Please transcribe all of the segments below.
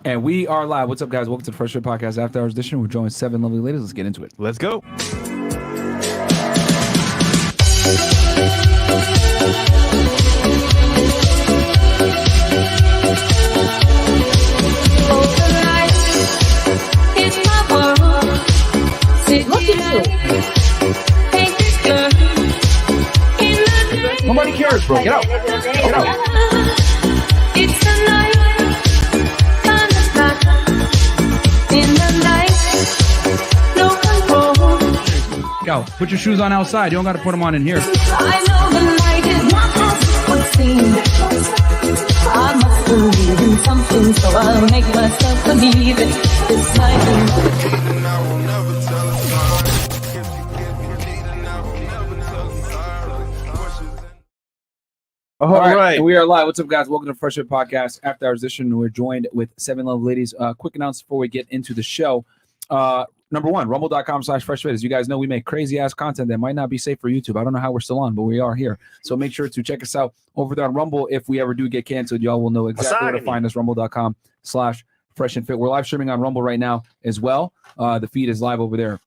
And we are live. What's up, guys? Welcome to the Fresh Fit Podcast After Hours edition. We're joined with 7 lovely ladies. Let's get into it. Let's go. Nobody cares, bro. Get out. Get out. It's a night, in the night, no control. Go. Put your shoes on outside. You don't got to put them on in here. I know the night is not as it would seem. I must believe in something, so I'll make myself believe it. This night All right. We are live. What's up, guys? Welcome to the Fresh Fit Podcast After Hours edition. We're joined with 7 lovely ladies. Quick announcement before we get into the show. Number one, rumble.com/freshfit. As you guys know, we make crazy ass content that might not be safe for YouTube. I don't know how we're still on, but we are here. So make sure to check us out over there on Rumble. If we ever do get canceled, y'all will know exactly where to find us. Rumble.com/freshandfit. We're live streaming on Rumble right now as well. The feed is live over there.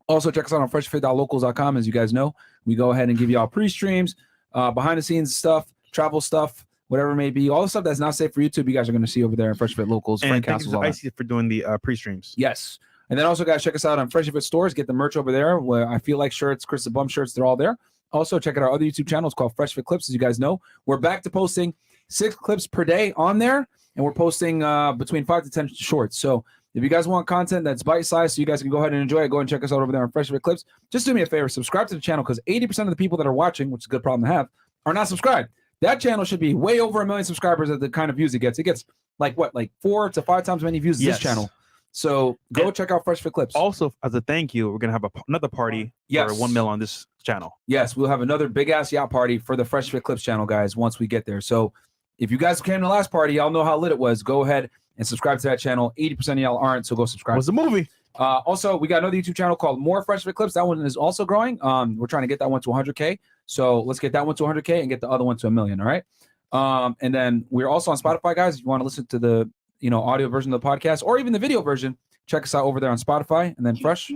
Also, check us out on freshfit.locals.com. As you guys know, we go ahead and give y'all pre-streams, behind the scenes stuff, travel stuff, whatever it may be. All the stuff that's not safe for YouTube, you guys are going to see over there in Fresh Fit Locals. And Frank thank Castles, you all to that. Icy for doing the pre-streams. Yes. And then also, guys, check us out on Fresh Fit Stores. Get the merch over there. Where I Feel Like shirts, Chris the Bum shirts, they're all there. Also, check out our other YouTube channel. It's called Fresh Fit Clips. As you guys know, we're back to posting 6 clips per day on there. And we're posting between 5 to 10 shorts. So if you guys want content that's bite-sized so you guys can go ahead and enjoy it, go and check us out over there on Fresh Fit Clips. Just do me a favor. Subscribe to the channel because 80% of the people that are watching, which is a good problem to have, are not subscribed. That channel should be way over 1 million subscribers at the kind of views it gets. It gets like 4 to 5 times many views as this channel. So go check out Fresh Fit Clips. Also, as a thank you, we're going to have another party for 1 mil on this channel. Yes, we'll have another big-ass yacht party for the Fresh Fit Clips channel, guys, once we get there. So if you guys came to the last party, y'all know how lit it was. Go ahead and subscribe to that channel. 80% of y'all aren't, so go subscribe. What's the movie? Also, we got another YouTube channel called More Fresh Fit Clips. That one is also growing. We're trying to get that one to 100K. So let's get that one to 100K and get the other one to 1 million, all right? And then we're also on Spotify, guys. If you want to listen to the audio version of the podcast or even the video version, check us out over there on Spotify. And then Fresh.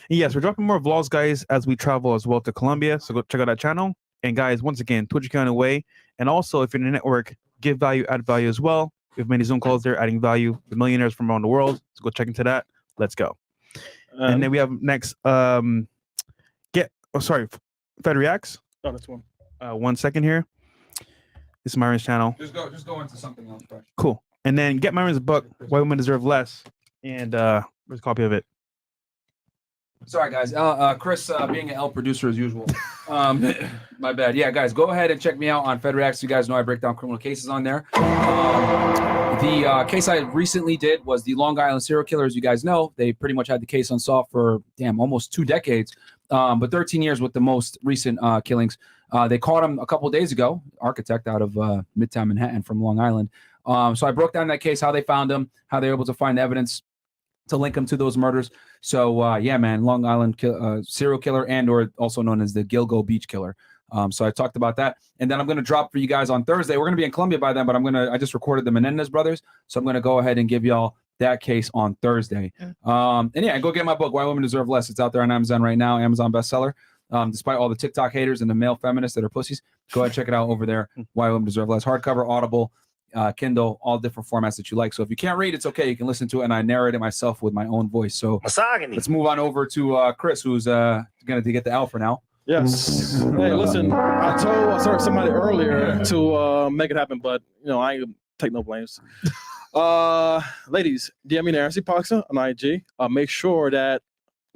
Yes, we're dropping more vlogs, guys, as we travel as well to Colombia. So go check out that channel. And guys, once again, Twitch account away. And also, if you're in the network, give value, add value as well. We have many Zoom calls there, adding value with millionaires from around the world. So go check into that. Let's go. And then we have next, Fed Reacts. Oh, that's one. 1 second here. This is Myron's channel. Just go into something else, Fresh. Cool. And then get Myron's book, Why Women Deserve Less. And where's a copy of it? Sorry, guys. Chris being an L producer as usual. My bad. Yeah, guys, go ahead and check me out on Fed Reacts. You guys know I break down criminal cases on there. The case I recently did was the Long Island serial killer. As you guys know, they pretty much had the case unsolved for, almost 2 decades. But 13 years with the most recent killings. They caught him a couple of days ago, architect out of Midtown Manhattan from Long Island. So I broke down that case, how they found him, how they were able to find evidence to link him to those murders. So yeah, man, Long Island serial killer and or also known as the Gilgo Beach killer. So I talked about that. And then I'm going to drop for you guys on Thursday. We're going to be in Colombia by then, but I just recorded the Menendez brothers. So I'm going to go ahead and give y'all that case on Thursday. And yeah, go get my book, Why Women Deserve Less. It's out there on Amazon right now, Amazon bestseller. Despite all the TikTok haters and the male feminists that are pussies, go ahead and check it out over there. Why Women Deserve Less. Hardcover, Audible, Kindle, all different formats that you like. So if you can't read, it's okay. You can listen to it, and I narrate it myself with my own voice. So let's move on over to Chris, who's going to get the L for now. Yes. Hey, listen, I told somebody earlier to make it happen, but I ain't take no blames. Ladies, DM me Nancy Poxa on IG. Make sure that,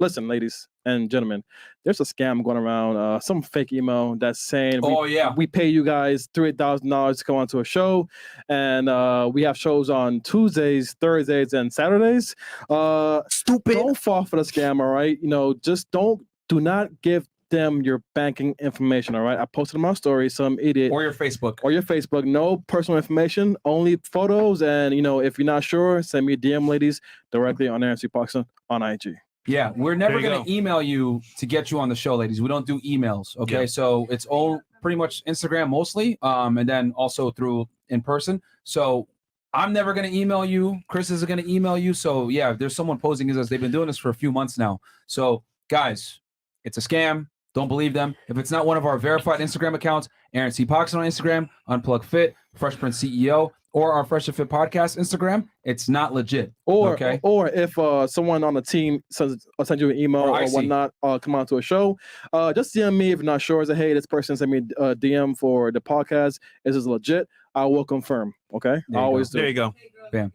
listen, ladies and gentlemen, there's a scam going around, some fake email that's saying, we pay you guys $3,000 to come onto a show, and we have shows on Tuesdays, Thursdays, and Saturdays. Stupid. Don't fall for the scam, all right? Just do not give them your banking information, all right? I posted on my story, some idiot. Or your Facebook. No personal information, only photos, and, if you're not sure, send me a DM, ladies, directly on Nancy Poxa on IG. Yeah, we're never going to email you to get you on the show, ladies. We don't do emails, okay? Yeah. So it's all pretty much Instagram mostly, and then also through in person. So I'm never going to email you. Chris isn't going to email you. So yeah, if there's someone posing as us, they've been doing this for a few months now. So guys, it's a scam. Don't believe them. If it's not one of our verified Instagram accounts, Aaron C. Poxon on Instagram, Unplug Fit, Fresh Prince CEO, or our Fresh and Fit podcast Instagram, it's not legit. Or if someone on the team send you an email or whatnot, come on to a show, just DM me if you're not sure. Say, hey, this person sent me a DM for the podcast. Is this legit? I will confirm. Okay, I always do. There you go. Bam.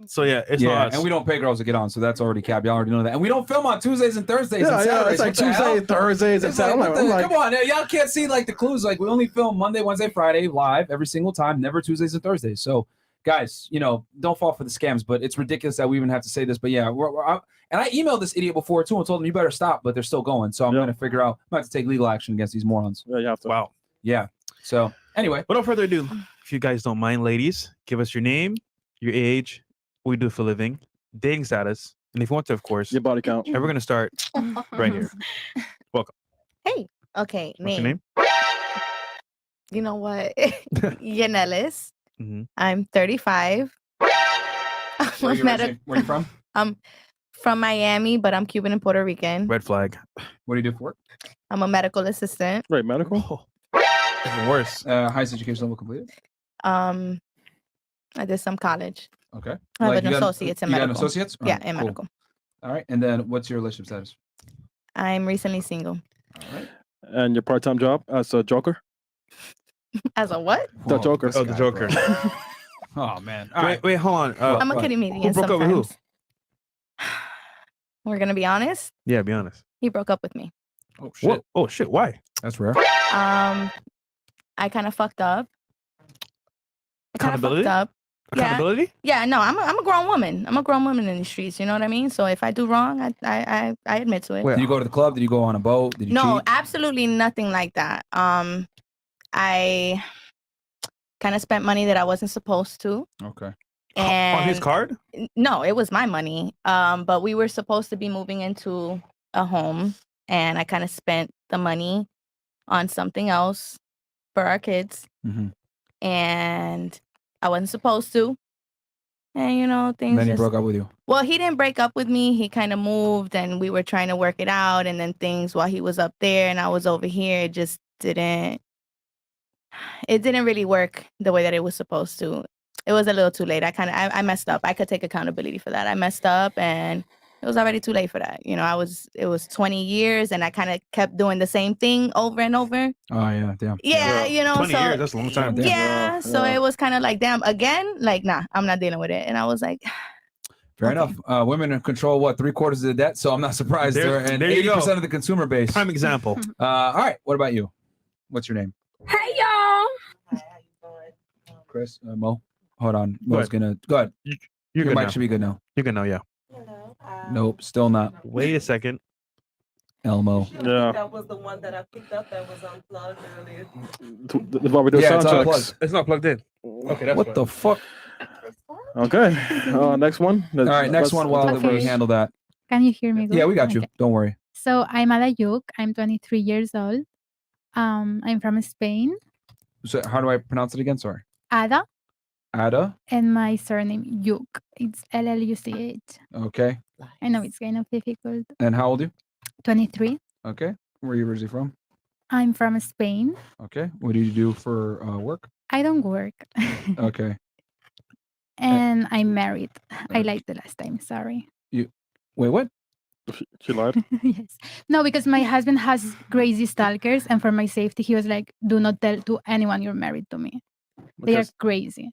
So yeah, it's not us. And we don't pay girls to get on, so that's already capped. Y'all already know that. And we don't film on Tuesdays and Thursdays. Yeah, and Saturdays. it's like Tuesday, Thursdays, and Saturdays. Come on, y'all can't see like the clues. Like we only film Monday, Wednesday, Friday live every single time. Never Tuesdays and Thursdays. So guys, don't fall for the scams. But it's ridiculous that we even have to say this. But yeah, and I emailed this idiot before too and told him you better stop. But they're still going. So I'm gonna figure out. I'm gonna have to take legal action against these morons. Yeah, you have to. Wow. Yeah. So anyway, without further ado, if you guys don't mind, ladies, give us your name, your age, what we do for a living, dating status, and if you want to, of course, your body count. And we're gonna start right here. Welcome. Hey. Okay. What's your name? You know what? Yanelis. Mm-hmm. I'm 35. Where are you from? I'm from Miami, but I'm Cuban and Puerto Rican. Red flag. What do you do for work? I'm a medical assistant. Right, medical. Even worse. Highest education level completed? I did some college. Okay. I have an associate's in medical. You got an associate's? Yeah, in medical. All right. And then what's your relationship status? I'm recently single. All right. And your part-time job as a joker? As a what? The Joker. Oh, the Joker. Oh, man. Wait, hold on. I'm a comedian. Who broke up with who? We're going to be honest. Yeah, be honest. He broke up with me. Oh, shit. What? Oh, shit. Why? That's rare. I kind of fucked up. Accountability? Accountability? Yeah, no, I'm a grown woman. I'm a grown woman in the streets. You know what I mean? So if I do wrong, I admit to it. Did you go to the club? Did you go on a boat? Did you No, cheat? absolutely nothing like that. I kind of spent money that I wasn't supposed to. Okay. And on his card? No, it was my money. But we were supposed to be moving into a home, and I kind of spent the money on something else for our kids. Mm-hmm. And I wasn't supposed to. And things. Then he broke up with you. Well, he didn't break up with me. He kind of moved, and we were trying to work it out. And then things, while he was up there and I was over here, it just didn't. It didn't really work the way that it was supposed to. It was a little too late. I messed up. I could take accountability for that. I messed up, and it was already too late for that. It was 20 years, and I kind of kept doing the same thing over and over. Oh yeah, damn. Yeah, 20 years, that's a long time. Damn. Yeah, so it was kind of like, damn, again, like, nah, I'm not dealing with it. And I was like, fair enough. Women control 3/4 of the debt, so I'm not surprised. They're and 80% of the consumer base. Prime example. All right, what about you? What's your name? Hey y'all. Chris, Mo. Hold on. Mo's gonna go ahead. Your mic now. should be good now. You're good now, yeah. Nope, still not. Wait a second. Elmo. Yeah. That was the one that I picked up that was unplugged earlier. It's unplugged. It's not plugged in. Okay, that's what the fuck? Okay. Next one. All right, next one while we handle that. Can you hear me good? Yeah, we got you. Okay. Don't worry. So I'm Ada Yuk. I'm 23 years old. I'm from Spain. So how do I pronounce it again? Sorry. Ada. Ada. And my surname Yuk. It's LLUCH. Okay. I know it's kind of difficult. And how old are you? 23. Okay. Where are you originally from? I'm from Spain. Okay. What do you do for work? I don't work. Okay. And I'm married. I lied the last time. Sorry. You wait, what? She lied? Yes. No, because my husband has crazy stalkers, and for my safety, he was like, do not tell to anyone you're married to me. They are crazy.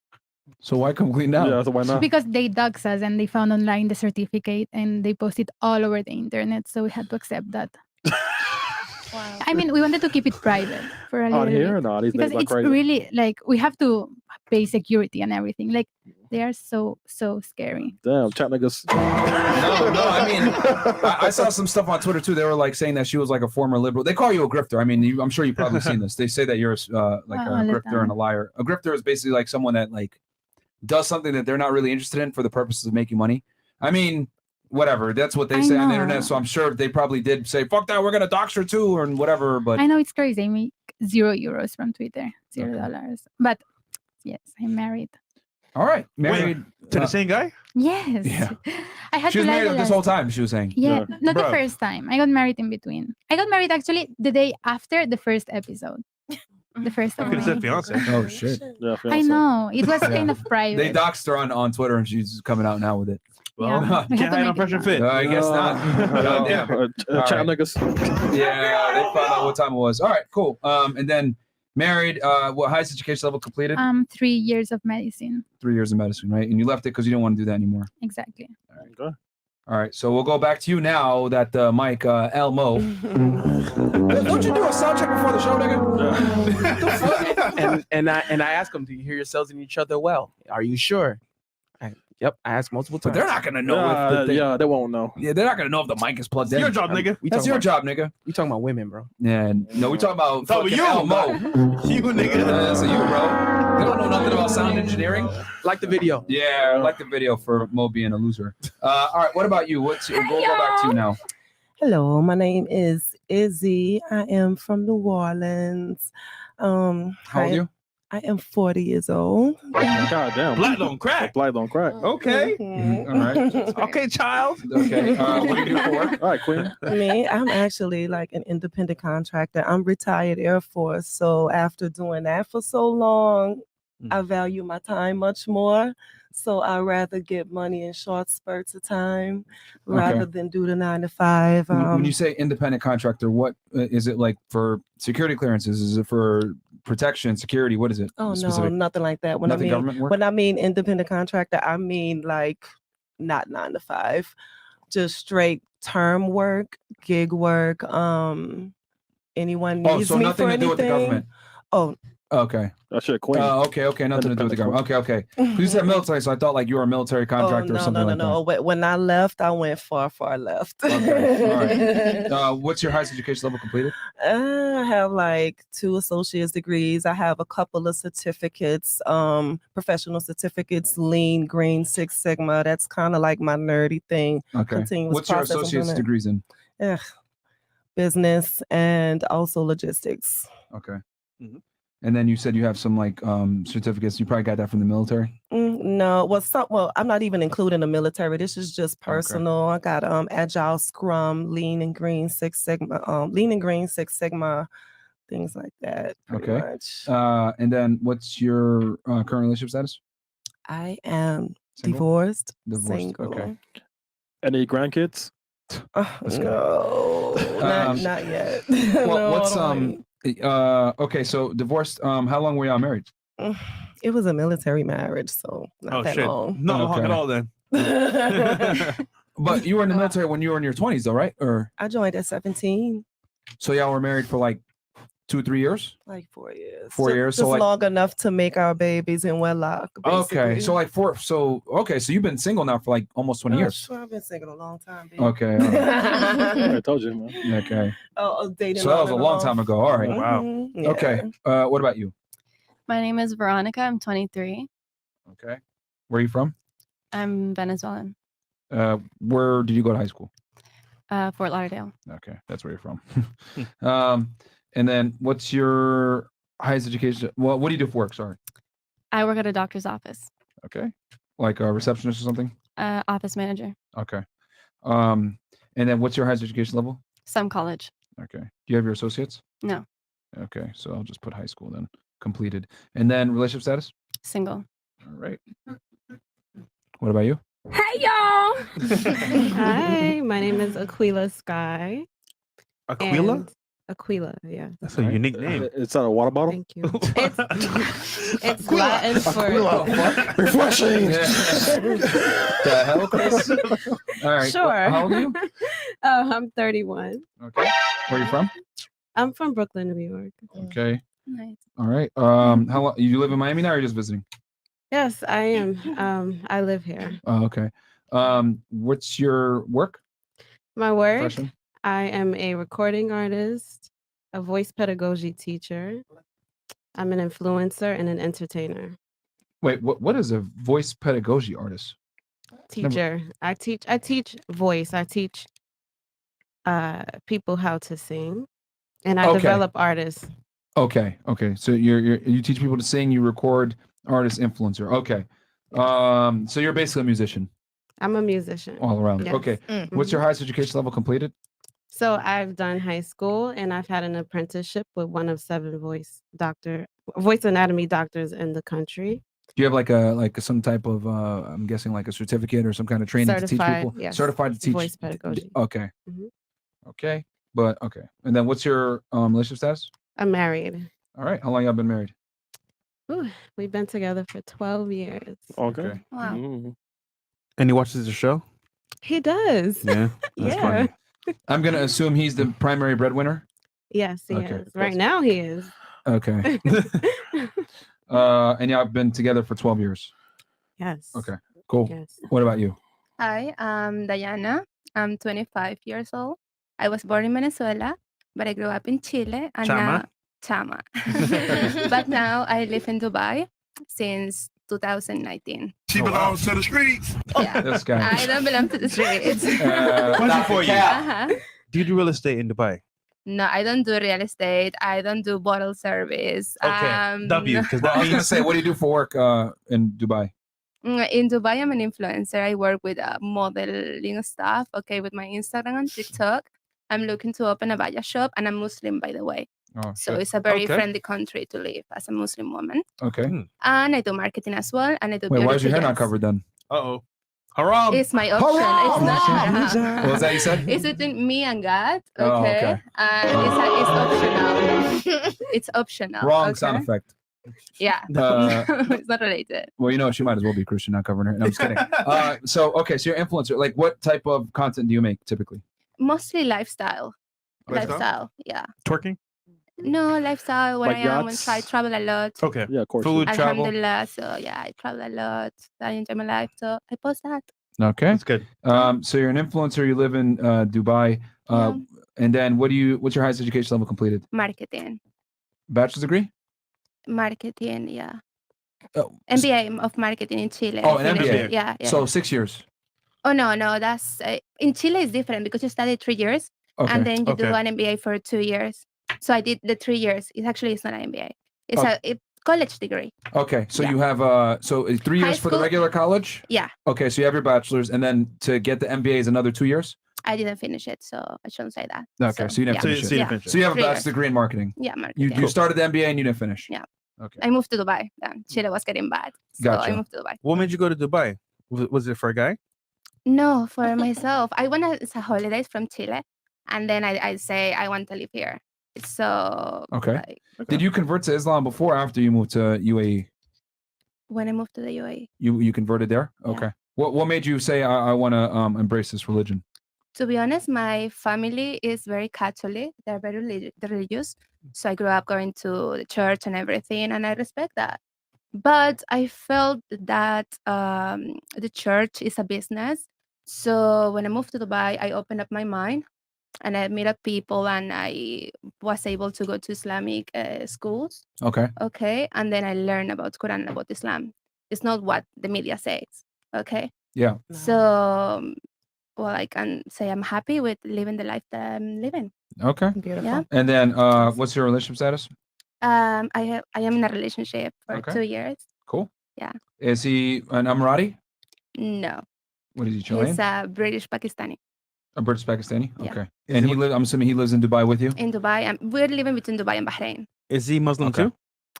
So why come clean now? Yeah, so why not? Because they doxed us and they found online the certificate and they posted all over the internet. So we had to accept that. wow. I mean, we wanted to keep it private for a little On here bit. or not? Because it's really like we have to pay security and everything. Like they are so scary. Damn, chat niggas. No, I mean, I saw some stuff on Twitter too. They were like saying that she was like a former liberal. They call you a grifter. I mean, I'm sure you've probably seen this. They say that you're like a grifter and a liar. A grifter is basically like someone that like does something that they're not really interested in for the purposes of making money. I mean, whatever. That's what they say on the internet. So I'm sure they probably did say, "Fuck that, we're gonna dox her too," or whatever. But I know it's crazy. I make €0 from Twitter, $0. But yes, I'm married. All right, married to the same guy. Yes. Yeah. I had She to was lie married the this last- whole time. She was saying. Yeah, not the Bruh. first time. I got married in between. I got married actually the day after the first episode. The first You could have said episode. fiance. Oh shit. Yeah, I know. It was Yeah. kind of private. They doxed her on Twitter, and she's coming out now with it. Well, Yeah, we can't had to hide on make Fresh it and known. Fit. I guess not. God damn. Chat All right. niggas. Yeah, they found out what time it was. All right, cool. And then married. What highest education level completed? 3 years of medicine. 3 years of medicine, right? And you left it because you didn't want to do that anymore. Exactly. Okay. All right, so we'll go back to you now that Mike Elmo. Don't you do a sound check before the show, nigga? and I ask them, do you hear yourselves and each other well? Are you sure? Yep, I asked multiple But times. they're not gonna know if they won't know. Yeah, they're not gonna know if the mic is plugged in. Your job, nigga. That's your job, nigga. We talking about women, bro. Yeah, no, we talking about Talking fucking about Elmo. you, nigga. That's you, bro. They don't know nothing about sound engineering. Like the video. Yeah, I like the video for Mo being a loser. All right, what about you? We'll go back to you now. Hello, my name is Izzy. I am from New Orleans. How old are you? I am 40 years old. God damn. Black don't crack. Black don't crack. Okay. Mhm. All right. Okay, child. Okay. What do you do for work? All right, Queen. Me, I'm actually like an independent contractor. I'm retired Air Force. So after doing that for so long, I value my time much more. So I'd rather get money in short spurts of time rather than do the 9 to 5. When you say independent contractor, what is it like for security clearances? Is it for protection, security? What is it? Oh specific? no, nothing like that. Nothing government work? When I mean independent contractor, I mean like not 9 to 5, just straight term work, gig work. Anyone needs so me nothing for to do with the anything? government. Oh, okay. That shit, Queen. Okay. Nothing to do with the government. Okay. You said military, so I thought like you were a military contractor or something like that. When I left, I went far left. Okay. All right. What's your highest education level completed? I have like 2 associate's degrees. I have a couple of certificates, professional certificates, Lean, Green, Six Sigma. That's kind of like my nerdy thing. Okay. Continuous What's your process associate's improvement. degrees in? Business and also logistics. Okay. And then you said you have some like certificates. You probably got that from the military. No, well, I'm not even including the military. This is just personal. I got Agile, Scrum, Lean and Green, Six Sigma, things like that. Pretty much. And then what's your current relationship status? I am Single? Divorced. Single. Okay. Any grandkids? No, not yet. Well, No, what's I don't okay, so divorced. How long were y'all married? It was a military marriage, so not that long. Not long at all then. But you were in the military when you were in your 20s though, right? Or I joined at 17. so y'all were married for like 2 or 3 years? Like 4 years. 4 years. Just So like long enough to make our babies in wedlock. okay. basically. So like so you've been single now for like almost 20 years. Sure, I've been single a long time. Baby. Okay. All right. I told you, man. Okay. Dating. So that on was a and long off. time ago. All right. Wow. Yeah. Okay. What about you? My name is Veronica. I'm 23. Okay. Where are you from? I'm Venezuelan. Where did you go to high school? Fort Lauderdale. Okay, that's where you're from. And then what's your highest education? Well, what do you do for work? Sorry. I work at a doctor's office. Okay. Like a receptionist or something? Office manager. Okay. And then what's your highest education level? Some college. Okay. Do you have your associates? No. Okay, so I'll just put high school then. Completed. And then relationship status? Single. All right. What about you? Hey y'all! Hi, my name is Aquila Sky. Aquila? and- Aquila, yeah. That's a unique name. It's not a water bottle? Thank you. It's Latin for Refreshing. The hell, Chris? All right. Sure. How old are you? I'm 31. Okay. Where are you from? I'm from Brooklyn, New York. Okay. Nice. All right. How long you live in Miami now or are you just visiting? Yes, I am. I live here. Oh, okay. What's your work? My work, Profession? I am a recording artist, a voice pedagogy teacher. I'm an influencer and an entertainer. Wait, what is a voice pedagogy artist? Teacher. I teach voice. I teach people how to sing. And I develop artists. Okay. So you teach people to sing, you record, artist, influencer. Okay. So you're basically a musician I'm a musician. all around. Yes. Okay. What's your highest education level completed? So I've done high school and I've had an apprenticeship with one of 7 voice anatomy doctors in the country. Do you have like some type of I'm guessing like a certificate or some kind of training to teach people? Yes. Certified to teach voice pedagogy. Okay. Mhm. Okay. But okay. And then what's your relationship status? I'm married. All right. How long y'all been married? Ooh, we've been together for 12 years. Okay. Wow. Mhm. And he watches the show? He does. Yeah. That's Yeah. funny. I'm gonna assume he's the primary breadwinner. Yes, he Okay. is. Right now he is. Okay. And y'all been together for 12 years. Yes. Okay. Cool. Yes. What about you? Hi, I'm Diana. I'm 25 years old. I was born in Venezuela, but I grew up in Chile. And Chama? Chama. But now I live in Dubai since 2019. She belongs to the streets. Yeah. This guy. I don't belong to the streets. Question for you. Uh-huh. Do you do real estate in Dubai? No, I don't do real estate. I don't do bottle service. Okay. W, because Well, I that was gonna means say, what do you do for work in Dubai? In Dubai, I'm an influencer. I work with modeling stuff, okay, with my Instagram and TikTok. I'm looking to open a baya shop, and I'm Muslim, by the way. Oh, So shit. it's a very Okay. friendly country to live as a Muslim woman. Okay. And I do marketing as well, and I do Wait, why is your hair beauty not covered then? Uh-oh. Haram. It's my option. It's not haram. What was that you said? It's between me and God, okay? Oh, okay. And it's optional. It's optional. Wrong okay? sound effect. Yeah. Uh, It's not related. Well, you know, she might as well be Christian, not covering her. No, I'm just kidding. So you're an influencer. Like, what type of content do you make typically? Mostly lifestyle. Lifestyle? Lifestyle, yeah. Twerking? No, lifestyle where Like I am when yachts? I travel a lot. Okay. Yeah, of course. Food, travel. Alhamdulillah. So yeah, I travel a lot. I enjoy my life. So I post that. Okay. That's good. So you're an influencer. You live in Dubai. And then what's your highest education level completed? Marketing. Bachelor's degree? Marketing, yeah. Oh, MBA of marketing in Chile. Oh, I an finished MBA. it. Yeah, yeah. So 6 years. Oh no, that's in Chile is different because you study 3 years Okay. and then you do Okay. an MBA for 2 years. So I did the 3 years. It's not an MBA. It's Oh. a college degree. Okay. So Yeah. you have 3 High years for the school- regular college? Yeah, Okay, so you have your bachelor's, and then to get the MBA is another 2 years? I didn't finish it, so I shouldn't say that. Okay, so you didn't yeah. finish it. So you Yeah. didn't finish it. So you have a 3 bachelor's years. degree in marketing. Yeah, marketing. You started the MBA and you didn't finish. Yeah. Okay. I moved to Dubai. Then Chile was getting bad, so Gotcha. I moved to Dubai. What made you go to Dubai? Was it for a guy? No, for myself. I went as a holidays from Chile, and then I say I want to live here. So Okay. like, Did you convert to Islam before or after you moved to UAE? when I moved to the UAE, You converted there? Yeah. Okay. What made you say I want to embrace this religion? to be honest, my family is very Catholic. They're very religious. So I grew up going to the church and everything, and I respect that. But I felt that the church is a business. So when I moved to Dubai, I opened up my mind and I met up people, and I was able to go to Islamic schools. Okay. Okay. And then I learned about Quran and about Islam. It's not what the media says. Okay. Yeah. So, well, I can say I'm happy with living the life that I'm living. Okay. Beautiful. Yeah. And then what's your relationship status? I am in a relationship for Okay. 2 years. Cool. Yeah. Is he an Emirati? No, What is he, Chilean? he's a British Pakistani A British Pakistani? Yeah. Okay. And I'm assuming he lives in Dubai with you? in Dubai. And we're living between Dubai and Bahrain. Is he Muslim Okay. too?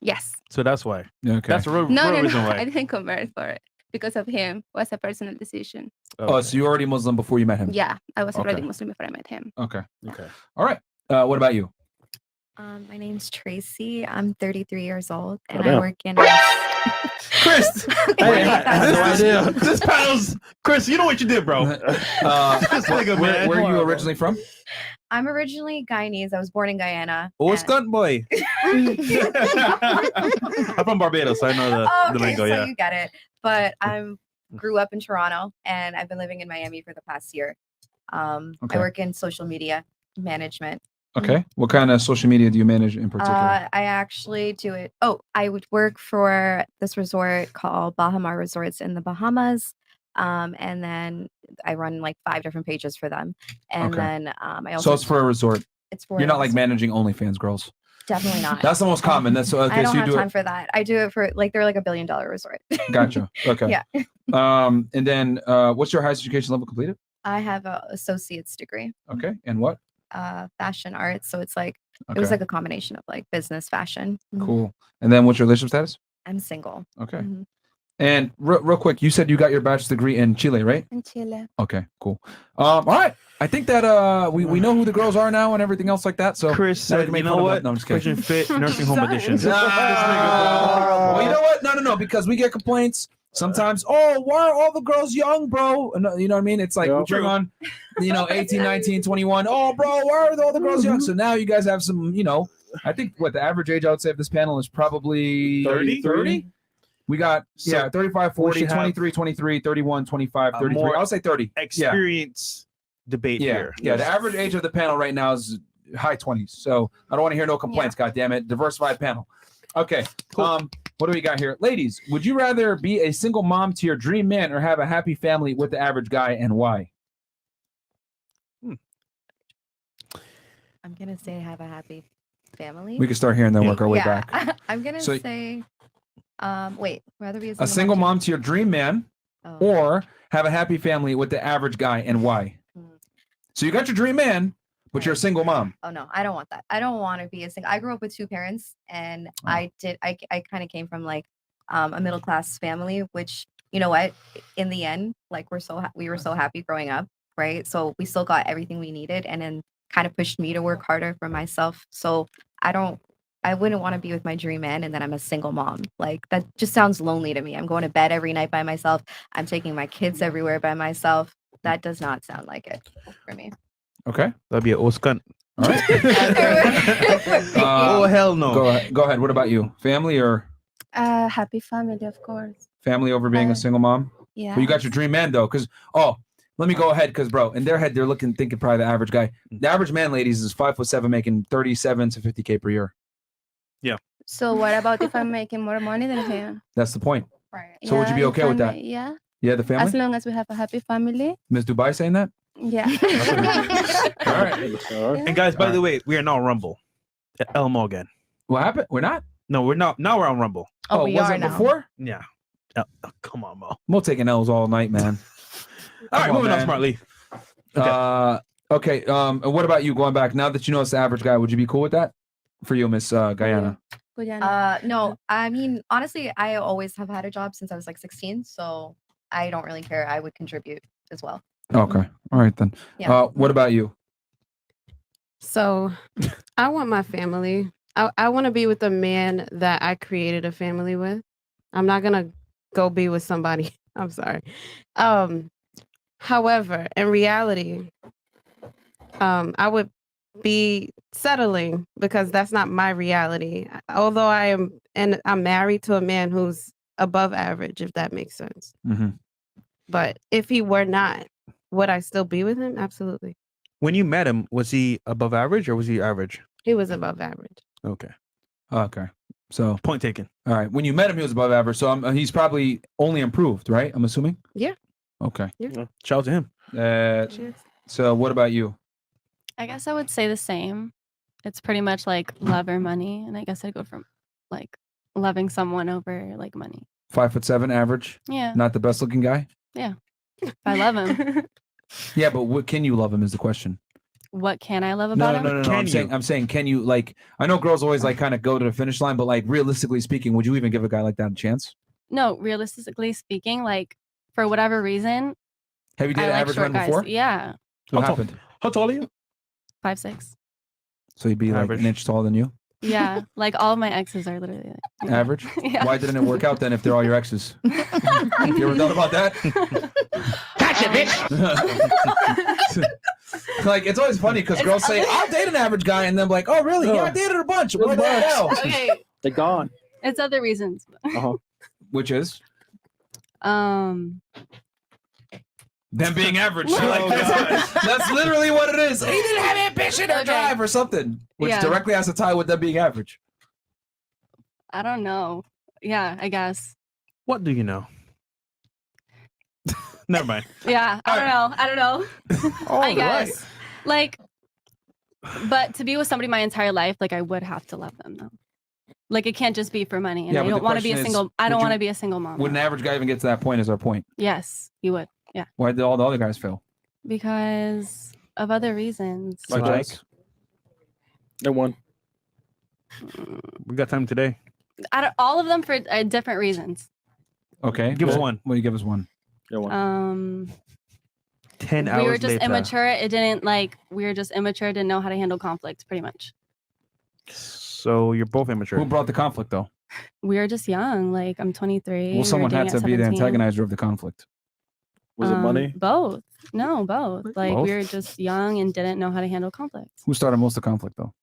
Yes. So that's why. Okay. That's the real, No, real no, reason no. I why. didn't convert for it because of him. It was a personal decision. Oh, so you're already Muslim before you met him? Yeah, I was already Okay. Muslim before I met him. Okay. Okay. All right. What about you? My name's Tracy. I'm 33 years old, and damn. I work in. Chris, Hey, I had no idea. this panel's Chris. You know what you did, bro. This nigga, man. Where are you originally from? I'm originally Guyanese. I was born in Guyana. Oh, and- stunt boy. I'm from Barbados, so I know the Okay, lingo. so Yeah. you get it. But I grew up in Toronto, and I've been living in Miami for the past year. Okay. I work in social media management. Okay. What kind of social media do you manage in particular? I actually do it. Oh, I would work for this resort called Bahama Resorts in the Bahamas. And then I run like 5 different pages for them. And Okay. then I So also it's for a resort. it's for You're not a like resort. managing OnlyFans girls. Definitely not. That's the most common. That's okay. I don't so you have do time it. for that. I do it for like they're like $1 billion resort. Gotcha. Okay. Yeah. And then what's your highest education level completed? I have an associate's degree. Okay. And what? Fashion arts. So it's like it was like a combination of like business, fashion. Cool. And then what's your relationship status? I'm single. Okay. And real quick, you said you got your bachelor's degree in Chile, right? In Chile. Okay, cool. All right. I think that we know who the girls are now and everything else like that. So Chris said, you know what? No, I'm just kidding. Fresh and Fit Nursing Home Edition. Well, you know what? No, because we get complaints sometimes. Oh, why are all the girls young, bro? And, you know what I mean? It's like we bring on, 18, 19, 21. Oh, bro, why are all the girls young? So now you guys have some, I think the average age I would say of this panel is probably 30. We got 35, 40, 23, 23, 31, 25, 33. I'll say 30. Experience debate here. Yeah, the average age of the panel right now is high 20s. So I don't want to hear no complaints, God damn it. Diversified panel. Okay. Cool. What do we got here? Ladies, would you rather be a single mom to your dream man or have a happy family with the average guy, and why? I'm gonna say have a happy family. We can start here and then work our way back. I'm gonna say wait, rather be a single mom to your dream man or have a happy family with the average guy, and why? So you got your dream man, but you're a single mom. Oh no, I don't want that. I don't want to be a single. I grew up with two parents, and I kind of came from like a middle class family, which you know what, in the end, like we were so happy growing up, right? So we still got everything we needed, and then kind of pushed me to work harder for myself. So I wouldn't want to be with my dream man and then I'm a single mom. Like that just sounds lonely to me. I'm going to bed every night by myself. I'm taking my kids everywhere by myself. That does not sound like it for me. Okay. That'd be an Oscar. All right. Oh, hell no. Go ahead. What about you? Family or? Happy family, of course. Family over being a single mom? Yeah. But you got your dream man though, because let me go ahead, because bro, in their head they're thinking probably the average guy. The average man, ladies, is 5'7", making 37 to 50K per year. Yeah. So what about if I'm making more money than him? That's the point. Right. So would you be okay with that? Yeah. Yeah, the family. As long as we have a happy family. Ms. Dubai saying that? Yeah. All right. And guys, by the way, we are now on Rumble. Elmo again. What happened? We're not? No, we're not. Now we're on Rumble. Oh, we was it now. Before? Yeah. Come on, Mo. We're taking L's all night, man. All right, moving on smartly. Okay. And what about you going back? Now that you know it's the average guy, would you be cool with that? For you, Miss Guyana. No, I mean, honestly, I always have had a job since I was like 16. So I don't really care. I would contribute as well. Okay. All right, then. Yeah. What about you? So I want my family. I want to be with a man that I created a family with. I'm not going to go be with somebody. I'm sorry. However, in reality, I would be settling because that's not my reality. Although I'm married to a man who's above average, if that makes sense. Mm-hmm. But if he were not, would I still be with him? Absolutely. When you met him, was he above average or was he average? He was above average. Okay. Okay. So point taken. All right. When you met him, he was above average. So he's probably only improved, right? I'm assuming. Yeah. Okay. Yeah. Shout out to him. So what about you? I guess I would say the same. It's pretty much like love or money, and I guess I'd go from like loving someone over like money. 5'7" average. Yeah. Not the best looking guy. Yeah. If I love him. Yeah, but what can you love him is the question. What can I love about him? No. I'm saying, can you like? I know girls always like kind of go to the finish line, but like realistically speaking, would you even give a guy like that a chance? No, realistically speaking, like for whatever reason. Have you dated average men before? Yeah. What happened? How tall are you? 5'6". So you'd be like an inch taller than you? Yeah, like all of my exes are literally like, average. Yeah. Why didn't it work out then if they're all your exes? You ever thought about that? Gotcha, bitch. Like it's always funny because girls say I'll date an average guy and then like, oh really? Yeah, I dated a bunch. What the hell? Okay. They're gone. It's other reasons. Which is them being average. That's literally what it is. He didn't have ambition or drive or something, which directly has to tie with them being average. I don't know. Yeah, I guess. What do you know? Never mind. Yeah, I don't know. I guess. Like, But to be with somebody my entire life, like I would have to love them though. Like it can't just be for money. And Yeah, I but don't the want to be a question is, single. I would don't you- want to be a single mom. Would an average guy even get to that point? Is our point? Yes, you would. Yeah, Why did all the other guys fail? because of other reasons. Like, They won. we got time today. All of them for different reasons. Okay, Give us one. Will you give us one? Yeah, 10 we hours were just later. immature. It didn't like we were just immature. Didn't know how to handle conflict. Pretty much. So you're both immature. Who brought the conflict though? We were just young. Like I'm 23. Well, someone had to be the 17. antagonizer of the conflict. Was it money? Both. No, both. Like Both? we were just young and didn't know how to handle conflict. Who started most of the conflict though?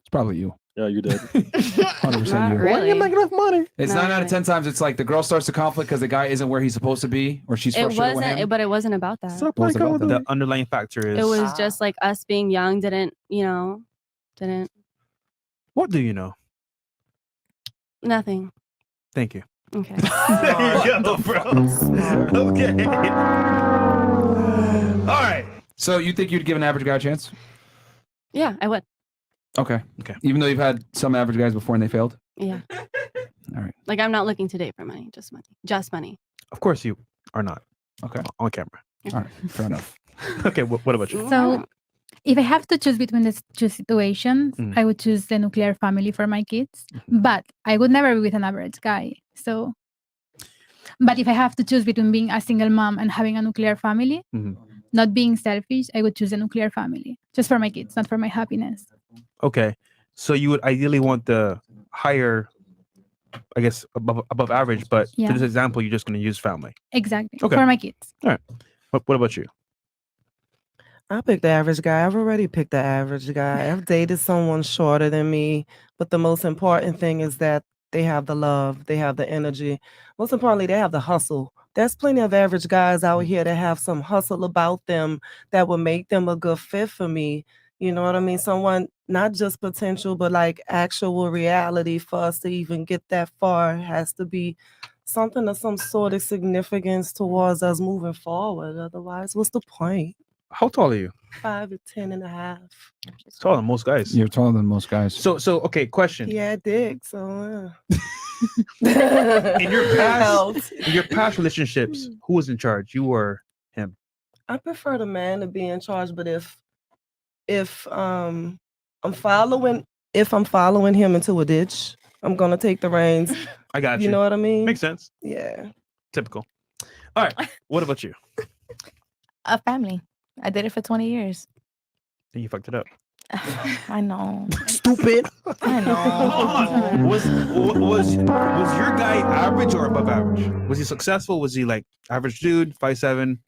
It's probably you. Yeah, you did. 100% Not you. really. You make enough money. It's Not 9 out of really. 10 times. It's like the girl starts the conflict because the guy isn't where he's supposed to be, or she's It frustrated with him. wasn't, but it wasn't about that. Stop What was playing it Call about of then? Duty. The underlying factor is. It was just like us being young. Didn't. What do you know? Nothing. Thank you. Okay. There you go, bro. Okay. All right. So you think you'd give an average guy a chance? Yeah, I would. Okay. Okay. Even though you've had some average guys before and they failed? Yeah. All right. Like I'm not looking to date for money. Just money. Just money. Of course you are not. Okay. On camera. All right. Fair enough. Okay. What about you? So, if I have to choose between the two situations, Mm. I would choose the nuclear family for my kids. But I would never be with an average guy. So, but if I have to choose between being a single mom and having a nuclear family, Mhm. not being selfish, I would choose a nuclear family just for my kids, not for my happiness. Okay. So you would ideally want the higher, I guess, above average, but Yeah. for this example, you're just going to use family. Exactly. Okay. For my kids. All right. What about you? I picked the average guy. I've already picked the average guy. I've dated someone shorter than me, but the most important thing is that they have the love, they have the energy. Most importantly, they have the hustle. There's plenty of average guys out here that have some hustle about them that will make them a good fit for me. You know what I mean? Someone, not just potential, but like actual reality for us to even get that far has to be something of some sort of significance towards us moving forward. Otherwise, what's the point? How tall are you? 5'10" and a half. Taller than most guys. You're taller than most guys. So okay. Question. Yeah, dick. So In your Helped. past relationships, who was in charge? You or him? I prefer the man to be in charge, but if I'm following him into a ditch, I'm gonna take the reins. I got you. You know what I mean? Makes sense. Yeah. Typical. All right. What about you? A family. I did it for 20 years. And you fucked it up. I know. Stupid. I know. Was your guy average or above average? Was he successful? Was he like average dude, 5'7",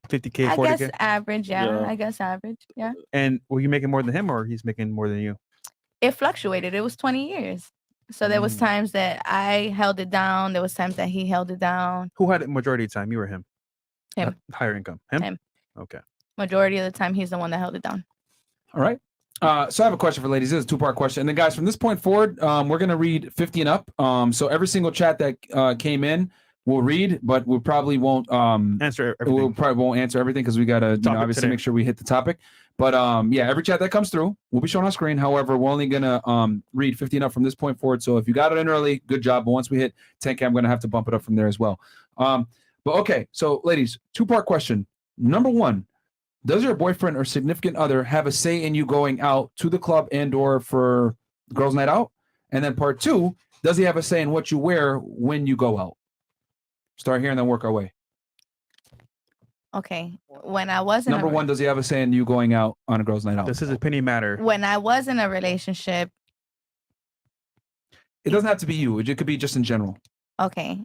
50K, I 40K? guess average, yeah. Yeah. I guess average, yeah. And were you making more than him or he's making more than you? It fluctuated. It was 20 years. So there was times that I held it down. There was times that he held it down. Who had it majority of the time? You or him? Him. Higher income. Him? Him. Okay. Majority of the time, he's the one that held it down. All right. So I have a question for ladies. This is a 2-part question. And then guys, from this point forward, we're going to read 50 and up. So every single chat that came in, we'll read, but we probably won't answer everything. We'll probably won't answer everything because we got to obviously today. make sure we hit the topic. But yeah, every chat that comes through will be shown on screen. However, we're only going to read 50 and up from this point forward. So if you got it in early, good job. But once we hit 10K, I'm going to have to bump it up from there as well. But okay, so ladies, 2-part question. Number 1, does your boyfriend or significant other have a say in you going out to the club and or for girls' night out? And then part 2, does he have a say in what you wear when you go out? Start here and then work our way. Okay. When I was in Number 1, does he have a say in you going out on a girls' night out? Does his opinion matter? when I was in a relationship, It doesn't have to be you. It could be just in general. okay,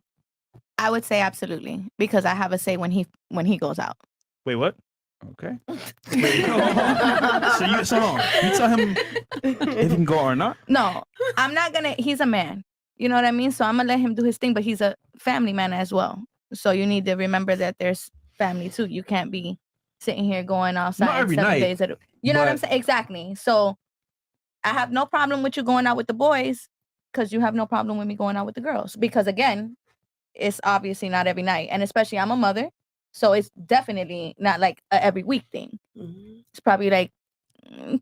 I would say absolutely because I have a say when he goes out. Wait, what? Okay. So you tell him if he can go or not? No, I'm not gonna. He's a man. You know what I mean? So I'm gonna let him do his thing, but he's a family man as well. So you need to remember that there's family too. You can't be sitting here going outside Not every 7 night, days. You know what I'm but- saying? Exactly. So I have no problem with you going out with the boys because you have no problem with me going out with the girls. Because again, it's obviously not every night, and especially I'm a mother, so it's definitely not like a every week thing. It's probably like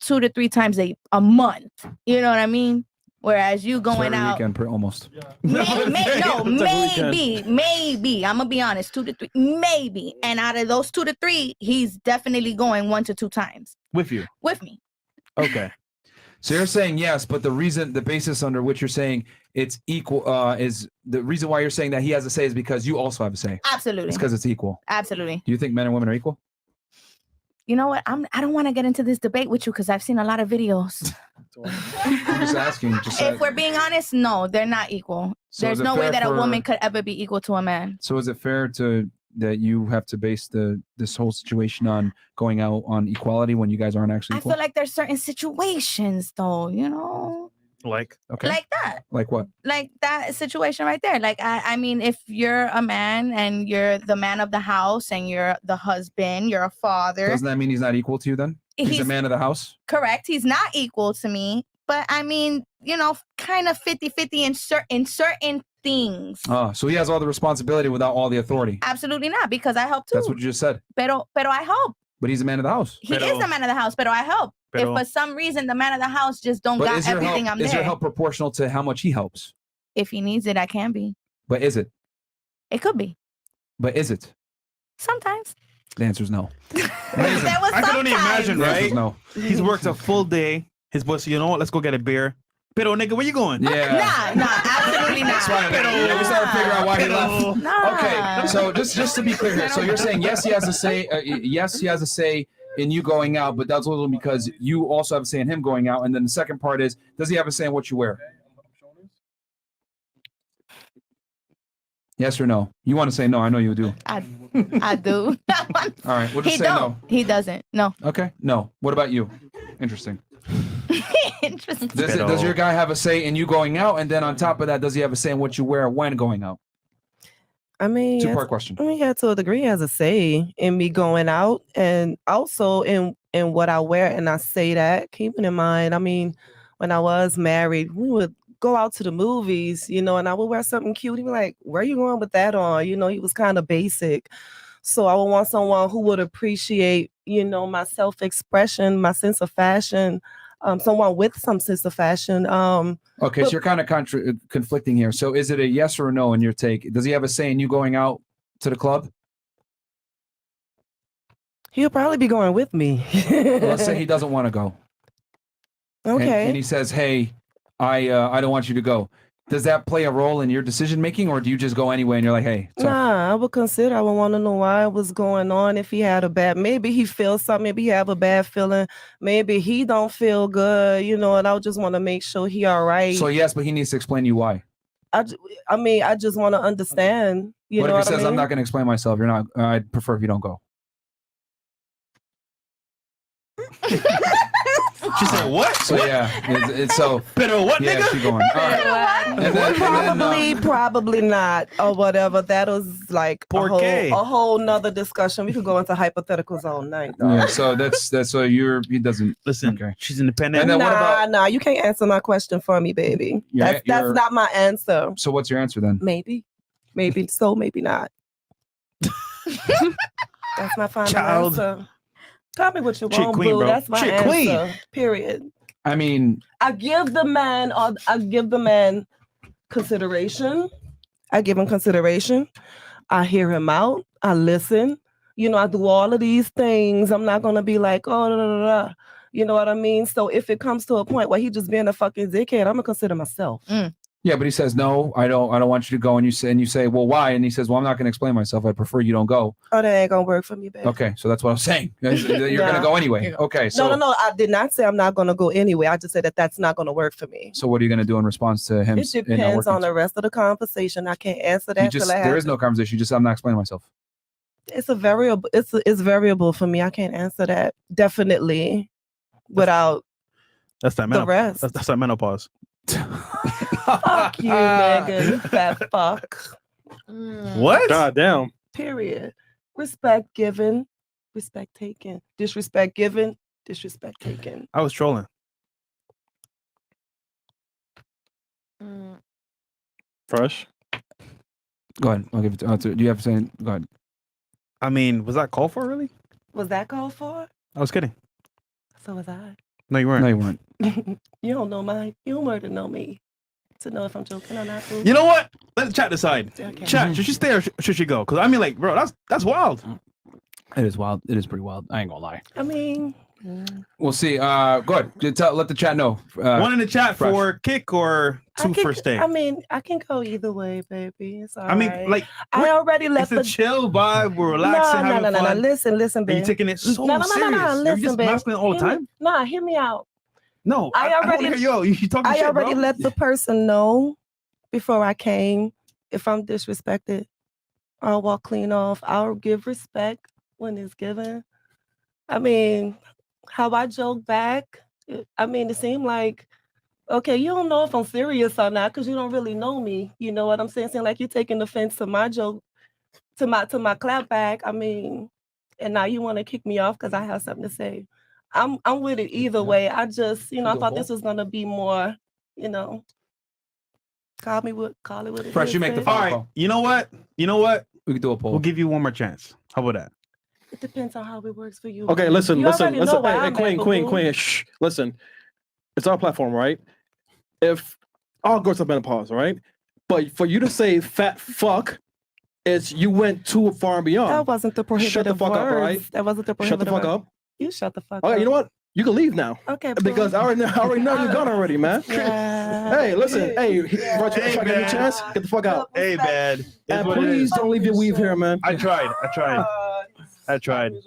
2 to 3 times a month. You know what I mean? Whereas you So going every out, weekend, almost. maybe. I'm gonna be honest, 2 to 3, maybe. And out of those 2 to 3, he's definitely going 1 to 2 times with you. with me. Okay. So you're saying yes, but the basis under which you're saying it's equal is the reason why you're saying that he has a say is because you also have a say. Absolutely. It's because it's equal. Absolutely. Do you think men and women are equal? You know what? I don't want to get into this debate with you because I've seen a lot of videos. I'm just asking. If we're being honest, no, they're not equal. So There's is it no way fair that a for- woman could ever be equal to a man. So is it fair that you have to base this whole situation on going out on equality when you guys aren't actually I equal? feel like there's certain situations though, you know, Like like that. Like what? Like that situation right there. Like, I mean, if you're a man and you're the man of the house and you're the husband, you're a father. Doesn't that mean he's not equal to you then? He's a He's- man of the house? Correct. He's not equal to me, but I mean, you know, kind of 50-50 in certain things. Oh, so he has all the responsibility without all the authority. Absolutely not, because I help too. That's what you just said. Pero I help. But he's a man of the house. He is the man of the house, but I help. Pero- If for some reason the man of the house just don't But got is your everything, help, I'm is there. your help proportional to how much he helps? If he needs it, I can be. But is it? It could be. But is it? Sometimes. The answer is no. There was I can only imagine, The answer right? is no. He's worked a full day. His boss, you know what? Let's go get a beer. Pero nigga, where you going? Yeah. Nah, absolutely not. That's why we started to figure out why he left. Nah. Okay, so just to be clear here, so you're saying yes, he has a say. Yes, he has a say in you going out, but that's also because you also have a say in him going out. And then the second part is, does he have a say in what you wear? Yes or no? You want to say no? I know you do. I do. All right, we'll just He say don't. no. He doesn't. No. Okay, no. What about you? Interesting. Interesting. Does your guy have a say in you going out? And then on top of that, does he have a say in what you wear when going out? I mean, Two-part question. I mean, yeah, to a degree, he has a say in me going out, and also in what I wear. And I say that, keeping in mind, I mean, when I was married, we would go out to the movies, you know, and I would wear something cute. He'd be like, "Where are you going with that on?" You know, he was kind of basic, so I would want someone who would appreciate, you know, my self-expression, my sense of fashion. Someone with some sense of fashion. Okay, so you're kind of conflicting here. So is it a yes or a no in your take? Does he have a say in you going out to the club? He'll probably be going with me. Let's say he doesn't want to go. Okay. And he says, "Hey, I don't want you to go." Does that play a role in your decision making, or do you just go anyway and you're like, "Hey"? Nah, I would consider. I would want to know why it was going on. If he had a bad, maybe he feels something. Maybe he have a bad feeling. Maybe he don't feel good. You know, and I would just want to make sure he all right. So yes, but he needs to explain to you why. I mean, I just want to understand. You What know if he what I says, mean? "I'm not going to explain myself"? You're not. I'd prefer if you don't go. She said, "What?" So yeah, it's so. Pero what, yeah, nigga? keep going. All right. And then, Probably not, or whatever. That was like Por qué? a whole nother discussion. We could go into hypotheticals all night. Though. Yeah, so that's so he doesn't listen. Okay. She's independent. And then what about? Nah, you can't answer my question for me, baby. Yeah, That's you're- not my answer. So what's your answer then? Maybe so, maybe not. That's my final Child. answer. Tell me what you Chick want, queen, boo. bro. That's my Chick answer. queen. Period. I mean, I give the man consideration. I give him consideration. I hear him out. I listen. You know, I do all of these things. I'm not gonna be like, oh, da, da, da, da. You know what I mean? So if it comes to a point where he just being a fucking dickhead, I'm gonna consider myself. yeah, but he says no. I don't want you to go, and you say, well, why? And he says, well, I'm not going to explain myself. I prefer you don't go. Oh, that ain't gonna work for me, baby. Okay, so that's what I'm saying. You're going to Nah. go anyway. Okay, so No. I did not say I'm not gonna go anyway. I just said that that's not gonna work for me. So what are you going to do in response to him? It depends on the rest of the conversation. I can't answer that. till I have There is no conversation. You just I'm not explaining myself. It's a variable. It's variable for me. I can't answer that definitely without That's that the menopause. rest. That's that menopause. Fuck you, nigga. You fat fuck. What? God damn. Period. Respect given, respect taken. Disrespect given, disrespect taken. I was trolling. Fresh. Go ahead. I'll give it to. Do you have to say? Go ahead. I mean, was that called for really? Was that called for? I was kidding. So was I. No, you weren't. No, you weren't. You don't know my humor to know me, to know if I'm joking or not. Boo. You know what? Let the chat decide. Okay. Chat, should she stay or should she go? Because I mean, like, bro, that's wild. It is wild. It is pretty wild. I ain't gonna lie. I mean, We'll see. Go ahead. Let the chat know. One in the chat Fresh. for kick or two for stay. I mean, I can go either way, baby. It's all I mean, right. like, I already left it's a chill vibe. We're relaxing, having No. fun. Listen, Are babe. you taking it so No. serious? Are you Listen, just babe. masculine all the Hear me- time? Nah, hear me out. No, I don't already- wanna hear you talking I shit, already bro. let the person know before I came. If I'm disrespected, I'll walk clean off. I'll give respect when it's given. I mean, how I joke back, it seemed like, okay, you don't know if I'm serious or not because you don't really know me. You know what I'm saying? Saying like you're taking offense to my joke, to my clap back. I mean, and now you want to kick me off because I have something to say. I'm with it either way. I just, I thought this was gonna be more, call it what it Fresh, is, you make the babe. phone All right. call. You know what? We can do a poll. We'll give you one more chance. How about that? It depends on how it works for you. Okay, babe. listen. You already know where Hey, I'm at, Queen. boo-boo. Shh. Listen, it's our platform, right? If all girls have menopause, right? But for you to say fat fuck, you went too far and beyond. That wasn't the prohibitive Shut the fuck words. up, right? That wasn't the Shut the prohibitive fuck words. up. You shut the fuck All up. right, you know what? You can leave now. Okay, Because I already know you're gone already, man. Yeah. Hey, listen. Hey, Yeah. Roger, if I get a chance, get the fuck out. Hey, man. And please don't leave your weave here, man. I tried.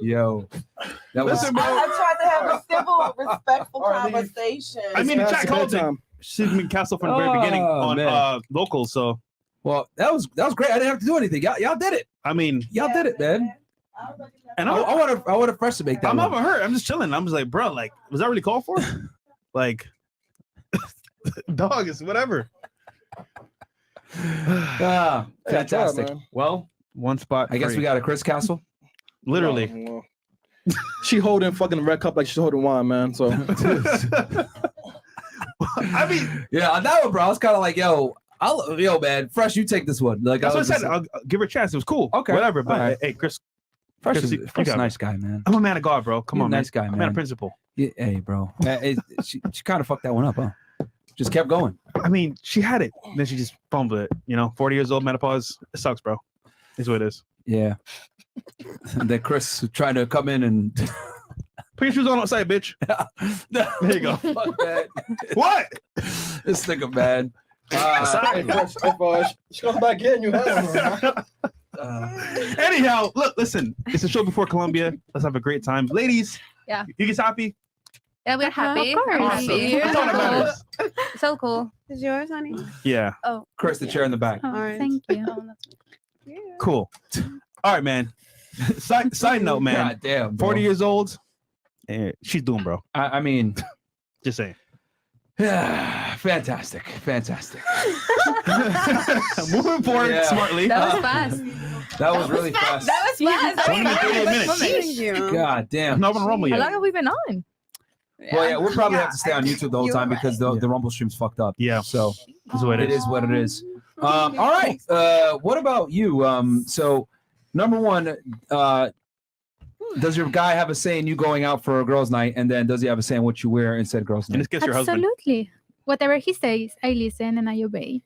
Yo. That was Listen, bro. I tried to have a civil, respectful conversation. I mean, the chat called it. She's been Castle from the very beginning on man. local. So, well, that was great. I didn't have to do anything. Y'all did it. I mean, Y'all did it, man. and I want to Fresh to make that. I'm one. not hurt. I'm just chilling. I'm just like, bro, like, was that really called for? Like, dog is whatever. Fantastic. man. Well, One spot. I guess free. we got a Chris Castle. literally. Well, she holding fucking red cup like she's holding wine, man. So I mean, Yeah, on that one, bro. I was kind of like, yo, man, Fresh, you take this one. Like, that's I what I was said. just- I'll give her a chance. It was cool. Okay. Whatever. But All right. hey, Chris, Fresh Chris, is you Fresh is a got it. nice guy, man. I'm a man of God, bro. Come You're a on, nice guy, I'm a man man. of principle. Yeah, hey, bro. She kind of fucked that one up, huh? Just kept going. I mean, she had it. Then she just fumbled it. 40 years old, menopause. It sucks, bro. Is what it is. Yeah. And then Chris trying to come in and put your shoes on outside, bitch. There you go. Fuck that. What? This nigga, man. if she comes back in, you have her. Anyhow, look, listen. It's a show before Columbia. Let's have a great time, ladies. Yeah. You guys happy? Yeah, we're happy. Of course. We're Awesome. happy. That's all that matters. So cool. Is yours, honey? Yeah. Oh, Chris, the chair in the back. Oh, All right. thank you. Cool. All right, man. Side note, man. God damn, bro. 40 years old. She's doing, bro. I mean, just saying. Fantastic. Moving forward smartly. that was fast. That was really fast. That was fast. 20 to 38 minutes. Thank you. God damn. I'm not on Rumble How long yet. have we been on? Well, yeah, we'll probably have to stay on YouTube the whole time because the Rumble stream's fucked up. Yeah. So That's what it is what it is. All right. What about you? So number one, does your guy have a say in you going out for a girls' night? And then does he have a say in what you wear instead girls' night? And this gets your husband. Absolutely. Whatever he says, I listen and I obey.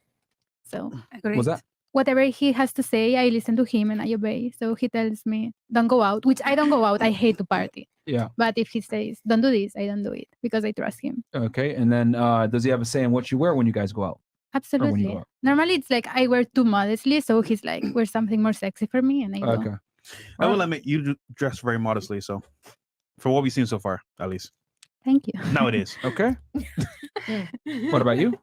So Was that? whatever he has to say, I listen to him and I obey. So he tells me, don't go out, which I don't go out. I hate to party. Yeah. But if he says, don't do this, I don't do it because I trust him. Okay. And then does he have a say in what you wear when you guys go out? Absolutely. go out. Normally it's like I wear too modestly. So he's like, wear something more sexy for me. And I go. Okay. I will admit you dress very modestly. So, for what we've seen so far, at least. Thank you. Now it is. Okay. What about you?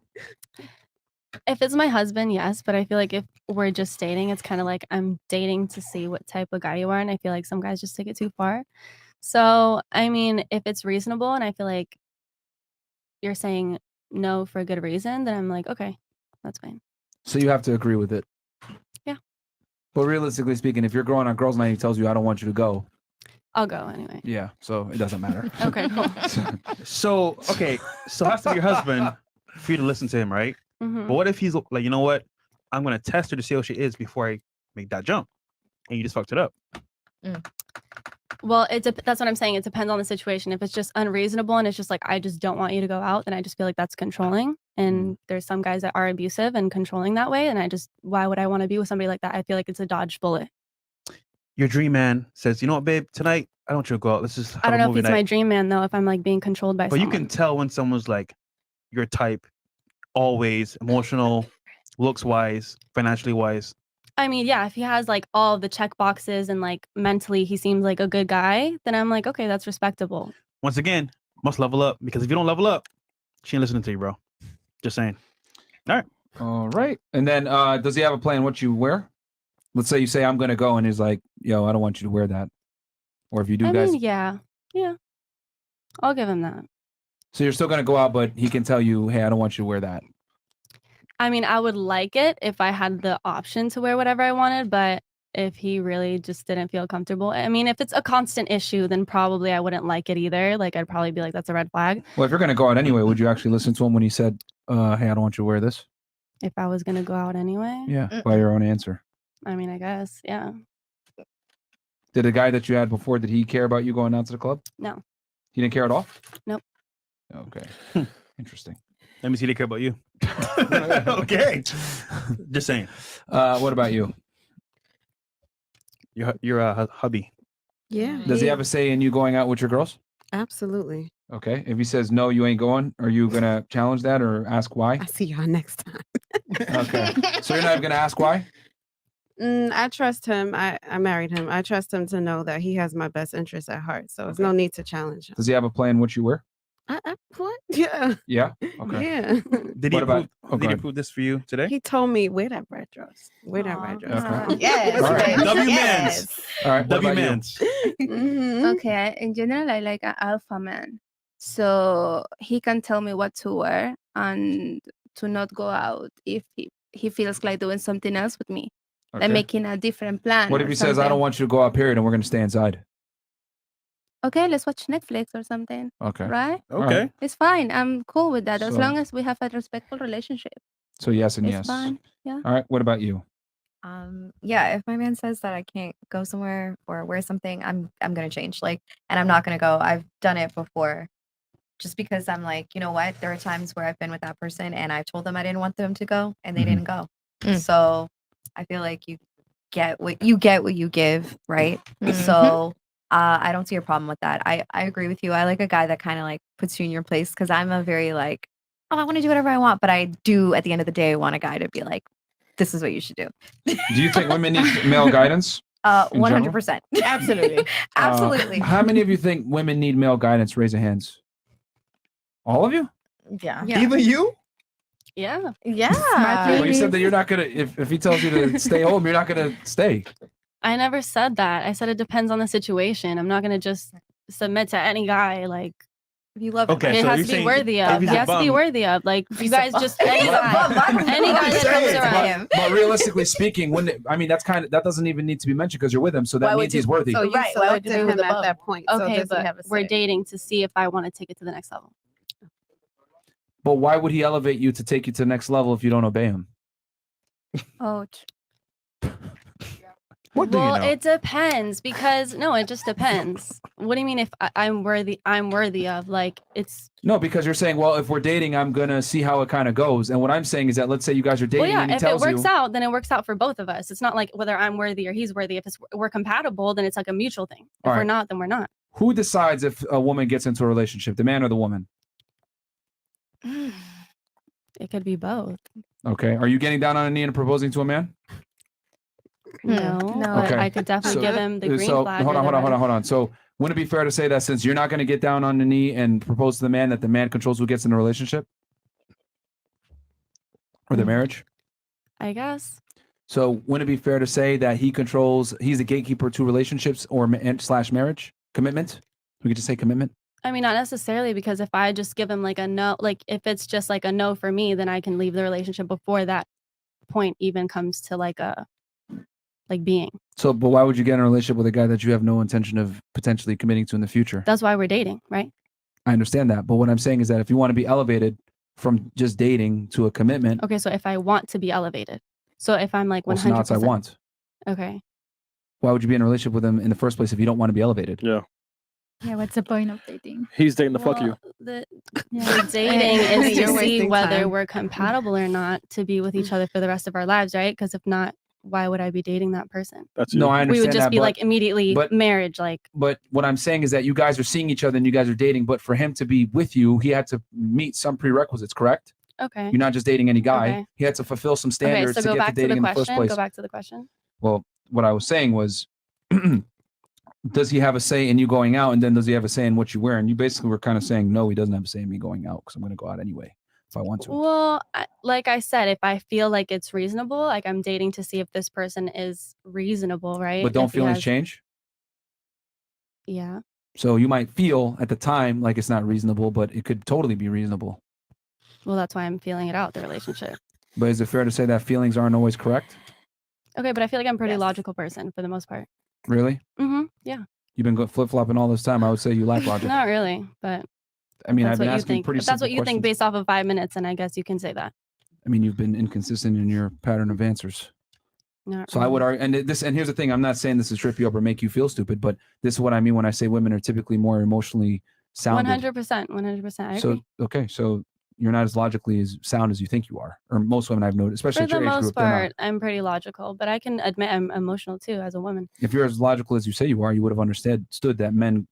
If it's my husband, yes, but I feel like if we're just dating, it's kind of like I'm dating to see what type of guy you are, and I feel like some guys just take it too far. So, I mean, if it's reasonable and I feel like you're saying no for a good reason, then I'm like, okay, that's fine. So you have to agree with it. Yeah. But realistically speaking, if you're going on girls' night and he tells you, I don't want you to go. I'll go anyway. Yeah. So it doesn't matter. Okay, cool. So, okay. So, it has to be your husband for you to listen to him, right? Mhm. But what if he's like, you know what? I'm going to test her to see how she is before I make that jump. And you just fucked it up. Well, that's what I'm saying. It depends on the situation. If it's just unreasonable and it's just like, I just don't want you to go out, then I just feel like that's controlling. And there's some guys that are abusive and controlling that way. And why would I want to be with somebody like that? I feel like it's a dodged bullet. Your dream man says, you know what, babe, tonight, I don't want you to go out. Let's just have I don't a know if movie it's night. my dream man though, if I'm like being controlled by But someone. you can tell when someone's like your type, always emotional, looks wise, financially wise. I mean, yeah, if he has like all the check boxes and like mentally he seems like a good guy, then I'm like, okay, that's respectable. Once again, must level up, because if you don't level up, she ain't listening to you, bro. Just saying. All right. All right. And then does he have a plan what you wear? Let's say you say, I'm going to go, and he's like, yo, I don't want you to wear that. Or if you do, I guys. mean, yeah. I'll give him that. So you're still going to go out, but he can tell you, hey, I don't want you to wear that. I mean, I would like it if I had the option to wear whatever I wanted, but if he really just didn't feel comfortable, I mean, if it's a constant issue, then probably I wouldn't like it either. Like, I'd probably be like, that's a red flag. Well, if you're going to go out anyway, would you actually listen to him when he said, hey, I don't want you to wear this? If I was going to go out anyway? Yeah, by your own answer. I mean, I guess, yeah. Did the guy that you had before, did he care about you going out to the club? No. He didn't care at all? Nope. Okay. Interesting. Let me see they care about you. Okay. Just saying. What about you? Your hubby. Yeah. Does he have a say in you going out with your girls? Absolutely. Okay. If he says no, you ain't going, are you gonna challenge that or ask why? I see y'all next time. Okay. So you're not even gonna ask why? I trust him. I married him. I trust him to know that he has my best interest at heart. So there's no need to challenge him. Does he have a plan what you wear? What? Yeah. Yeah. Okay. Yeah. Did he What about- approve, did he approve this for you today? He told me wear that red dress. Wear that red dress. Okay. Yes. All right. babe. W Yes. All right. What W about you? mans. Mhm. Okay. In general, I like an alpha man. So he can tell me what to wear and to not go out if he feels like doing something else with me. Okay. Like making a different plan. What if or he says, I don't something. want you to go out, period, and we're gonna stay inside? Okay, let's watch Netflix or something. Okay. Right? Okay. It's fine. I'm cool with that as So- long as we have a respectful relationship. So yes and It's yes. fine. Yeah. All right. What about you? Yeah, if my man says that I can't go somewhere or wear something, I'm gonna change. Like, and I'm not gonna go. I've done it before. Just because I'm like, you know what? There are times where I've been with that person and I told them I didn't want them to go and they didn't go. So I feel like you get what you give, right? So I don't see a problem with that. I agree with you. I like a guy that kind of like puts you in your place because I'm a very like, oh, I want to do whatever I want, but I do at the end of the day want a guy to be like, this is what you should do. Do you think women need male guidance? 100%. Absolutely. Absolutely. How many of you think women need male guidance? Raise your hands. All of you? Yeah. Even you? Yeah. Yeah. Well, you said that you're not gonna. If he tells you to stay home, you're not gonna stay. I never said that. I said it depends on the situation. I'm not gonna just submit to any guy. Like, if you love Okay, it so has you're to be saying worthy if of. he's He a has to be bum- worthy of. Like, you guys just any guy, any guy that comes around. But realistically speaking, that doesn't even need to be mentioned because you're with him, so that Why would means he's you- worthy. So you Right, why would you selected be with him a at bum? that point. So Okay, does he have but a we're say? dating to see if I want to take it to the next level. But why would he elevate you to take you to the next level if you don't obey him? Oh, What do Well, you know? it depends because it just depends. What do you mean if I'm worthy? I'm worthy of like it's. No, because you're saying, well, if we're dating, I'm gonna see how it kind of goes. And what I'm saying is that let's say you guys are dating, Well, yeah. and he If it tells works you, out, then it works out for both of us. It's not like whether I'm worthy or he's worthy. If we're compatible, then it's like a mutual thing. If All we're right. not, then we're not. who decides if a woman gets into a relationship, the man or the woman? It could be both. Okay. Are you getting down on a knee and proposing to a man? No, but Okay. I could definitely give him the green flag. Hold or the on. red. So wouldn't it be fair to say that since you're not going to get down on the knee and propose to the man, that the man controls who gets in a relationship or the marriage? I guess. So wouldn't it be fair to say that he's the gatekeeper to relationships or / marriage commitment? We could just say commitment. I mean, not necessarily, because if I just give him like a no, like if it's just like a no for me, then I can leave the relationship before that point even comes to like being. So, but why would you get in a relationship with a guy that you have no intention of potentially committing to in the future? That's why we're dating, right? I understand that. But what I'm saying is that if you want to be elevated from just dating to a commitment, Okay, so if I want to be elevated, so if I'm like 100%, well, so now it's I want. Okay. Why would you be in a relationship with him in the first place if you don't want to be elevated? Yeah. Yeah, what's the point of dating? He's dating to fuck you. The Yeah. dating is You're to see wasting whether time. we're compatible or not to be with each other for the rest of our lives, right? Because if not, why would I be dating that person? That's No, I understand We would just that, be but, like immediately marriage, like. But what I'm saying is that you guys are seeing each other and you guys are dating. But for him to be with you, he had to meet some prerequisites, correct? Okay. You're not just dating any guy. Okay. He had to fulfill some Okay, standards so to go get back to to dating the in the first question. place. Go back to the question. Well, what I was saying was, does he have a say in you going out, and then does he have a say in what you wear? And you basically were kind of saying, no, he doesn't have a say in me going out because I'm going to go out anyway if I want to. Well, like I said, if I feel like it's reasonable, like I'm dating to see if this person is reasonable, right? But don't If he feelings has- change? Yeah. So you might feel at the time like it's not reasonable, but it could totally be reasonable. Well, that's why I'm feeling it out, the relationship. But is it fair to say that feelings aren't always correct? Okay, but I feel like I'm a pretty logical person for the most part. Really? Yeah. You've been flip-flopping all this time. I would say you lack logic. Not really, but I mean, that's I've been what you asking think. pretty If that's simple what you think questions. based off of 5 minutes, and I guess you can say that. I mean, you've been inconsistent in your pattern of answers. Not So I would argue, and here's the thing. I'm not saying this to trip you up or make you feel stupid, but this is what I mean when I say women are typically more emotionally sounded. 100%. 100%. I agree. So okay, so you're not as logically as sound as you think you are, or most women I've noticed, especially For at the your age most group. they're not. part, I'm pretty logical, but I can admit I'm emotional too as a woman. If you're as logical as you say you are, you would have understood that men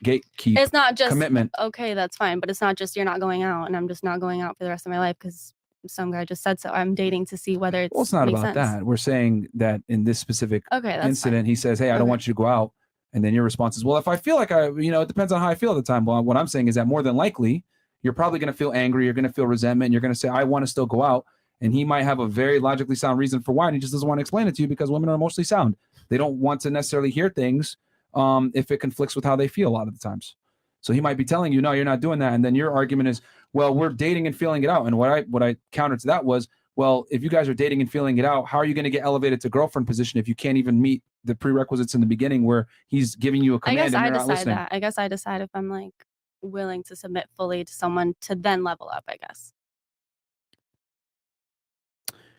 gatekeep It's not just commitment. okay, that's fine, but it's not just you're not going out and I'm just not going out for the rest of my life because some guy just said so. I'm dating to see whether it's Well, it's not makes about sense. that. We're saying that in this specific Okay, that's incident, he says, "Hey, I don't Okay. want you to go out," and then your response is, "Well, if I feel like it depends on how I feel at the time." Well, what I'm saying is that more than likely, you're probably going to feel angry, you're going to feel resentment, and you're going to say, "I want to still go out," and he might have a very logically sound reason for why, and he just doesn't want to explain it to you because women are emotionally sound. They don't want to necessarily hear things if it conflicts with how they feel a lot of the times. So he might be telling you, "No, you're not doing that," and then your argument is, "Well, we're dating and feeling it out." And what I countered to that was, well, if you guys are dating and feeling it out, how are you going to get elevated to girlfriend position if you can't even meet the prerequisites in the beginning where he's giving you a I command guess and I you're not decide listening? that. I guess I decide if I'm like willing to submit fully to someone to then level up, I guess.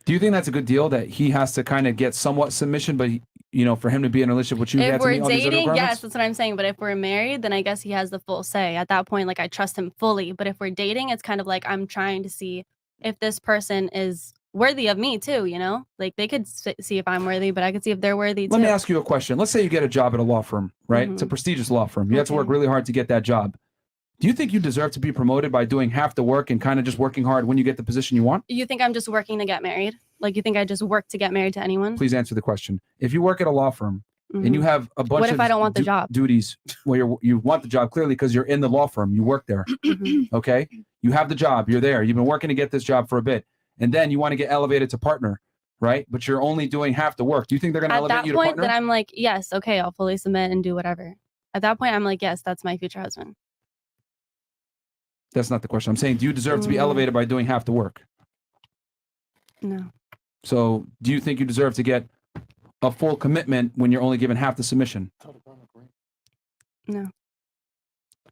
Do you think that's a good deal that he has to kind of get somewhat submission, but for him to be in a relationship with you, he If had to we're meet all these other dating, yes, requirements? that's what I'm saying. But if we're married, then I guess he has the full say. At that point, like I trust him fully. But if we're dating, it's kind of like I'm trying to see if this person is worthy of me too, Like they could see if I'm worthy, but I could see if they're worthy too. Let me ask you a question. Let's say you get a job at a law firm, right? It's a prestigious law firm. You have to work really hard to get that job. Do you think you deserve to be promoted by doing half the work and kind of just working hard when you get the position you want? You think I'm just working to get married? Like you think I just work to get married to anyone? Please answer the question. If you work at a law firm and you have a bunch What if of I don't want the job? duties, well, you want the job clearly because you're in the law firm. You work there. Okay? You have the job. You're there. You've been working to get this job for a bit. And then you want to get elevated to partner, right? But you're only doing half the work. Do you think they're going to At elevate that you to point, partner? then I'm like, yes, okay, I'll fully submit and do whatever. At that point, I'm like, yes, that's my future husband. That's not the question. I'm saying, do you deserve to be elevated by doing half the work? No. So do you think you deserve to get a full commitment when you're only given half the submission? No.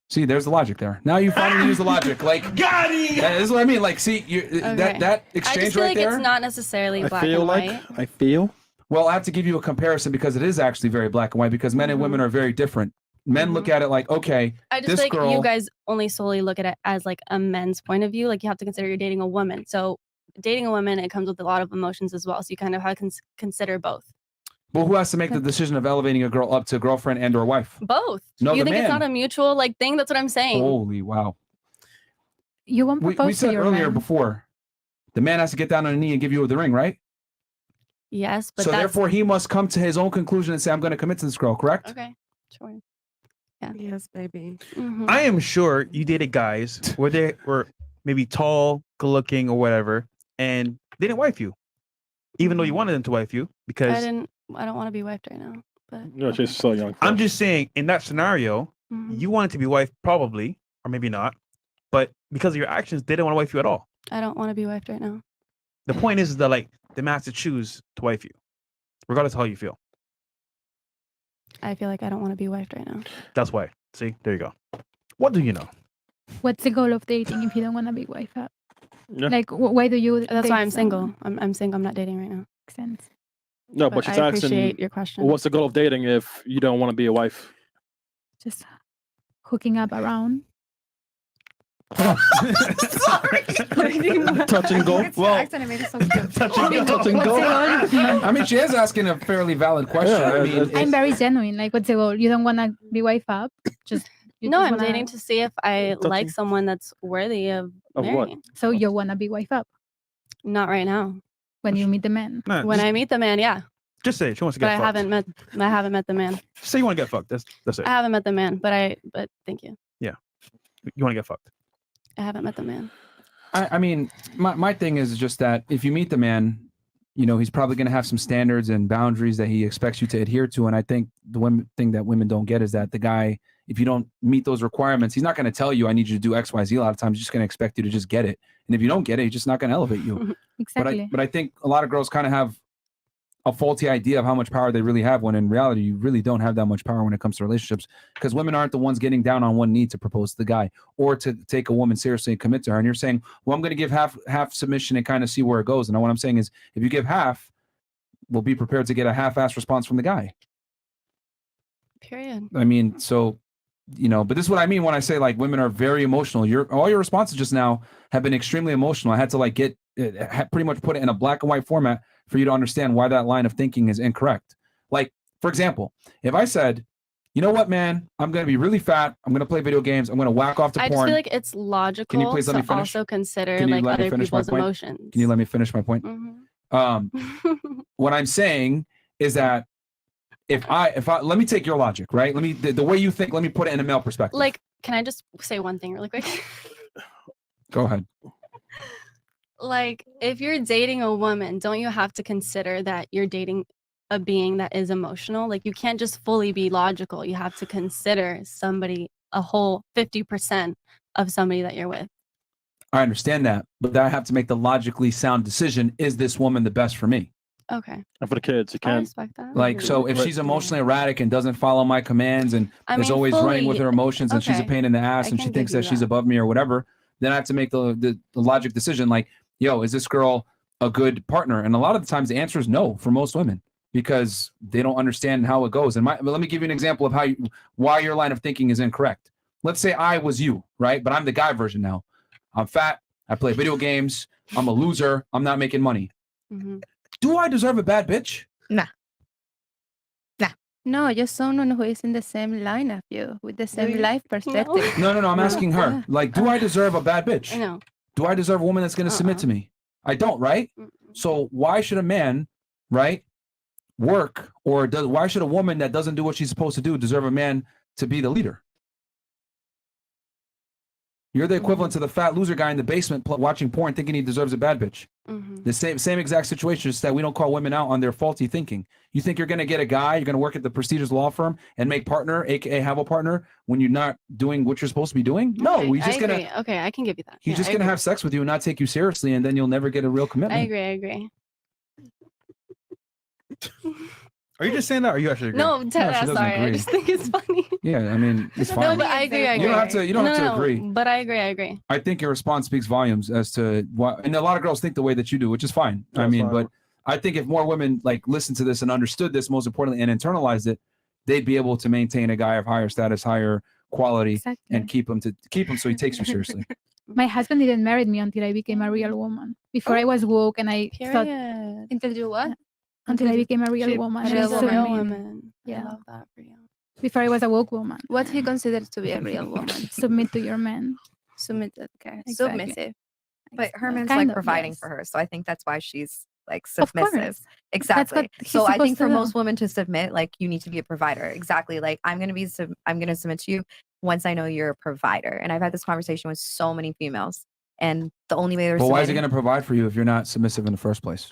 See, there's the logic there. Now you finally use the logic. Like, got him! This is what I mean. Like, see, that I exchange just feel right like there. it's not necessarily black and white. Well, I have to give you a comparison because it is actually very black and white because men and women are very different. Men look at it like, okay, I just this feel like girl. you guys only solely look at it as like a men's point of view. Like you have to consider you're dating a woman. So dating a woman, it comes with a lot of emotions as well. So you kind of have to consider both. Well, who has to make the decision of elevating a girl up to girlfriend and or wife? Both. No, you the think it's man. not a mutual like thing? That's what I'm saying. Holy wow. You won't propose We to said your earlier man. before, the man has to get down on a knee and give you the ring, right? Yes, but So that's therefore, he must come to his own conclusion and say, I'm going to commit to this girl, correct? okay. Sure. Yeah. Yes, baby. I am sure you dated guys where they were maybe tall, good looking, or whatever, and they didn't wife you, even though you wanted them to wife you because I don't want to be wifed right now. But You're just so young. I'm just saying in that scenario, you wanted to be wife probably, or maybe not, but because of your actions, they didn't want to wife you at all. I don't want to be wifed right now. The point is that like the man has to choose to wife you, regardless of how you feel. I feel like I don't want to be wifed right now. That's why. See, there you go. What do you know? What's the goal of dating if you don't want to be wife up? Yeah. Like, why do you? That's date why I'm someone? single. I'm single. I'm not dating right now. Makes sense. No, but she's I asking, appreciate your question. what's the goal of dating if you don't want to be a wife? Just hooking up around. Touch and go. Well, accent made it so cute. Touch and go. I mean, she is asking a fairly valid question. Yeah, I mean, I'm very genuine. Like, what's the goal? You don't want to be wife up? Just you No, just I'm wanna- dating to see if I like Touching- someone that's worthy of Of what? marrying. So you want to be wife up Not right now. when you meet the man. Nah, When just, I meet the man, yeah. just say it. She wants to But get I fucked. haven't met the man. Just say you want to get fucked. That's it. I haven't met the man, but thank you. You want to get fucked. I haven't met the man. I mean, my thing is just that if you meet the man, you know, he's probably going to have some standards and boundaries that he expects you to adhere to. And I think the thing that women don't get is that the guy, if you don't meet those requirements, he's not going to tell you, I need you to do X, Y, Z. A lot of times he's just going to expect you to just get it. And if you don't get it, he's just not going to elevate you. Exactly. But I think a lot of girls kind of have a faulty idea of how much power they really have, when in reality, you really don't have that much power when it comes to relationships, because women aren't the ones getting down on one knee to propose to the guy or to take a woman seriously and commit to her. And you're saying, well, I'm going to give half submission and kind of see where it goes. And what I'm saying is, if you give half, we'll be prepared to get a half-ass response from the guy. Period. I mean, so, you know, but this is what I mean when I say like women are very emotional. All your responses just now have been extremely emotional. I had to like pretty much put it in a black and white format for you to understand why that line of thinking is incorrect. Like, for example, if I said, you know what, man, I'm going to be really fat. I'm going to play video games. I'm going to whack off to I porn. just feel like it's logical Can you please let to me finish? also consider Can you like let me other finish my people's point? emotions. Can you let me finish my point? What I'm saying is that if I let me take your logic, right? Let me the way you think, let me put it in a male perspective. Like, can I just say one thing really quick? Go ahead. Like, if you're dating a woman, don't you have to consider that you're dating a being that is emotional? Like, you can't just fully be logical. You have to consider somebody, a whole 50% of somebody that you're with. I understand that, but I have to make the logically sound decision. Is this woman the best for me? Okay. And for the kids, you I can't. respect that. Like, so if she's emotionally erratic and doesn't follow my commands and I is mean, always running with fully- her emotions and she's a okay. pain in the ass I and she can thinks give that you she's that. above me or whatever, then I have to make the logic decision. Like, yo, is this girl a good partner? And a lot of the times the answer is no for most women, because they don't understand how it goes. And let me give you an example of why your line of thinking is incorrect. Let's say I was you, right? But I'm the guy version now. I'm fat. I play video games. I'm a loser. I'm not making money. Mm-hmm. Do I deserve a bad bitch? No, just someone who is in the same line of you, with the same life perspective. No. I'm asking her. Like, do I deserve a bad bitch? I know. Do I deserve a woman that's going to submit to me? I don't, right? So why should a man, right, work, or why should a woman that doesn't do what she's supposed to do deserve a man to be the leader? You're the equivalent to the fat loser guy in the basement watching porn, thinking he deserves a bad bitch. The same exact situation, is that we don't call women out on their faulty thinking. You think you're going to get a guy, you're going to work at the prestigious law firm and make partner, aka have a partner, when you're not doing what you're supposed to be doing? No, he's just going to. Okay, I can give you that. He's just going to have sex with you and not take you seriously, and then you'll never get a real commitment. I agree. Are you just saying that, or are you actually agree? No, she sorry. doesn't I agree. just think it's funny. Yeah, I mean, it's fine. No, but I agree. You don't have to. You don't have to agree. But I agree. I think your response speaks volumes as to why, and a lot of girls think the way that you do, which is fine. I That's mean, fine. but I think if more women like listened to this and understood this, most importantly, and internalized it, they'd be able to maintain a guy of higher status, higher quality, and keep him so he takes you seriously. My husband didn't marry me until I became a real woman. Before I was woke and I thought Until you what? until I became a real woman. A real and woman. woman. Yeah. I love that for you. Before I was a woke woman. What he considers to be a real woman? Submit to your man. Submitted, okay. Exactly. Submissive. But Herman's Kind like of, providing yes. for her, so I think that's why she's like Of submissive. course. Exactly. what he's So I think supposed to for do. most women to submit, like you need to be a provider. Exactly. Like I'm gonna submit to you once I know you're a provider. And I've had this conversation with so many females, and the only way they're But why is he submitting- going to provide for you if you're not submissive in the first place?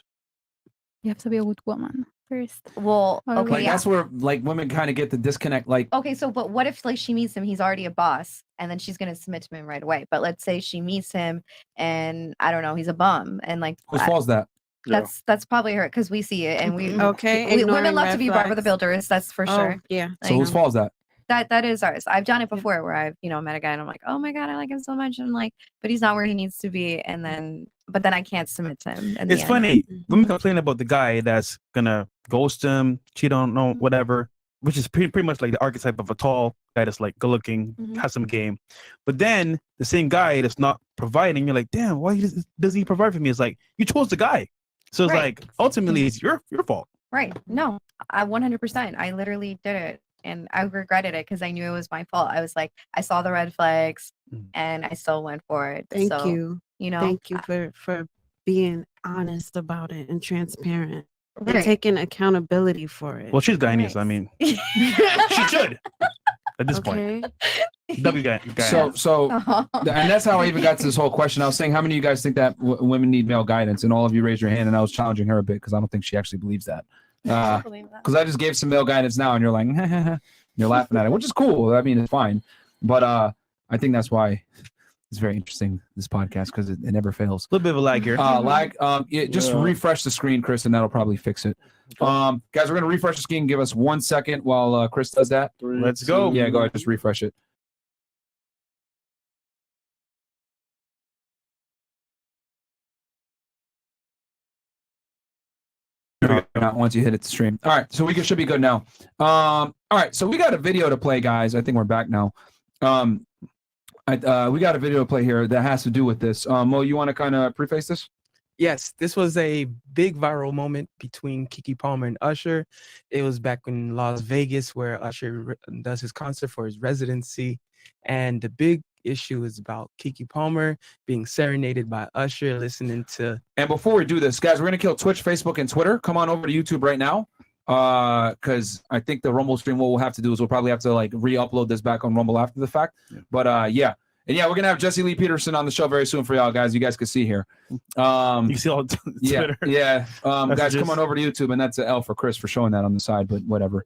You have to be a good woman first. Well, Or okay, Like yeah. that's where like women kind of get the disconnect. Like, Okay, so but what if like she meets him, he's already a boss, and then she's gonna submit to him right away. But let's say she meets him and I don't know, he's a bum, and like whose fault is that? that's probably her because we see it and we Okay, women ignoring love to red be Barbara the flags. Builders, that's for Oh, sure. yeah. So whose fault is that? that is ours. I've done it before where I've, met a guy and I'm like, oh my God, I like him so much. And I'm like, but he's not where he needs to be. But then I can't submit to him. It's funny. Women complain about the guy that's gonna ghost him, cheat on him, whatever, which is pretty much like the archetype of a tall guy that's like good looking, has some game. But then the same guy that's not providing, you're like, damn, why doesn't he provide for me? It's like, you chose the guy. So it's like, ultimately it's your fault. Right. No, I 100%. I literally did it. And I regretted it because I knew it was my fault. I was like, I saw the red flags and I still went for it. Thank so, you. Thank you for being honest about it and transparent and taking accountability for it. Well, she's Guyanese. I mean, she should at this point. W guy. So, and that's how I even got to this whole question. I was saying, how many of you guys think that women need male guidance? And all of you raised your hand, and I was challenging her a bit because I don't think she actually believes that. Because I just gave some male guidance now, and you're like, you're laughing at it, which is cool. I mean, it's fine. But I think that's why it's very interesting, this podcast, because it never fails. A little bit of a lag here. Just refresh the screen, Chris, and that'll probably fix it. Guys, we're going to refresh the screen. Give us 1 second while Chris does that. Let's go. Yeah, go ahead. Just refresh it. Once you hit it to stream. All right, so we should be good now. All right, so we got a video to play, guys. I think we're back now. We got a video to play here that has to do with this. Mo, you want to kind of preface this? Yes, this was a big viral moment between Kiki Palmer and Usher. It was back in Las Vegas where Usher does his concert for his residency. And the big issue is about Kiki Palmer being serenaded by Usher, listening to... And before we do this, guys, we're going to kill Twitch, Facebook, and Twitter. Come on over to YouTube right now. Because I think the Rumble stream, what we'll have to do is we'll probably have to like re-upload this back on Rumble after the fact. Yeah. But yeah. And yeah, we're gonna have Jesse Lee Peterson on the show very soon for y'all guys. You guys can see here. You can see all Twitter. Yeah. Guys, come on over to YouTube, and that's an L for Chris for showing that on the side, but whatever.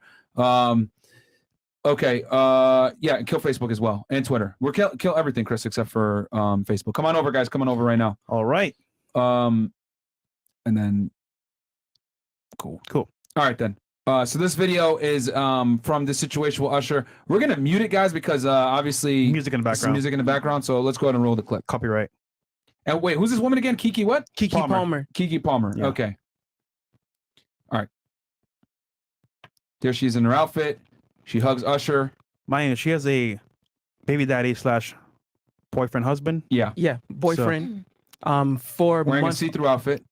Okay. Yeah, kill Facebook as well and Twitter. We're kill everything, Chris, except for Facebook. Come on over, guys. Come on over right now. All right. And then cool. All right then. So this video is from the situation with Usher. We're gonna mute it, guys, because obviously music in the background. Some music in the background. So let's go ahead and roll the clip. Copyright. And wait, who's this woman again? Kiki what? Kiki Palmer. Kiki Palmer. Yeah. Okay. All right. There she is in her outfit. She hugs Usher. Mind, she has a baby daddy / boyfriend husband. Yeah. Yeah, boyfriend. So, 4 wearing months a see-through outfit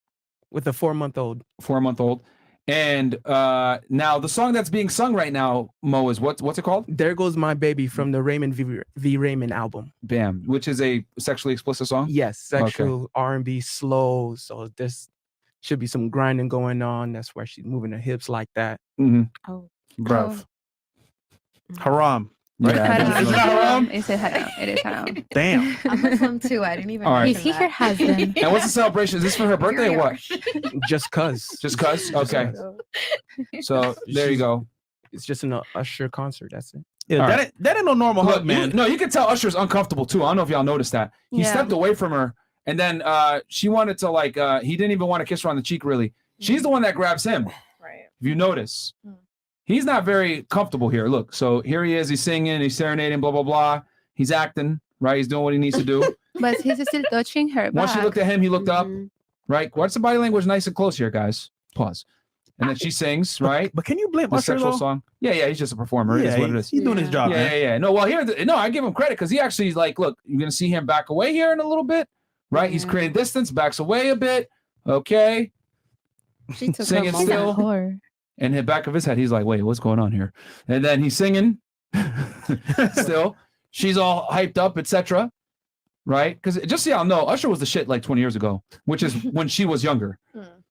with a 4-month-old. 4-month-old. And now the song that's being sung right now, Mo, is what's it called? There Goes My Baby from the Raymond v. Raymond album. Bam, which is a sexually explicit song? Yes, sexual R&B, slow. So there's should be some grinding going on. That's where she's moving her hips like that. Mm-hmm. Oh, bruv. Haram. Right? Yeah, Is that Haram? It is Haram. Damn. I'm Muslim too. I didn't even. All right. Is he her husband? And what's the celebration? Is this for her birthday or what? Just cuz. Just cuz? Okay. So there you go. It's just an Usher concert. That's it. Yeah, that ain't no normal hug, man. No, you can tell Usher's uncomfortable too. I don't know if y'all noticed that. He stepped away from her, and then she wanted to he didn't even want to kiss her on the cheek. Really, she's the one that grabs him. Right. If you notice. He's not very comfortable here. Look, so here he is. He's singing. He's serenading. Blah blah blah. He's acting. Right. He's doing what he needs to do. But he's still touching her. Once she looked at him, he looked up. Right. What's the body language? Nice and close here, guys. Pause. And then she sings. Right. But can you blame the Usher sexual though? song? Yeah. He's just a performer. Yeah, is what it is. He's doing his job. Yeah. No. Well, here. No, I give him credit because he actually look. You're gonna see him back away here in a little bit. Right. He's creating distance. Backs away a bit. Okay. She took singing still. And in the back of his head, he's like, wait, what's going on here? And then he's singing still. She's all hyped up, etc. Right? Because just so y'all know, Usher was the shit like 20 years ago, which is when she was younger.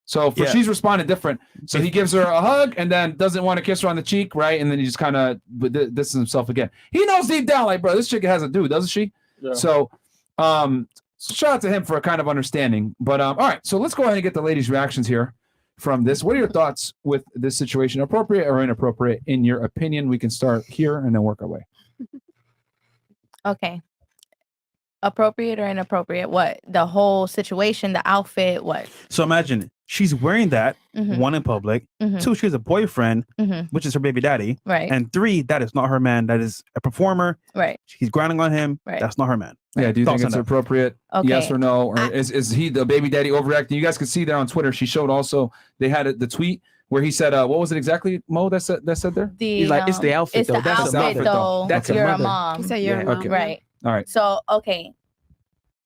So she's responded different. So he gives her a hug and then doesn't want to kiss her on the cheek, right? And then he just kind of distances himself again. He knows deep down, like, bro, this chick has a dude, doesn't she? Yeah. So shout out to him for a kind of understanding. But all right, so let's go ahead and get the ladies' reactions here. From this, what are your thoughts with this situation? Appropriate or inappropriate in your opinion? We can start here and then work our way. Okay. Appropriate or inappropriate? What? The whole situation, the outfit, what? So imagine she's wearing that, Mhm. one, in public. Mhm. Two, she has a boyfriend, Mhm. which is her baby daddy. Right. And three, that is not her man. That is a performer. Right. He's grinding on him. Right. That's not her man. Yeah, do you Thoughts think on it's that? appropriate? Okay. Yes or no? Or is he the baby daddy overreacting? You guys can see there on Twitter. She showed also they had the tweet where he said, "What was it exactly, Mo? That said there." He's like, it's the outfit It's though. the That's a outfit mother. though. That's You're a a mother. mom. You say you're a mom. Okay. Right. All right. So okay,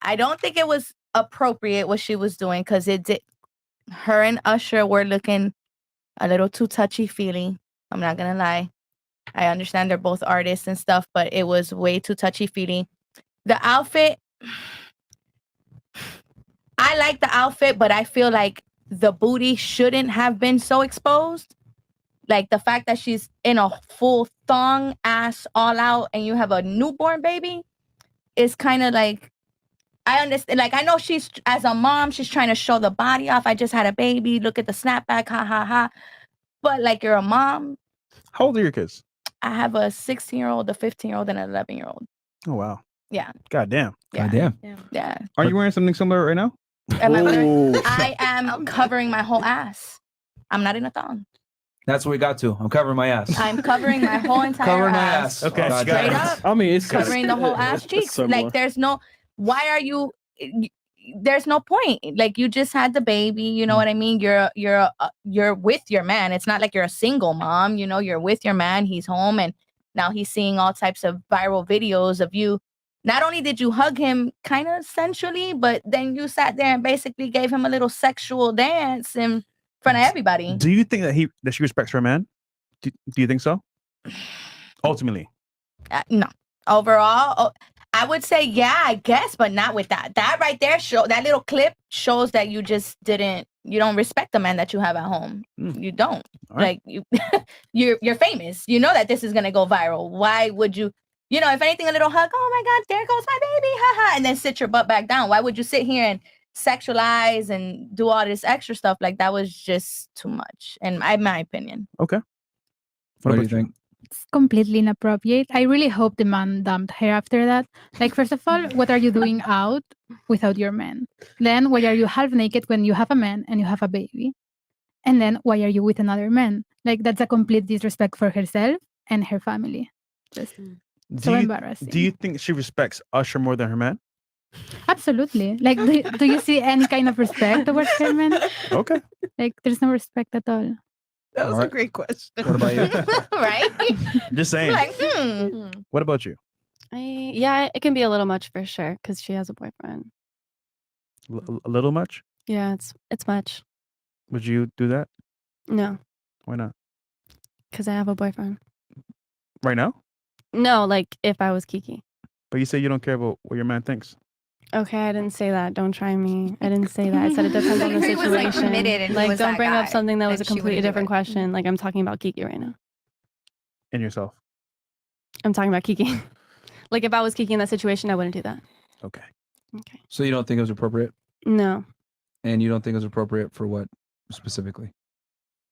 I don't think it was appropriate what she was doing because it did. Her and Usher were looking a little too touchy feely. I'm not gonna lie. I understand they're both artists and stuff, but it was way too touchy feely. The outfit, I like the outfit, but I feel like the booty shouldn't have been so exposed. Like the fact that she's in a full thong ass all out and you have a newborn baby is kind of like, I understand. Like, I know she's, as a mom, she's trying to show the body off. I just had a baby. Look at the snapback. Ha, ha, ha. But like, you're a mom. How old are your kids? I have a 16-year-old, a 15-year-old, and an 11-year-old. Oh, wow. Yeah. God damn. Yeah. God damn. Yeah. Are you wearing something similar right now? Am I wearing- I am covering my whole ass. I'm not in a thong. That's what we got to. I'm covering my ass. I'm covering my whole entire Covering my ass. ass. Okay. God Straight damn. up. I mean, it's Covering the whole ass cheeks. Like, there's no, why are you, there's no point. Like, you just had the baby, you know what I mean? You're with your man. It's not like you're a single mom, you know, you're with your man. He's home and now he's seeing all types of viral videos of you. Not only did you hug him kind of sensually, but then you sat there and basically gave him a little sexual dance in front of everybody. Do you think that she respects her man? Do you think so? Ultimately. No. Overall, I would say, yeah, I guess, but not with that. That right there, that little clip shows that you just you don't respect the man that you have at home. You don't. Right. Like, you're famous. You know that this is going to go viral. Why would you, you know, if anything, a little hug, oh my God, there goes my baby, haha, and then sit your butt back down. Why would you sit here and sexualize and do all this extra stuff? Like, that was just too much, in my opinion. Okay. What do you think? It's completely inappropriate. I really hope the man dumped her after that. Like, first of all, what are you doing out without your man? Then, why are you half naked when you have a man and you have a baby? And then, why are you with another man? Like, that's a complete disrespect for herself and her family. Just so embarrassing. Do you think she respects Usher more than her man? Absolutely. Like, do you see any kind of respect towards her man? Okay. Like, there's no respect at all. That was a great question. What about you? Right? Just saying. Like, What about you? Yeah, it can be a little much for sure because she has a boyfriend. A little much? Yeah, it's much. Would you do that? No, Why not? because I have a boyfriend. Right now? No, like if I was Kiki. But you say you don't care about what your man thinks. Okay, I didn't say that. Don't try me. I didn't say that. I said it depends on the He was, like, situation. committed and he Like, was don't that bring up guy, something that was a and she completely wouldn't do different it. question. Like, I'm talking about Kiki right now. And yourself. I'm talking about Kiki. Like, if I was Kiki in that situation, I wouldn't do that. Okay. Okay. So you don't think it was appropriate? No, And you don't think it was appropriate for what specifically?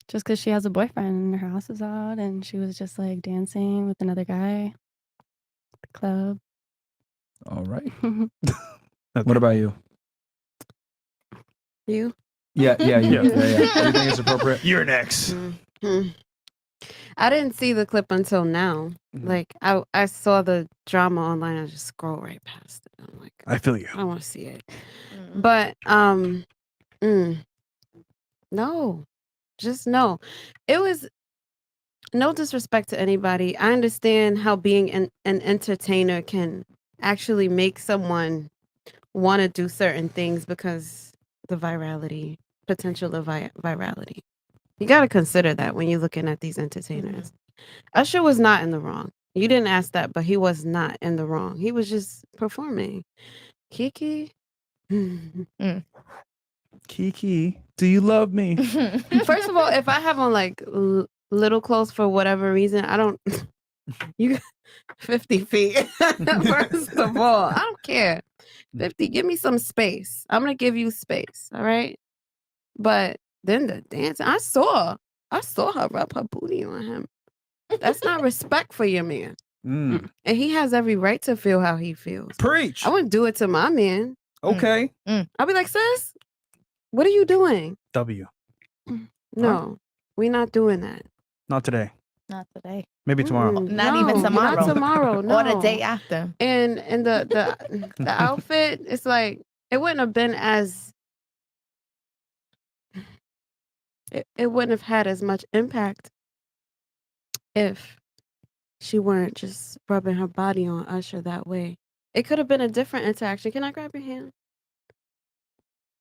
just because she has a boyfriend and her house is out, and she was just like dancing with another guy at the club. All right. What about you? You? Yeah, you. Yeah. Yeah. Do you think it's appropriate? You're next. Mhm. I didn't see the clip until now. Like I saw the drama online. I just scroll right past it. I'm like, I feel you. I don't want to see it. But no, just no. It was no disrespect to anybody. I understand how being an entertainer can actually make someone want to do certain things because the potential of virality. You got to consider that when you're looking at these entertainers. Usher was not in the wrong. You didn't ask that, but he was not in the wrong. He was just performing. Kiki? Kiki, do you love me? First of all, if I have on like little clothes for whatever reason, I don't. You 50 feet. First of all, I don't care. 50, give me some space. I'm gonna give you space. All right. But then the dancing, I saw her rub her booty on him. That's not respect for your man. And he has every right to feel how he feels. Preach. I wouldn't do it to my man. Okay. I'll be like, sis, What are you doing? W. No, we're not doing that. Not today. Not today. Maybe tomorrow. Not even tomorrow. Not tomorrow. No. Or the day after. And the outfit, it's like it wouldn't have been as. It wouldn't have had as much impact if she weren't just rubbing her body on Usher that way. It could have been a different interaction. Can I grab your hand?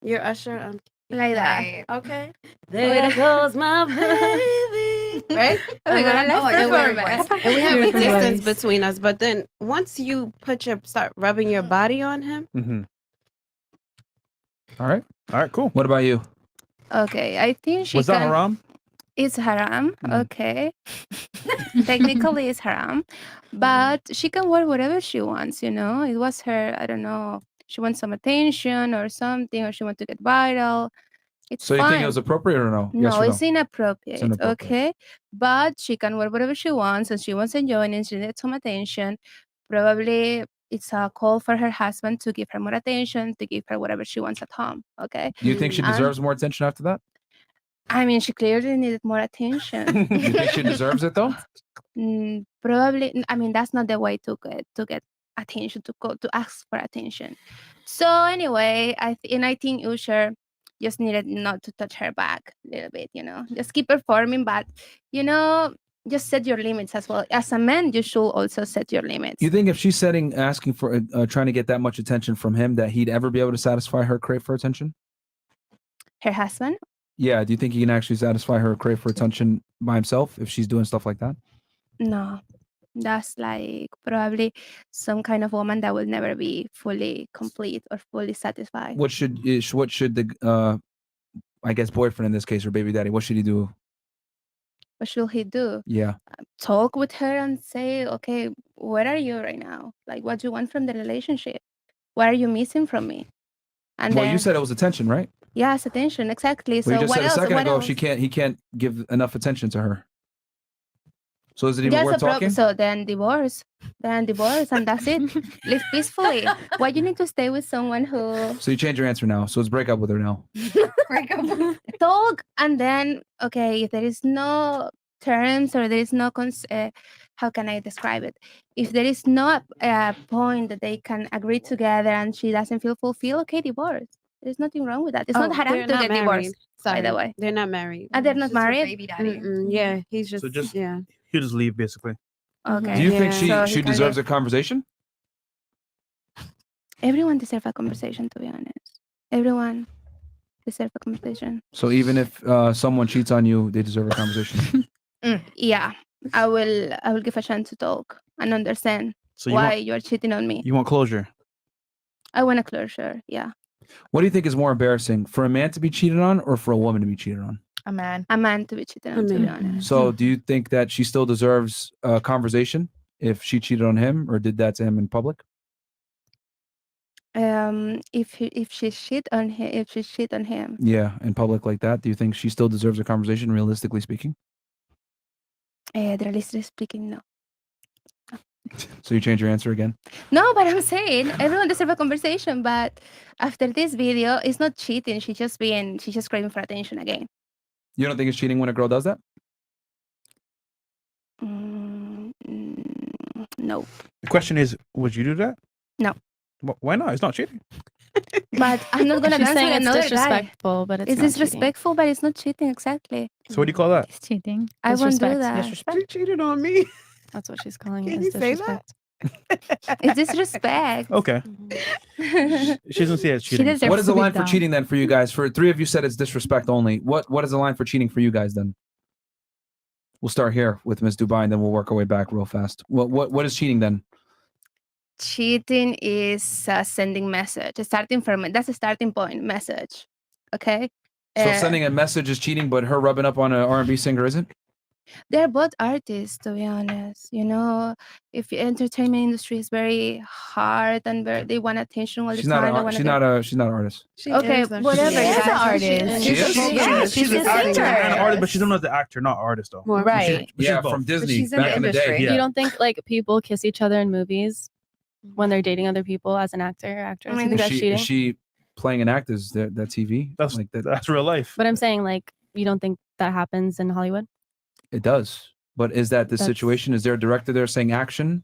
You're Usher. I'm Like that. Okay. There goes my baby. Right? Oh my God, let's perform it. And we have a Beautiful distance voice. between us, but then once you start rubbing your body on him, Mm-hmm. All right. All right, cool. What about you? Okay, I think she Was that can. Haram? It's haram. Mm. Okay. Technically, it's haram, but she can wear whatever she wants. You know, it was her. I don't know. She wants some attention or something, or she wants to get viral. It's So you fine. think it was appropriate or no? No, Yes or it's inappropriate, It's inappropriate. okay? But she can wear whatever she wants and she wants enjoyment, she needs some attention. Probably it's a call for her husband to give her more attention, to give her whatever she wants at home, okay? Do you think she And- deserves more attention after that? I mean, she clearly needed more attention. You think she deserves it though? Probably, I mean, that's not the way to get attention, to ask for attention. So anyway, I think Usher just needed not to touch her back a little bit, you know. Just keep performing, but you know, just set your limits as well. As a man, you should also set your limits. You think if she's asking for, trying to get that much attention from him, that he'd ever be able to satisfy her crave for attention? Her husband? Yeah. Do you think he can actually satisfy her crave for attention by himself if she's doing stuff like that? No. That's like probably some kind of woman that will never be fully complete or fully satisfied. What should the I guess boyfriend in this case or baby daddy, what should he do? What should he do? Yeah. Talk with her and say, okay, where are you right now? Like, what do you want from the relationship? What are you missing from me? And Well, then, you said it was attention, right? yes, attention, exactly. Well, So you just what said a else? second What ago else? he can't give enough attention to her. So is it even Yes, worth talking? so then divorce, and that's it. Live peacefully. Why you need to stay with someone who So you change your answer now. So it's break up with her now. talk and then okay, if there is no terms or there is no how can I describe it? If there is no point that they can agree together and she doesn't feel fulfilled, okay, divorce. There's nothing wrong with that. It's not haram they're to not get married. divorced. Sorry, By the way, they're not married. and they're not married. Baby daddy. Yeah, he's just, So just yeah. he'll just leave basically. Okay. Do you think she So he she can deserves live. a conversation? Everyone deserves a conversation. To be honest, everyone deserves a conversation. So even if someone cheats on you, they deserve a conversation. Yeah, I will give a chance to talk and understand So you why want you're cheating on me. you want closure. I want a closure. Yeah, What do you think is more embarrassing, for a man to be cheated on or for a woman to be cheated on? A man. a man to be cheated on. To be honest, So do you think that she still deserves a conversation if she cheated on him or did that to him in public? if she cheat on him, Yeah, in public like that. Do you think she still deserves a conversation, realistically speaking? realistically speaking, no. So you change your answer again? No, but I'm saying everyone deserves a conversation. But after this video, it's not cheating. She's just craving for attention again. You don't think it's cheating when a girl does that? No. The question is, would you do that? No. Why not? It's not cheating. But I'm not gonna She's dance saying with it's another guy. disrespectful, but it's It's not cheating. disrespectful, but it's not cheating. Exactly. So what do you call that? It's cheating. I won't do Disrespect. that. Disrespect. You cheated on me. That's what she's calling Can it. you Is say that? disrespect. It's disrespect. Okay. She doesn't see it as She cheating. deserves What is to the be line for down. cheating then for you guys? For three of you said it's disrespect only. What is the line for cheating for you guys then? We'll start here with Ms. Dubai and then we'll work our way back real fast. What is cheating then? Cheating is sending message. That's a starting point. Message. Okay. So sending a message is cheating, but her rubbing up on an R&B singer isn't? They're both artists, to be honest. You know, if entertainment industry is very hard and they want attention all the She's time. not. She's not an artist. Okay, whatever. She is guys. an artist. She is? Yeah, she's a actor singer. and an artist, but she's known as the actor, not artist though. Right. She's Yeah, both. from Disney she's in back the in the day. industry. Yeah. You don't think like people kiss each other in movies when they're dating other people as an actor or actress? I You mean, think that's cheating? Is she playing an act is that TV. That's like that. That's real life. But I'm saying, like, you don't think that happens in Hollywood? It does. But is that the That's- situation? Is there a director there saying action?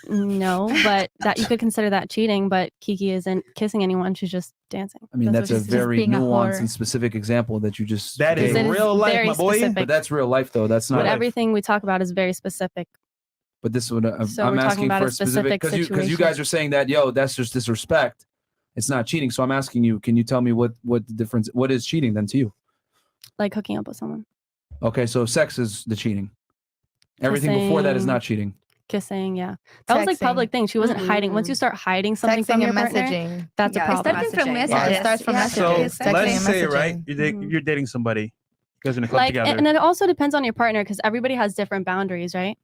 No, but that you could consider that cheating. But Kiki isn't kissing anyone; she's just dancing. I mean, that's a what she's- very being a nuanced whore. and specific example that you just That is gave. real life, very my boy. specific. But that's real life, though. That's not. But everything we talk about is very specific. But this would So I'm we're talking asking about for a a specific specific because you guys are saying that that's just disrespect. It's not cheating. So I'm asking you, can you tell me what the difference? What is cheating then to you? Like hooking up with someone, Okay, so sex is the cheating. Everything before that is Kissing. not cheating. kissing. Yeah, that was like Texting. public thing. She wasn't hiding. Once you start hiding something from Texting your and partner, messaging. that's a Yeah, problem. it's Starting from messaging. messages. It starts from Yeah. messages. So Texting let's and say, messaging. right, you're dating somebody. You guys are in a club Like, together. and it also depends on your partner because everybody has different boundaries, right?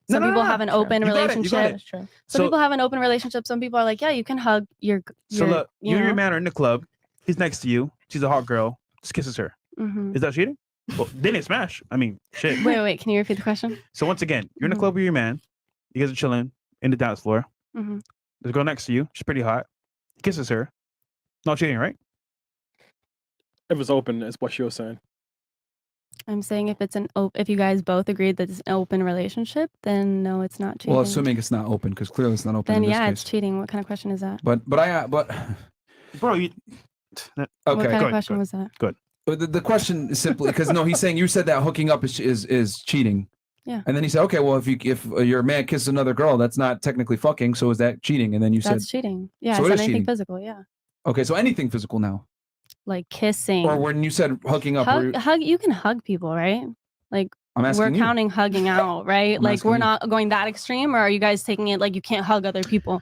No, Some no, people no, have an sure. open You got it, you got relationship. it. That's true. Some So- people have an open relationship. Some people are like, yeah, you can hug your. So look, you and know. your man are in the club. He's next to you. She's a hot girl. Just kisses her. Mhm. Is that cheating? Well, they didn't smash. I mean, shit. Wait. Can you repeat the question? So once again, you're in the Mhm. club with your man. You guys are chilling in the dance floor. hmm There's a girl next to you. She's pretty hot. He kisses her. Not cheating, right? If it's open, is what she was saying. I'm saying if it's if you guys both agreed that it's an open relationship, then no, it's not cheating. Well, assuming it's not open, because clearly it's not open then in this yeah, case. it's cheating. What kind of question is that? But Bro, you. okay. What kind go of question was that? Good. But the question is simply because no, he's saying you said that hooking up is cheating. Yeah. And then he said, okay, well, if your man kisses another girl, that's not technically fucking. So is that cheating? And then you That's said, cheating. Yeah, So it's it is anything cheating. physical. Yeah, okay, so anything physical now, like kissing. or when you said hooking up, were you- hug. You can hug people, right? Like I'm asking we're you. counting hugging out, right? I'm Like asking we're you. not going that extreme, or are you guys taking it like you can't hug other people?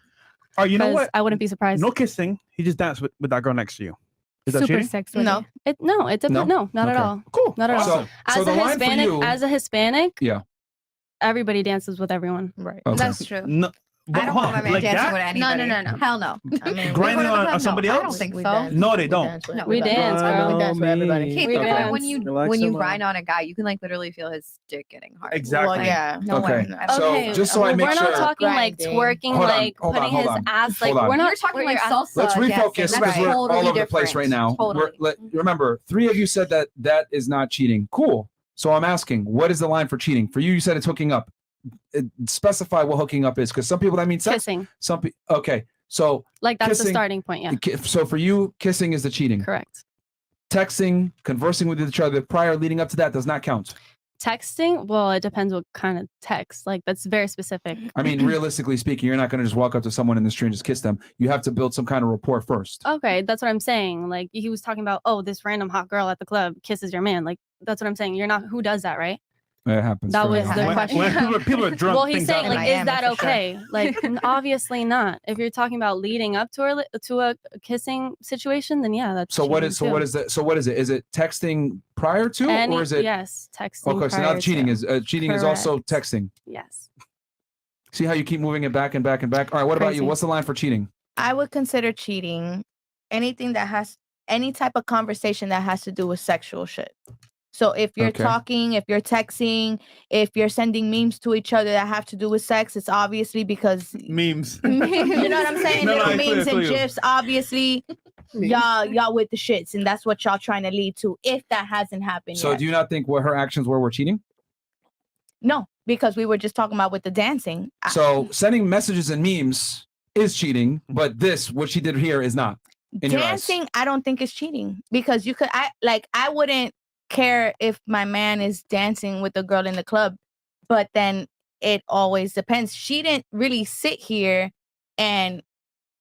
Oh, you know 'Cause what? I wouldn't be surprised. No kissing. He just danced with that girl next to you. Is that Super cheating? sex. No. No, it depends. No? No, not at Okay. all. Cool. Not at all. So, As so a the line for Hispanic, you, as a Hispanic, yeah. everybody dances with everyone. Right. Okay. That's true. No. But I don't hold want my on, man like dancing that? with anybody. No. Hell no. I mean, Grinding Go to the on club? somebody No, I else? don't think we so. dance- No, they we don't. dance with No, we everybody. dance, girl. We dance with everybody. Keith, We when dance. you Relax when you him out. grind on a guy, you can like literally feel his dick getting hard. Exactly. Well, yeah. No Okay. way. So Okay, just so I well, make we're sure. not talking like Grinding. twerking, Hold on, like hold on, putting hold his on. ass. Like Hold on. we're not You're talking where like your ass- salsa. Let's refocus dancing. because That's we're totally all over the place different. right now. Totally. Remember, 3 of you said that is not cheating. Cool. So I'm asking, what is the line for cheating? For you, you said it's hooking up. Specify what hooking up is, because some people that means sex. Kissing. Some people. Okay. So Like that's the kissing- starting point. Yeah, So for you, kissing is the cheating. correct. Texting, conversing with each other prior, leading up to that does not count. Texting, well, it depends what kind of text. Like that's very specific. I mean, realistically speaking, you're not going to just walk up to someone in the street and just kiss them. You have to build some kind of rapport first. Okay, that's what I'm saying. Like he was talking about, oh, this random hot girl at the club kisses your man. Like that's what I'm saying. You're not. Who does that, right? It happens. That very was often. the question. When people are drunk, Well, he's things saying happen. like, is that okay? Like, obviously not. If you're talking about leading up to a kissing situation, then yeah, that's. So what cheating is so too. what is that? So what is it? Is it texting prior to, or is it? Yes, texting. Okay, so now prior cheating to. is cheating is also texting. Yes. See how you keep moving it back and back and back. All right, what about you? Crazy. What's the line for cheating? I would consider cheating anything that has any type of conversation that has to do with sexual shit. So if you're Okay. talking, if you're texting, if you're sending memes to each other that have to do with sex, it's obviously because Memes. you know what I'm saying? No, Little I memes feel and you. gifs, obviously y'all with the shits, and that's what y'all trying to lead to if that hasn't happened So yet. do you not think what her actions were cheating? No, because we were just talking about with the dancing. So sending messages and memes is cheating, but this, what she did here, is not. In your eyes. Dancing, I don't think is cheating because you could I wouldn't care if my man is dancing with a girl in the club, but then it always depends. She didn't really sit here and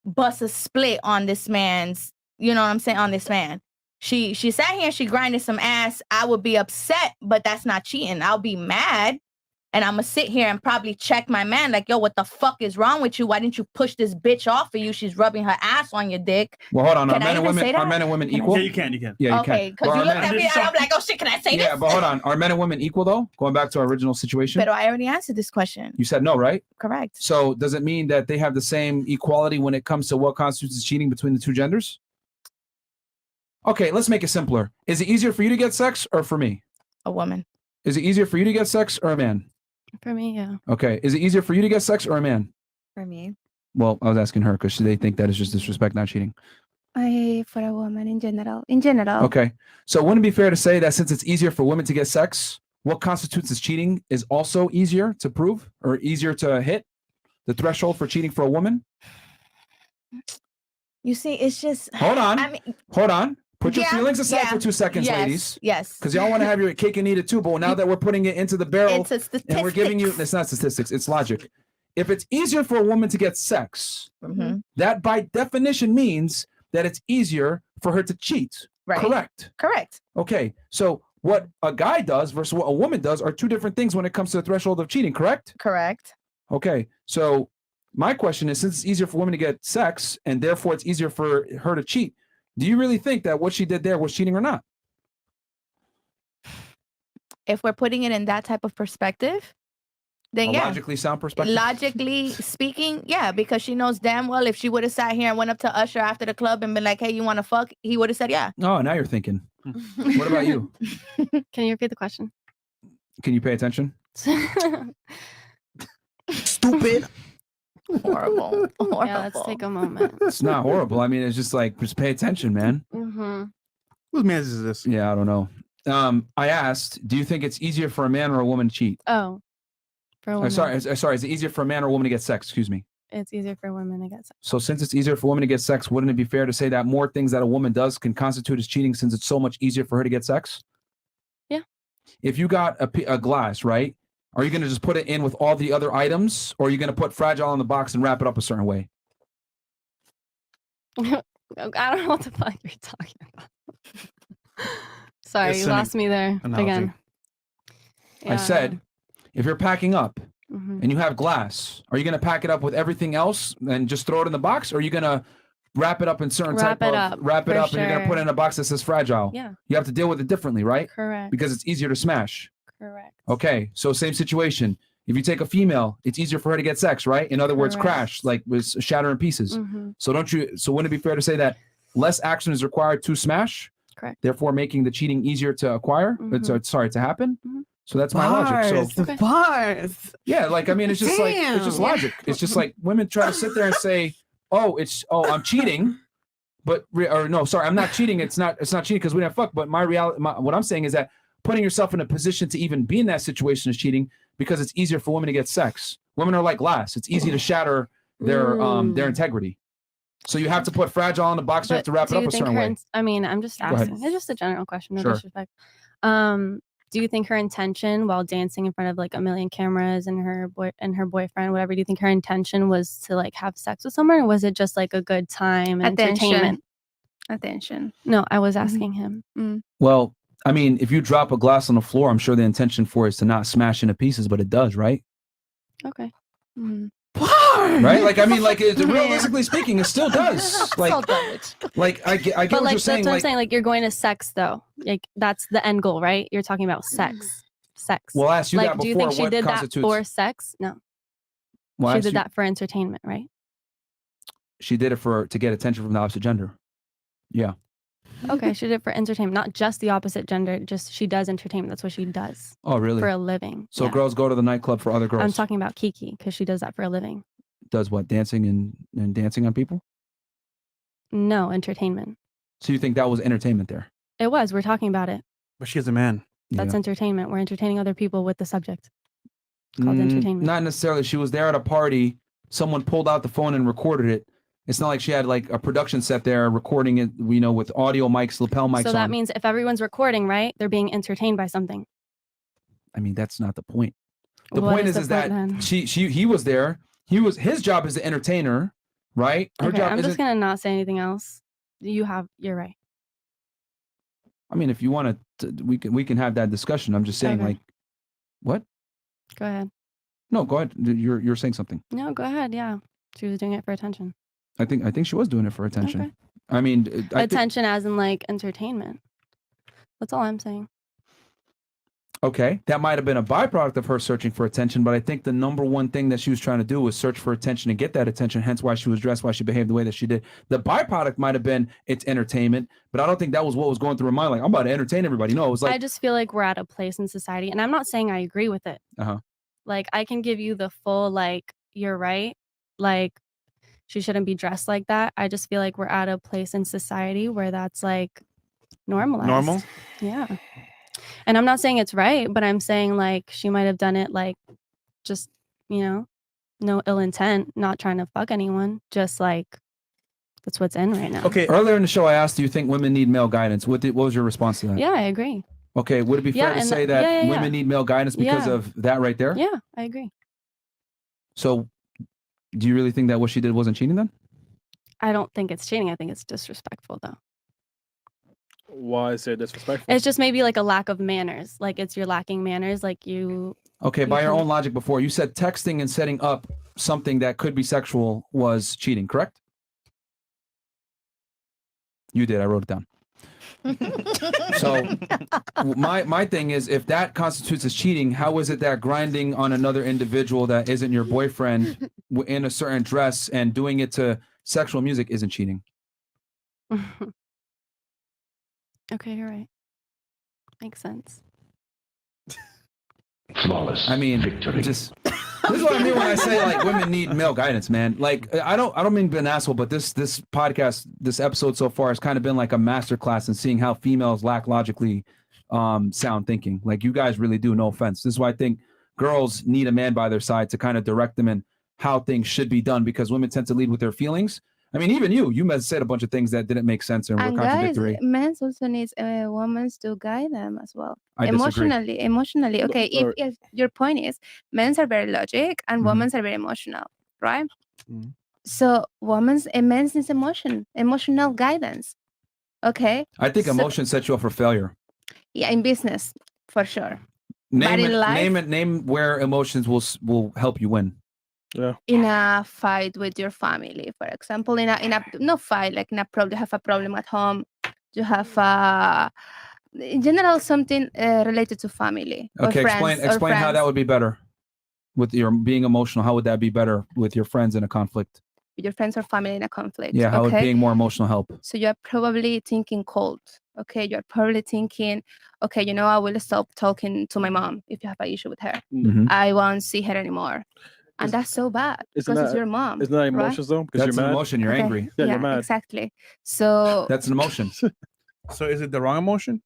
bust a split on this man's, you know what I'm saying, on this man. She sat here, she grinded some ass. I would be upset, but that's not cheating. I'll be mad. And I'm gonna sit here and probably check my man, like, yo, what the fuck is wrong with you? Why didn't you push this bitch off of you? She's rubbing her ass on your dick. Well, hold on. Can I Are even say that? men and women equal? Yeah, you can. You can. Yeah, you Okay, can. because But you are looked men- at me and I'm like, oh shit, can I say Yeah, this? but hold on. Are men and women equal though? Going back to our original situation. But I already answered this question. You said no, right? Correct. So does it mean that they have the same equality when it comes to what constitutes cheating between the two genders? Okay, let's make it simpler. Is it easier for you to get sex or for me? A woman. Is it easier for you to get sex or a man? For me, yeah. Okay. Is it easier for you to get sex or a man? For me. Well, I was asking her because they think that is just disrespect, not cheating. For a woman in general. In general. Okay. So wouldn't it be fair to say that since it's easier for women to get sex, what constitutes as cheating is also easier to prove or easier to hit? The threshold for cheating for a woman? You see, it's just. Hold on. I mean, Hold on. Put your yeah, feelings aside yeah. for 2 seconds, Yes, ladies. yes. Because y'all want to have your cake and eat it too. But now that we're putting it into the barrel It's a and we're giving you, it's not statistics, it's logic. If it's easier for a woman to get sex, that by definition means that it's easier for her to cheat. Right. Correct. Correct. Okay. So what a guy does versus what a woman does are two different things when it comes to the threshold of cheating, correct? Correct. Okay. So my question is, since it's easier for women to get sex and therefore it's easier for her to cheat, do you really think that what she did there was cheating or not? If we're putting it in that type of perspective, then A yeah. logically sound perspective? Logically speaking, yeah, because she knows damn well if she would have sat here and went up to Usher after the club and been like, hey, you want to fuck? He would have said yeah. Oh, now you're thinking. What about you? Can you repeat the question? Can you pay attention? Stupid. Horrible. Horrible. Yeah, let's take a moment. It's not horrible. I mean, it's just like, just pay attention, man. Mm-hmm. Whose man is this? Yeah, I don't know. I asked, do you think it's easier for a man or a woman to cheat? Oh, for a woman. Sorry. Is it easier for a man or a woman to get sex? Excuse me. It's easier for women to get sex. So since it's easier for women to get sex, wouldn't it be fair to say that more things that a woman does can constitute as cheating since it's so much easier for her to get sex? Yeah. If you got a glass, right? Are you going to just put it in with all the other items, or are you going to put fragile in the box and wrap it up a certain way? I don't know what the fuck you're talking about. Sorry, It's you an lost me there analogy. again. I said, if you're packing up Mhm. and you have glass, are you going to pack it up with everything else and just throw it in the box? Or are you going to wrap it up in certain Wrap type it of, up, wrap it for up and you're going to put it sure. in a box that says fragile? Yeah. You have to deal with it differently, right? Correct. Because it's easier to smash. Correct. Okay. So same situation. If you take a female, it's easier for her to get sex, right? In other words, Correct. crash, like with shatter in pieces. Mhm. So wouldn't it be fair to say that less action is required to smash? Correct. Therefore making the cheating easier to acquire? Sorry, to happen? So that's my logic. So Bars. yeah, like I mean, it's just like it's just Damn. logic. It's just like women try to sit there and say, "Oh, I'm cheating," but I'm not cheating. It's not cheating because we didn't fuck. But my reality, what I'm saying is that putting yourself in a position to even be in that situation is cheating because it's easier for women to get sex. Women are like glass; it's easy to shatter their integrity. So you have to put fragile in the box. You have to wrap it up a certain way. I mean, I'm just Go ahead. asking. It's just a general question. No Sure. disrespect. Do you think her intention while dancing in front of like a million cameras and her boyfriend, whatever, do you think her intention was to like have sex with someone, or was it just like a good time and entertainment? Attention. No, I was asking him. Well, I mean, if you drop a glass on the floor, I'm sure the intention for it is to not smash into pieces, but it does, right? Okay. Right? Like I mean, like realistically speaking, it still does. Like I get But what like you're that's saying. what I'm Like, saying. Like you're going to sex though. Like that's the end goal, right? You're talking about sex. Sex. Well, I asked you like, that do you before. think she What did that constitutes- for sex? No. well, I She asked did you- that for entertainment, right? She did it to get attention from the opposite gender. Yeah. Okay, she did it for entertainment, not just the opposite gender. Just she does entertainment. That's what she does. Oh, really? For a living. So yeah. girls go to the nightclub for other girls. I'm talking about Kiki because she does that for a living. Does what? Dancing and dancing on people? No, entertainment. So you think that was entertainment there? It was. We're talking about it. But she is a man. That's Yeah. entertainment. We're entertaining other people with the subject. Called entertainment. Not necessarily. She was there at a party. Someone pulled out the phone and recorded it. It's not like she had like a production set there recording it, with audio mics, lapel mics So that on. means if everyone's recording, right, they're being entertained by something. I mean, that's not the point. The What point is is the that point then? he was there. His job is to entertain her, right? Her Okay, job I'm isn't. just gonna not say anything else. You're right. I mean, if you want to, we can have that discussion. I'm just saying, Okay. like, what? Go ahead. No, go ahead. You're saying something. No, go ahead. Yeah, she was doing it for attention. I think she was doing it for attention. Okay. I mean, Attention as in like entertainment. That's all I'm saying. Okay, that might have been a byproduct of her searching for attention, but I think the number one thing that she was trying to do was search for attention and get that attention, hence why she was dressed, why she behaved the way that she did. The byproduct might have been it's entertainment, but I don't think that was what was going through her mind. Like, I'm about to entertain everybody. No, it was like, I just feel like we're at a place in society, and I'm not saying I agree with it. uh-huh. Like I can give you the full like you're right. Like she shouldn't be dressed like that. I just feel like we're at a place in society where that's like normalized. Normal? Yeah. And I'm not saying it's right, but I'm saying like she might have done it like just, you know, no ill intent, not trying to fuck anyone, just like that's what's in right now. Okay. Earlier in the show, I asked, do you think women need male guidance? What was your response to that? Yeah, I agree. Okay. Would it be fair to say that women need male guidance because of that right there? Yeah, I agree. So do you really think that what she did wasn't cheating then? I don't think it's cheating. I think it's disrespectful though. Why is it disrespectful? It's just maybe like a lack of manners. Like it's you're lacking manners. Like you. Okay. By your own logic before, you said texting and setting up something that could be sexual was cheating, correct? You did. I wrote it down. So my thing is, if that constitutes as cheating, how is it that grinding on another individual that isn't your boyfriend in a certain dress and doing it to sexual music isn't cheating? Okay, you're right. Makes sense. Flawless. I mean, just this is what I mean when I say like women need male guidance, man. Like I don't mean to be an asshole, but this podcast, this episode so far has kind of been like a masterclass in seeing how females lack logically sound thinking. Like you guys really do. No offense. This is why I think girls need a man by their side to kind of direct them in how things should be done, because women tend to lead with their feelings. I mean, even you said a bunch of things that didn't make sense and were And contradictory. guys, men also needs women to guide them as well. I disagree. Emotionally. Okay, if your point is men are very logic and women are very emotional, right? So men's needs emotional guidance. Okay. I think emotion sets you up for failure. Yeah, in business for sure. Name where emotions will help you win. Yeah. In a fight with your family, for example, in a no fight, like in a problem, you have a problem at home, you have in general something related to family. Okay, or friends, explain how that would be better with your being emotional. How would that be better with your friends in a conflict? With your friends or family in a conflict. Yeah, how would okay? being more emotional help? So you're probably thinking cold. Okay, you're probably thinking, okay, I will stop talking to my mom if you have an issue with her. I won't see her anymore. And that's so bad because it's your mom. Isn't that emotions though? Because that's you're an mad. emotion. You're angry. Yeah, you're mad. Exactly. So that's an emotion. So is it the wrong emotion?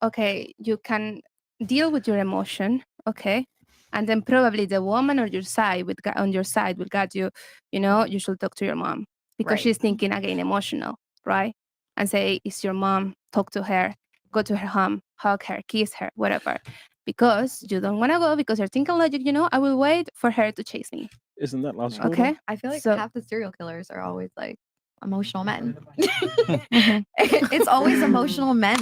Okay, you can deal with your emotion, okay, and then probably the woman on your side will guide you. You should talk to your mom because she's thinking again emotional, right? And say, it's your mom. Talk to her. Go to her home. Hug her. Kiss her. Whatever. Because you don't want to go because you're thinking logic, I will wait for her to chase me. Isn't that logical? Okay. I feel like half the serial killers are always like emotional men. It's always emotional men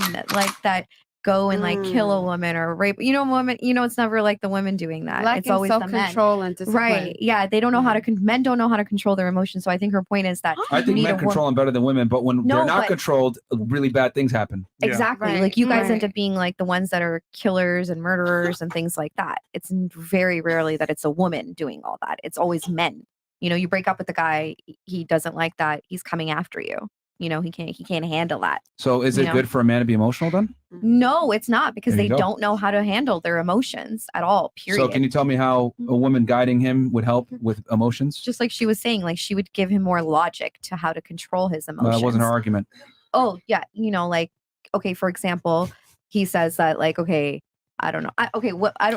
that go and like kill a woman or rape. Woman. It's never like the women doing that. Lacking it's always the men. self-control and discipline. Right? Yeah, they don't know how to. Men don't know how to control their emotions. So I think her point is that I think men control them better than women, but when they're not controlled, really bad things happen. Exactly. Right, like you guys end up being like the ones that are killers and murderers and things like that. It's very rarely that it's a woman doing all that. It's always men. You break up with the guy, he doesn't like that. He's coming after you. He can't handle that. So is it good for a man to be emotional then? No, it's not, because they go. don't know how to handle their emotions at all. Period. So can you tell me how a woman guiding him would help with emotions? Just like she was saying, like she would give him more logic to how to control his emotions. That wasn't her argument. Oh yeah, like okay, for example, he says that like okay, I don't know.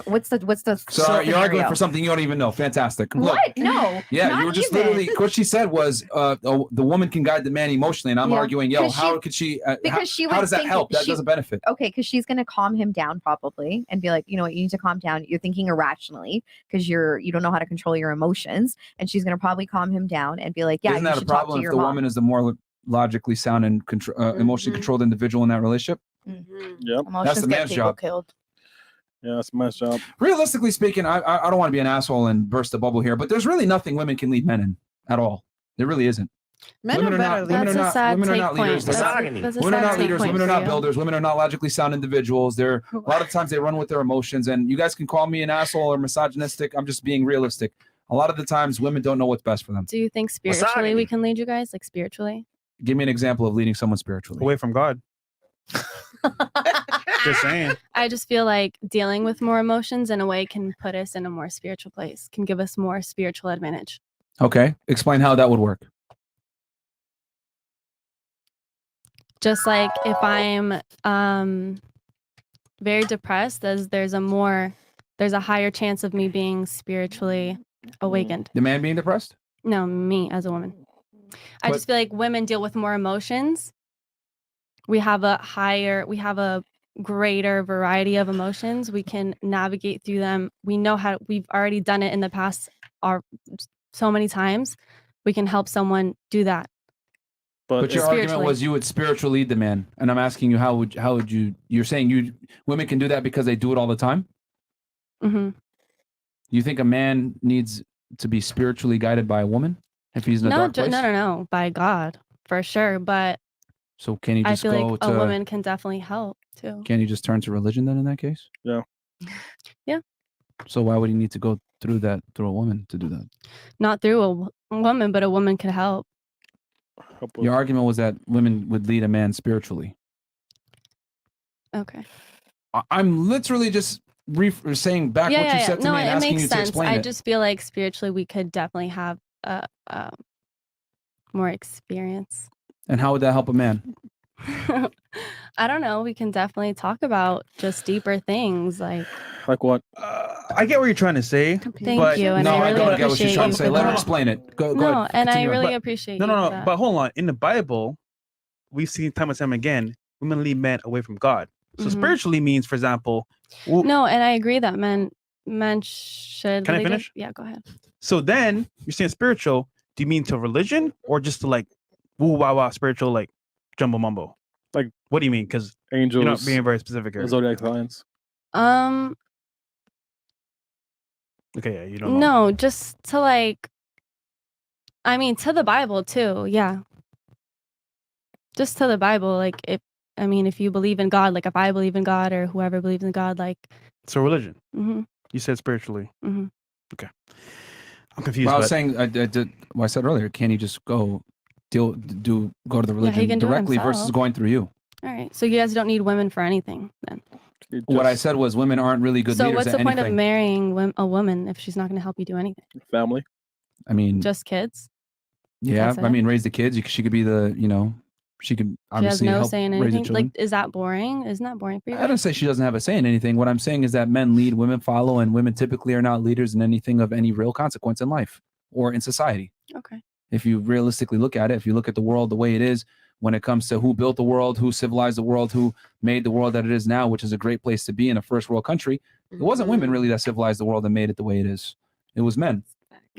What's the So you're arguing for something you don't even know. Fantastic. What? Look, No. Yeah, you were just literally what she said was the woman can guide the man emotionally, and I'm arguing, how could she? Because how does that help? That doesn't benefit. Okay, because she's gonna calm him down probably and be like, you need to calm down. You're thinking irrationally because you don't know how to control your emotions, and she's gonna probably calm him down and be like, yeah, Isn't you that a should talk to problem if your the mom. woman is the more logically sound and emotionally controlled individual in that relationship? Yep. That's the man's job. Yeah, that's my job. Realistically speaking, I don't want to be an asshole and burst the bubble here, but there's really nothing women can lead men in at all. There really isn't. Women are not leaders. Women are not leaders. Women are not builders. Women are not logically sound individuals. They're a lot of times they run with their emotions. And you guys can call me an asshole or misogynistic. I'm just being realistic. A lot of the times women don't know what's best for them. Do you think spiritually we can lead you guys? Like spiritually? Give me an example of leading someone spiritually. Away from God. Just saying. I just feel like dealing with more emotions in a way can put us in a more spiritual place, can give us more spiritual advantage. Okay, explain how that would work. Just like if I'm very depressed, there's a higher chance of me being spiritually awakened. The man being depressed? No, me as a woman. I just feel like women deal with more emotions. We have a greater variety of emotions. We can navigate through them. We've already done it in the past so many times. We can help someone do that. But your argument was you would spiritually lead the man, and I'm asking you how would you? You're saying women can do that because they do it all the time. Mm-hmm. You think a man needs to be spiritually guided by a woman if he's in a dark place? No, by God for sure. But so can you just I feel go like to a woman can definitely help too. Can you just turn to religion then in that case? Yeah. Yeah. So why would he need to go through a woman to do that? Not through a woman, but a woman could help. Your argument was that women would lead a man spiritually. Okay. I'm literally just saying back what you said to me and asking you to explain it. I just feel like spiritually we could definitely have more experience. And how would that help a man? I don't know. We can definitely talk about just deeper things like what? I get what you're trying to say. Thank you. And no, I don't get what she's trying to say. Let her explain it. Go ahead. And I Continue. really appreciate No. that. But hold on. In the Bible, we've seen time and time again, women lead men away from God. So spiritually means, for example, no, and I agree that men should. Can I finish? Yeah, go ahead. So then you're saying spiritual. Do you mean to religion or just to like woo wow wow spiritual like jumbo mumbo? Like what do you mean? Because angels, you're not being very specific here. Zodiac signs. Okay, yeah, you don't know. No, just to like. I mean, to the Bible too. Yeah. Just to the Bible, like if you believe in God, like if I believe in God or whoever believes in God, like. So religion. Mm-hmm. You said spiritually. Mm-hmm. Okay. I'm confused. Well, I was saying, I said earlier, can he just go to the religion directly versus going through you? All right. So you guys don't need women for anything then. What I said was women aren't really good leaders. So what's at the point of anything. marrying a woman if she's not going to help you do anything? Family. I mean, just kids. Yeah, I mean, raise the kids. She could be she could obviously she has no help say in raise the anything. children. Like, is that boring? Isn't that boring for you? I don't say she doesn't have a say in anything. What I'm saying is that men lead, women follow, and women typically are not leaders in anything of any real consequence in life or in society. Okay. If you realistically look at it, if you look at the world the way it is, when it comes to who built the world, who civilized the world, who made the world that it is now, which is a great place to be in a first world country, it wasn't women really that civilized the world and made it the way it is. It was men.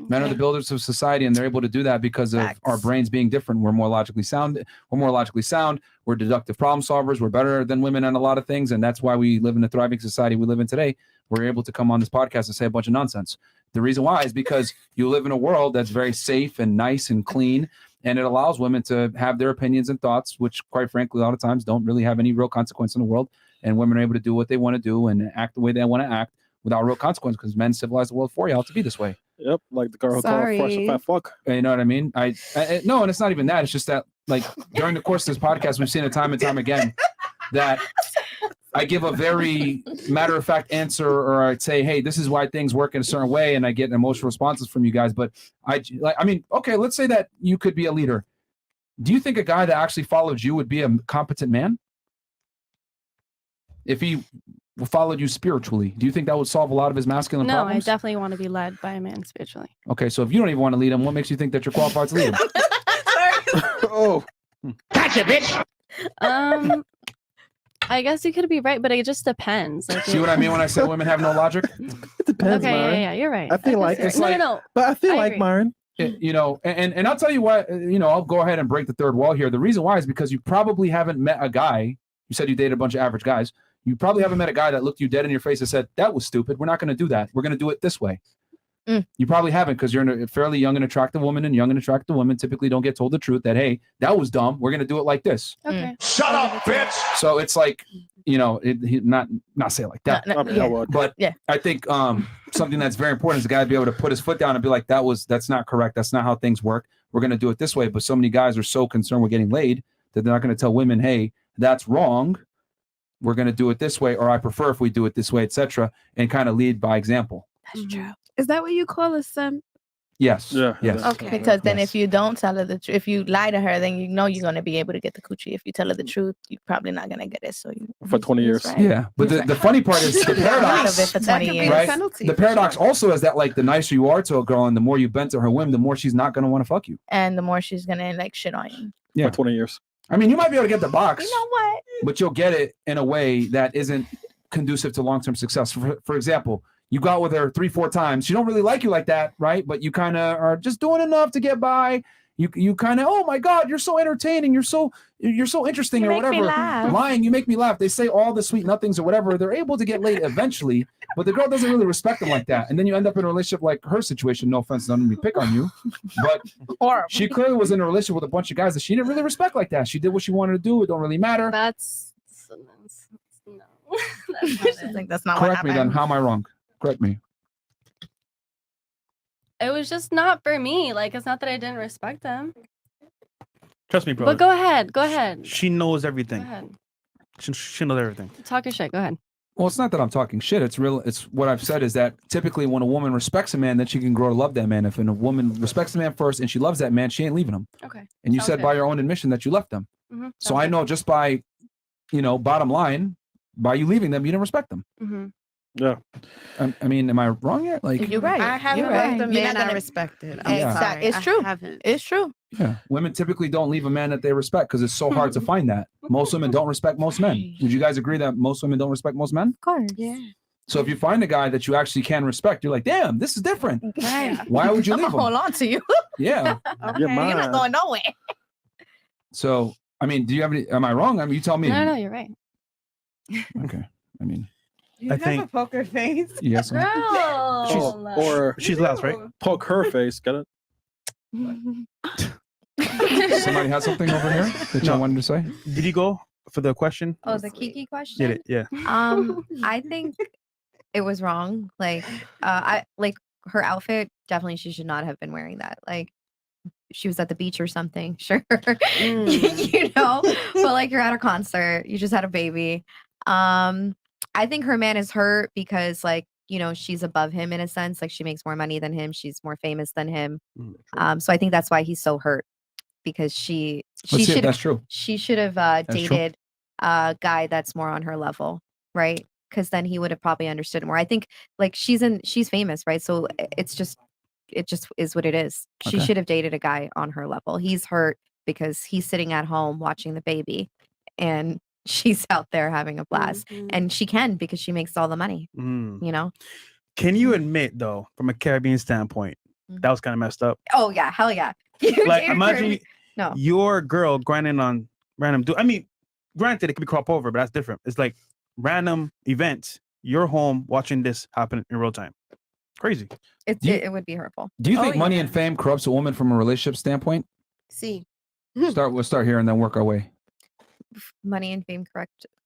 Men are the builders of society, and they're able to do that because of our brains being different. We're more logically sound. We're deductive problem solvers. We're better than women on a lot of things, and that's why we live in the thriving society we live in today. We're able to come on this podcast and say a bunch of nonsense. The reason why is because you live in a world that's very safe and nice and clean, and it allows women to have their opinions and thoughts, which, quite frankly, a lot of times don't really have any real consequence in the world. And women are able to do what they want to do and act the way they want to act without real consequence, because men civilized the world for y'all to be this way. Yep, like the girl who called fresh a fat fuck. You know what I mean? No, and it's not even that. It's just that, like, during the course of this podcast, we've seen it time and time again that I give a very matter-of-fact answer, or I'd say, hey, this is why things work in a certain way, and I get emotional responses from you guys. But I mean, okay, let's say that you could be a leader. Do you think a guy that actually followed you would be a competent man? If he followed you spiritually, do you think that would solve a lot of his masculine No, problems? I definitely want to be led by a man spiritually. Okay, so if you don't even want to lead him, what makes you think that you're qualified to lead him? Oh, gotcha, bitch. I guess you could be right, but it just depends. Like, See what I mean when I say women have no logic? It depends, Okay, Myron. yeah, you're right. I feel like it's like no. But I feel I like agree. Myron. You know, and I'll tell you why. You know, I'll go ahead and break the third wall here. The reason why is because you probably haven't met a guy. You said you dated a bunch of average guys. You probably haven't met a guy that looked you dead in your face and said, that was stupid. We're not going to do that. We're going to do it this way. You probably haven't, because you're a fairly young and attractive woman, and young and attractive women typically don't get told the truth that, hey, that was dumb. We're going to do it like this. Okay. Shut up, bitch. So it's like, you know, not say it like that. But I think something that's very important is the guy to be able to put his foot down and be like, that's not correct. That's not how things work. We're going to do it this way. But so many guys are so concerned with getting laid that they're not going to tell women, hey, that's wrong. We're going to do it this way, or I prefer if we do it this way, etc., and kind of lead by example. That's true. Is that what you call a simp? Yes. Yeah. Yes. Okay. Because then Yes. if you don't tell her the truth, if you lie to her, then you know you're gonna be able to get the coochie. If you tell her the truth, you're probably not gonna get it. So you For 20 years. right. Yeah, but the funny part is the Out paradox. of it for 20 years. Right? penalty The for paradox sure. also is that like the nicer you are to a girl and the more you bend to her whim, the more she's not going to want to fuck you. And the more she's gonna like shit on you. Yeah. For 20 years. I mean, you might be able to get the box, You know what? but you'll get it in a way that isn't conducive to long-term success. For example, you go out with her 3-4 times. She don't really like you like that, right? But you kind of are just doing enough to get by. You kind of, oh my God, you're so entertaining. You're so interesting, You or make me whatever. laugh. Lying, you make me laugh. They say all the sweet nothings or whatever. They're able to get laid eventually, but the girl doesn't really respect them like that. And then you end up in a relationship like her situation. No offense, none of me pick on you, but she clearly was in a relationship with a bunch of guys that she didn't really respect like that. She did what she wanted to do. It don't really matter. That's no. She's like, that's not what Correct me then. happened. How am I wrong? Correct me. It was just not for me. Like, it's not that I didn't respect them. Trust me, bro. But go ahead. Go ahead. She knows Go everything. ahead. She knows everything. Talk your shit. Go ahead. Well, it's not that I'm talking shit. It's real. It's what I've said is that typically when a woman respects a man, then she can grow to love that man. If a woman respects a man first and she loves that man, she ain't leaving him. Okay. And you Sounds said good. by your own admission that you left them. Mhm. So I know just by, bottom line, by you leaving them, you didn't respect them. Mm-hmm. Yeah. I mean, am I wrong yet? Like, You're right. I haven't You're left right. the You're man not I gonna- respected. Exactly. It's true. I haven't. It's true. yeah, women typically don't leave a man that they respect because it's so hard to find that. Most women don't respect most men. Would you guys agree that most women don't respect most men? Of course. Yeah. So if you find a guy that you actually can respect, you're like, damn, this is different. Right. Why would you I'm leave gonna him? hold on to you. Yeah. Okay. You're You're mine. not going nowhere. So, I mean, do you have any? Am I wrong? I mean, you tell me. No, you're right. Okay. I mean, You I have think- a poker face. yes. Girl. Or She's last, right? poke her face. Get it? Somebody has something over here that y'all No. wanted to say? Did you go for the question? Oh, the Kiki question. Did it? Yeah. I think it was wrong. Like, I like her outfit. Definitely, she should not have been wearing that. Like, she was at the beach or something. Sure, but like you're at a concert. You just had a baby. I think her man is hurt because, like, she's above him in a sense. Like, she makes more money than him. She's more famous than him. So I think that's why he's so hurt because she Let's see if should that's true. she should have true. dated a guy that's more on her level, right? Because then he would have probably understood more. I think like she's famous, right? So it just is what it is. She Okay. should have dated a guy on her level. He's hurt because he's sitting at home watching the baby, and she's out there having a blast, and she can because she makes all the money. Mm. Can you admit though, from a Caribbean standpoint, that was kind of messed up? Oh yeah, hell yeah. Like imagine No. your girl grinding on random dude. I mean, granted, it could be crop over, but that's different. It's like random events. You're home watching this happen in real time. Crazy. It would be hurtful. Do you think money and fame corrupts a woman from a relationship standpoint? See. We'll start here and then work our way. Money and fame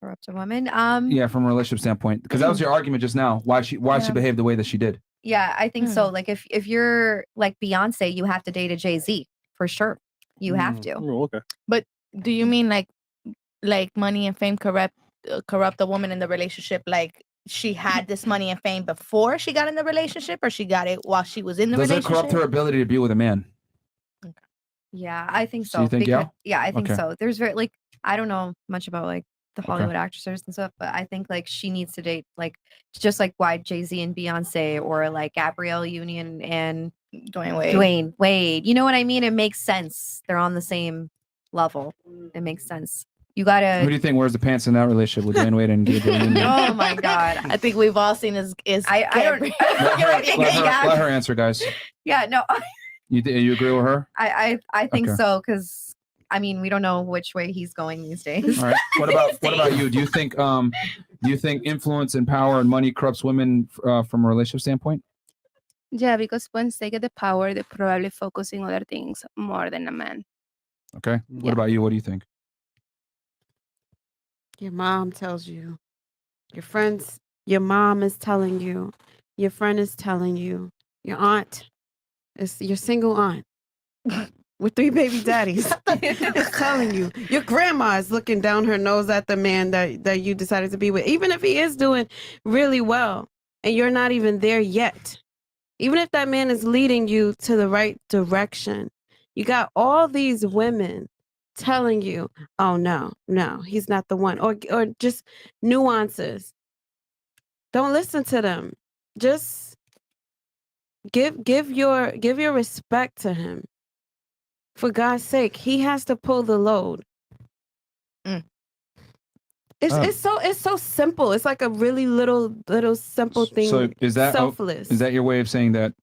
corrupt a woman. Yeah, from a relationship standpoint, because that was your argument just now. Why she Yeah. behaved the way that she did. Yeah, I think so. Like if you're like Beyonce, you have to date a Jay-Z for sure. You have to. Oh, okay. But do you mean like money and fame corrupt a woman in the relationship? Like she had this money and fame before she got in the relationship, or she got it while she was in the Does it relationship? corrupt her ability to be with a man? Yeah, I think so. So you think, because, yeah? I think Okay. so. There's I don't know much about like the Okay. Hollywood actresses and stuff, but I think like she needs to date like just like why Jay-Z and Beyonce or like Gabrielle Union and Dwayne Wade. You know what I mean? It makes sense. They're on the same level. It makes sense. You Who do gotta. you think wears the pants in that relationship with Dwayne Wade and Gabriel Union? Oh my god! I think we've all seen is I don't. Let her answer, guys. Yeah, no, You agree with her? I think Okay. so because I mean we don't know which way he's going these days. All right. What about you? Do you think influence and power and money corrupts women from a relationship standpoint? Yeah, because once they get the power, they're probably focusing on other things more than a man. Okay. What about you? What do you think? Your mom tells you. Your friends, your mom is telling you. Your friend is telling you. Your aunt, is your single aunt with 3 baby daddies is telling you. Your grandma is looking down her nose at the man that you decided to be with, even if he is doing really well and you're not even there yet. Even if that man is leading you to the right direction, you got all these women telling you, "Oh no, he's not the one," or just nuances. Don't listen to them. Just give your respect to him. For God's sake, he has to pull the load. It's so simple. It's like a really little simple thing. So is that selfless? Is that your way of saying that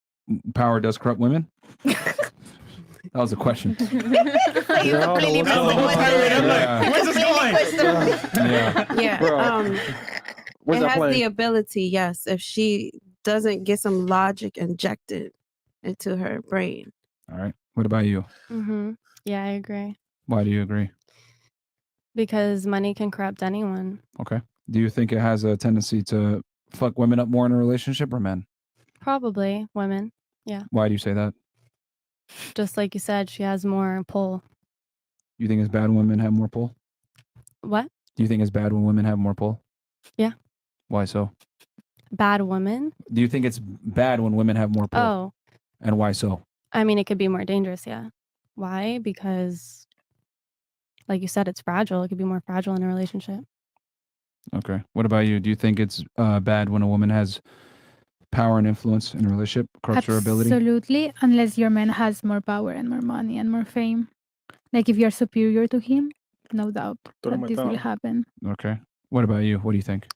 power does corrupt women? That was a question. Where's this going? Yeah. It has the ability, yes, if she doesn't get some logic injected into her brain. All right. What about you? Yeah, I agree. Why do you agree? Because money can corrupt anyone. Okay. Do you think it has a tendency to fuck women up more in a relationship or men? Probably women. Yeah. Why do you say that? Just like you said, she has more pull. You think it's bad when women have more pull? What? Do you think it's bad when women have more pull? Yeah. Why so? Bad women? Do you think it's bad when women have more pull? Oh. And why so? I mean, it could be more dangerous, yeah. Why? Because, like you said, it's fragile. It could be more fragile in a relationship. Okay. What about you? Do you think it's bad when a woman has power and influence in a relationship, corrupts her ability? Absolutely, unless your man has more power and more money and more fame. Like if you're superior to him, no doubt that this will happen. Okay. What about you? What do you think?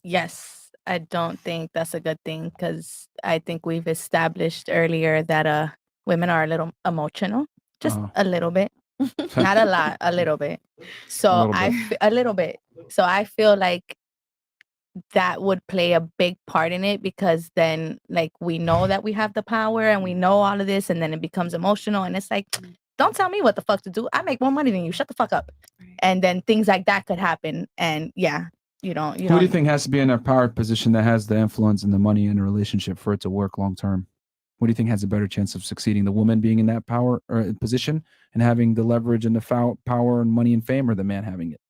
Yes, I don't think that's a good thing because I think we've established earlier that women are a little emotional, just a little bit, not a lot, a little bit. So a little bit. So I feel like that would play a big part in it because then like we know that we have the power and we know all of this and then it becomes emotional and it's like, don't tell me what the fuck to do. I make more money than you. Shut the fuck up. And then things like that could happen. And yeah, you know. Who do you think has to be in a power position that has the influence and the money in a relationship for it to work long term? What do you think has a better chance of succeeding? The woman being in that power or position and having the leverage and the power and money and fame, or the man having it?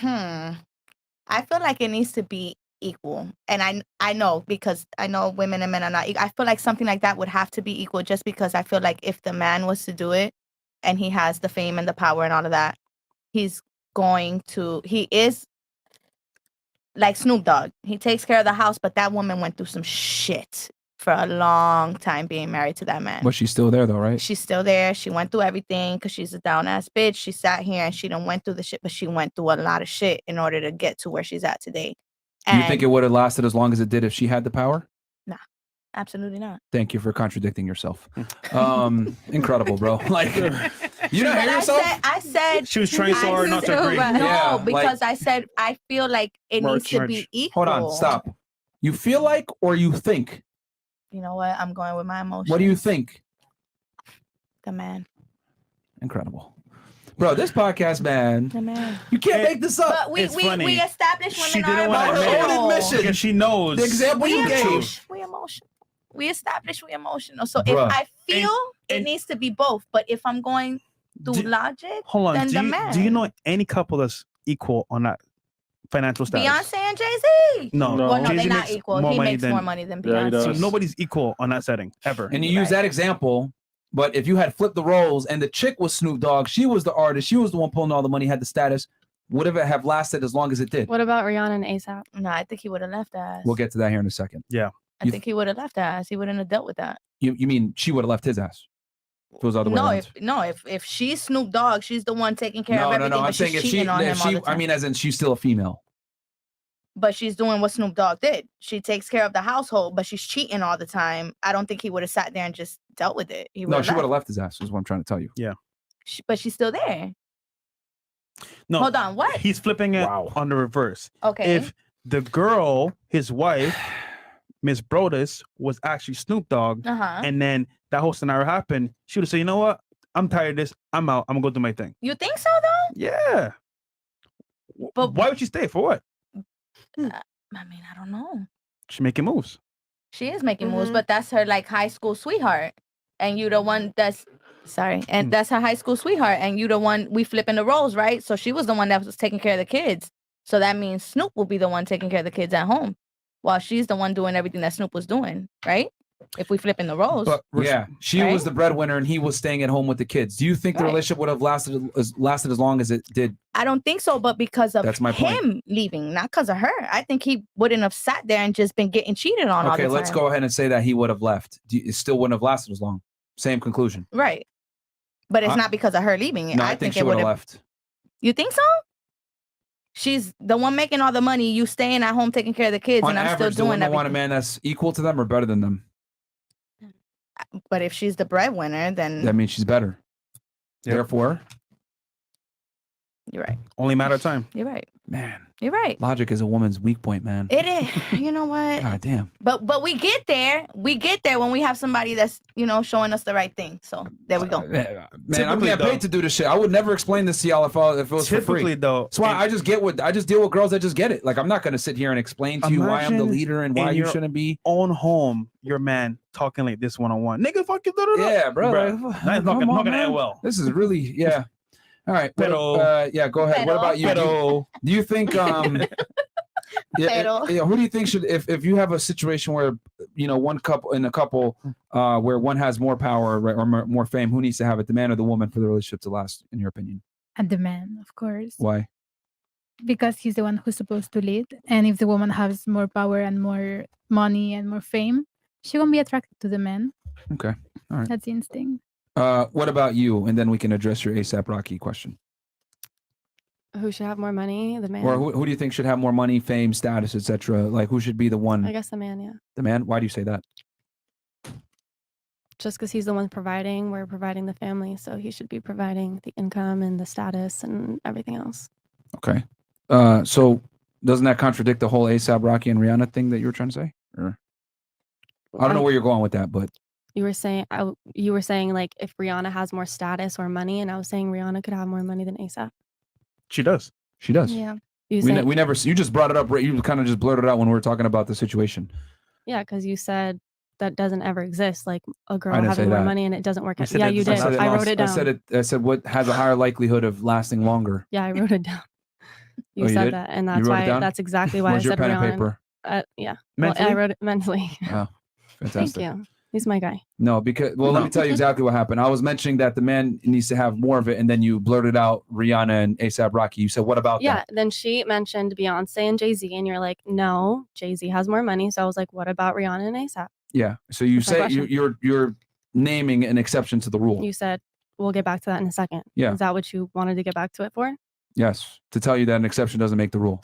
I feel like it needs to be equal. And I know because I know women and men are not equal. I feel like something like that would have to be equal just because I feel like if the man was to do it and he has the fame and the power and all of that, he is like Snoop Dogg. He takes care of the house, but that woman went through some shit for a long time being married to that man. But she's still there though, right? She's still there. She went through everything because she's a down ass bitch. She sat here and she done went through the shit, but she went through a lot of shit in order to get to where she's at today. Do you think it would have lasted as long as it did if she had the power? Nah, absolutely not. Thank you for contradicting yourself. Incredible, bro. Like, you don't hear yourself? I said she was trying so hard not to agree. No, because I said I feel like it needs to be equal. Hold on, stop. You feel like or you think? You know what? I'm going with my emotions. What do you think? The man. Incredible. Bro, this podcast, man. The man. You can't make this up. But we established women She didn't are want to admit emotional. it because she knows. The example you gave. We emotional. We established we emotional. So Bruh. if I feel it needs to be both, but if I'm going through logic, Hold then on. the man. Do you know any couple that's equal on that financial status? Beyonce and Jay-Z? No. Well, no, Jay-Z they're not makes equal. more He money makes than- more money than Beyonce. So nobody's equal on that setting ever. And you use that example, but if you had flipped the roles and the chick was Snoop Dogg, she was the artist, she was the one pulling all the money, had the status, would it have lasted as long as it did? What about Rihanna and ASAP? No, I think he would have left ass. We'll get to that here in a second. Yeah. I think he would have left ass. He wouldn't have dealt with that. You mean she would have left his ass? If it was the other way around. If she's Snoop Dogg, she's the one taking care of everything. No. I'm but saying she's if cheating on him all the I time. mean, as in she's still a female. But she's doing what Snoop Dogg did. She takes care of the household, but she's cheating all the time. I don't think he would have sat there and just dealt with it. She would have left his ass, is what I'm trying to tell you. Yeah. But she's still there. No. Hold on, what? He's flipping it on the reverse. Okay. If the girl, his wife, Miss Brodus, was actually Snoop Dogg, and then that whole scenario happened, she would have said, you know what? I'm tired of this. I'm out. I'm going to go do my thing. You think so, though? Yeah. But why would she stay? For what? I mean, I don't know. She's making moves. She is making moves, but that's her like high school sweetheart. And you the one that's and that's her high school sweetheart. And you the one we flipping the roles, right? So she was the one that was taking care of the kids. So that means Snoop will be the one taking care of the kids at home, while she's the one doing everything that Snoop was doing, right? If we flip in the roles. But yeah, she was the breadwinner and he was staying at home with the kids. Do you think the relationship would have lasted as long as it did? I don't think so, but because of That's my point. him leaving, not because of her. I think he wouldn't have sat there and just been getting cheated on all the Okay, time. let's go ahead and say that he would have left. It still wouldn't have lasted as long. Same conclusion. Right. But it's not because of her leaving. No, I think she it would have would've- left. You think so? She's the one making all the money. You staying at home taking care of the kids, On and I'm average, still do doing women want a everything. man that's equal to them or better than them? But if she's the breadwinner, then That means she's better. Therefore, you're right. Only matter of time. You're right. Man, You're right. logic is a woman's weak point, man. It is. You know what? God damn. But we get there. We get there when we have somebody that's showing us the right thing. So there we go. Man, I'm getting paid to do this shit. I would never explain this to y'all if it was for Typically, free. though, That's why I just deal with girls that just get it. Like I'm not gonna sit here and explain to you why I'm the Imagine leader and why in you your shouldn't be. Own home, your man talking like this one-on-one. Nigga, fuck you. Yeah, bro. Bruh, that's not gonna end well. This is really All right. Pero- Yeah, go ahead. What about you? Pero- Do you think Pero- who do you think should if you have a situation where one couple where one has more power or more fame, who needs to have it, the man or the woman, for the relationship to last, in your opinion? And the man, of course. Why? Because he's the one who's supposed to lead. And if the woman has more power and more money and more fame, she won't be attracted to the man. Okay. All right. That's the instinct. What about you? And then we can address your ASAP Rocky question. Who should have more money? The man. Or who do you think should have more money, fame, status, etc.? Like who should be the one? I guess the man, yeah. The man? Why do you say that? Just because he's the one providing, we're providing the family, so he should be providing the income and the status and everything else. Okay. So doesn't that contradict the whole ASAP Rocky and Rihanna thing that you were trying to say? Or I don't know where you're going with that, but You were saying like if Rihanna has more status or money, and I was saying Rihanna could have more money than ASAP. She does. She does. Yeah. We never. You just brought it up. You kind of just blurted it out when we were talking about the situation. Yeah, because you said that doesn't ever exist, like a girl didn't say having more that. money and it doesn't work out. said Yeah, it- you I did. said it I wrote it down. I said what has a higher likelihood of lasting longer. Yeah, I wrote it down. You Oh, you said did? that, and You that's wrote it why. down? That's exactly why Where's I your said pen and Rihanna. paper? Yeah. Well, I Mentally? wrote it mentally. Oh, fantastic. Thank you. He's my guy. No, because let me tell you exactly what happened. I was mentioning that the man needs to have more of it, and then you blurted out Rihanna and ASAP Rocky. You said, "What about Yeah. that?" Then she mentioned Beyonce and Jay-Z, and you're like, no, Jay-Z has more money. So I was like, what about Rihanna and ASAP? Yeah. So you That's my say question. you're naming an exception to the rule. You said we'll get back to that in a second. Yeah. Is that what you wanted to get back to it for? Yes, to tell you that an exception doesn't make the rule.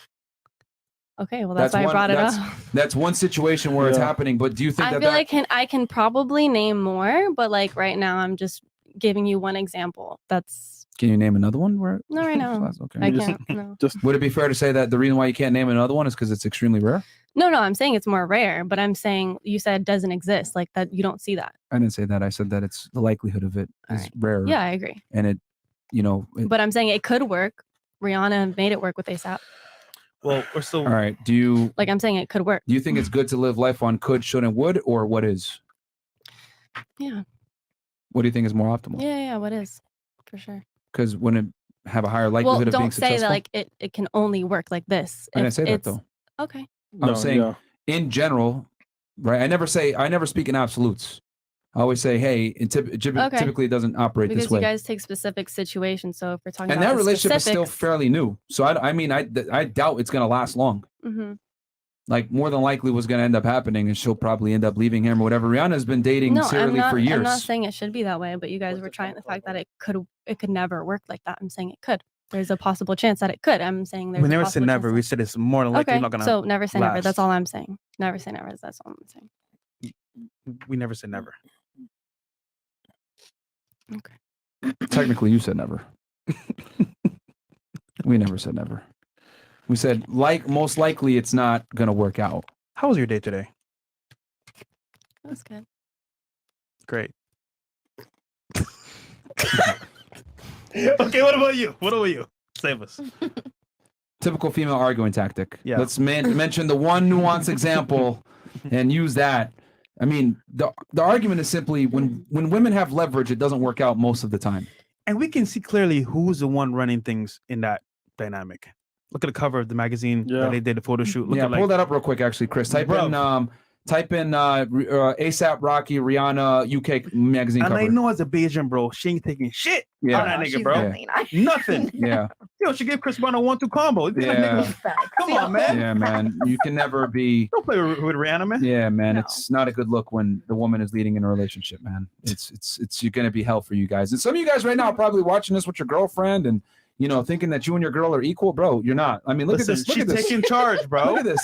Okay. Well, that's why I brought it up. That's one situation where it's happening. But do you think I feel like I can probably name more, but like right now, I'm just giving you one example. That's Can you name another one? Where no, right now. Okay. I can't. No. Would it be fair to say that the reason why you can't name another one is because it's extremely rare? No, I'm saying it's more rare, but I'm saying you said it doesn't exist, like that you don't see that. I didn't say that. I said that it's the likelihood of it is rare. Yeah, I agree. And it. But I'm saying it could work. Rihanna made it work with ASAP. Well, we're still. All right. Do you Like I'm saying it could work. do you think it's good to live life on could, should, and would, or what is? Yeah. What do you think is more optimal? Yeah, what is? For sure. Because wouldn't it have a higher Well, likelihood of being don't say successful? that like it can only work like this. I didn't If say that it's- though. Okay. I'm saying in general, right? I never speak in absolutes. I always say, hey, typically it doesn't operate Because this way. you guys take specific situations. So if we're talking And about that the relationship is still specifics- fairly new. So I doubt it's going to last long. Mhm. Like more than likely what's going to end up happening is she'll probably end up leaving him or whatever. Rihanna's been dating No, I'm serially not, for years. I'm not saying it should be that way, but you guys were trying the fact that it could never work like that. I'm saying it could. There's a possible chance that it could. I'm saying there's We a never possible said never. We said it's more than likely Okay, not gonna. so never say never. That's last. all I'm saying. Never say never. That's all I'm saying. We never said never. Technically, you said never. We never said never. We said most likely it's not going to work out. How was your day today? That's good. Great. Okay, what about you? What about you? Save us. Typical female arguing tactic. Yeah. Let's mention the one nuance example and use that. I mean, the argument is simply when women have leverage, it doesn't work out most of the time. And we can see clearly who's the one running things in that dynamic. Look at the cover of the magazine that they did the photo shoot. Look at pull that up real quick, actually, Chris. Type in ASAP Rocky Rihanna UK magazine and cover. I know as a Bayesian, bro, she ain't taking shit on that nigga, bro. Nothing. Yeah. Yo, she gave Chris Brown a 1-2 combo. Yeah. Come on, man. Yeah, man. You can never be. Don't play with Rihanna, man. Yeah, man. It's not a good look when the woman is leading in a relationship, man. It's you're gonna be hell for you guys. And some of you guys right now are probably watching this with your girlfriend and thinking that you and your girl are equal, bro. You're not. I mean, look at this. Look at this. She's taking charge, bro. Look at this.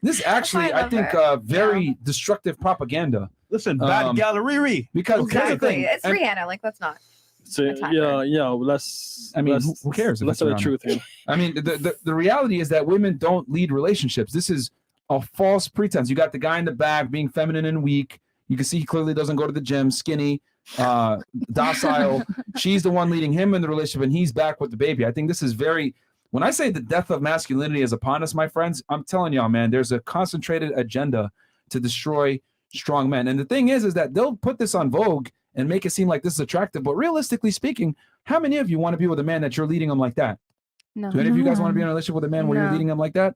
This actually, I think, very destructive propaganda. Listen, bad gallery. Because Exactly. It's Rihanna. Like, let's not. So let's. I mean, who cares? Let's tell the truth here. I mean, the reality is that women don't lead relationships. This is a false pretense. You got the guy in the back being feminine and weak. You can see he clearly doesn't go to the gym, skinny, docile. She's the one leading him in the relationship, and he's back with the baby. I think this is very. When I say the death of masculinity is upon us, my friends, I'm telling y'all, man, there's a concentrated agenda to destroy strong men. And the thing is that they'll put this on Vogue and make it seem like this is attractive. But realistically speaking, how many of you want to be with a man that you're leading them like that? No. Do any of you guys want to be in a relationship with a man where you're leading them like that?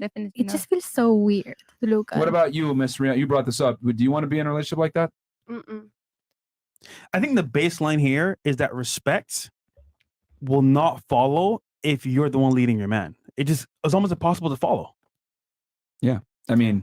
Definitely. It just feels so weird to look at. What about you, Miss Rihanna? You brought this up. Do you want to be in a relationship like that? I think the baseline here is that respect will not follow if you're the one leading your man. It's almost impossible to follow. Yeah. I mean,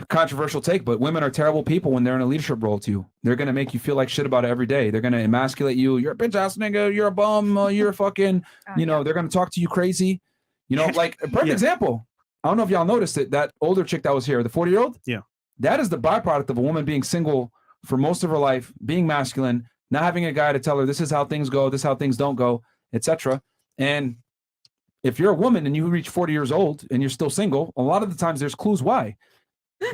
controversial take, but women are terrible people when they're in a leadership role to you. They're going to make you feel like shit about it every day. They're going to emasculate you. You're a bitch ass nigga. You're a bum. You're a fucking, they're going to talk to you crazy. Like a perfect example. I don't know if y'all noticed it. That older chick that was here, the 40-year-old. Yeah. That is the byproduct of a woman being single for most of her life, being masculine, not having a guy to tell her this is how things go, this is how things don't go, etc. And if you're a woman and you reach 40 years old and you're still single, a lot of the times there's clues why.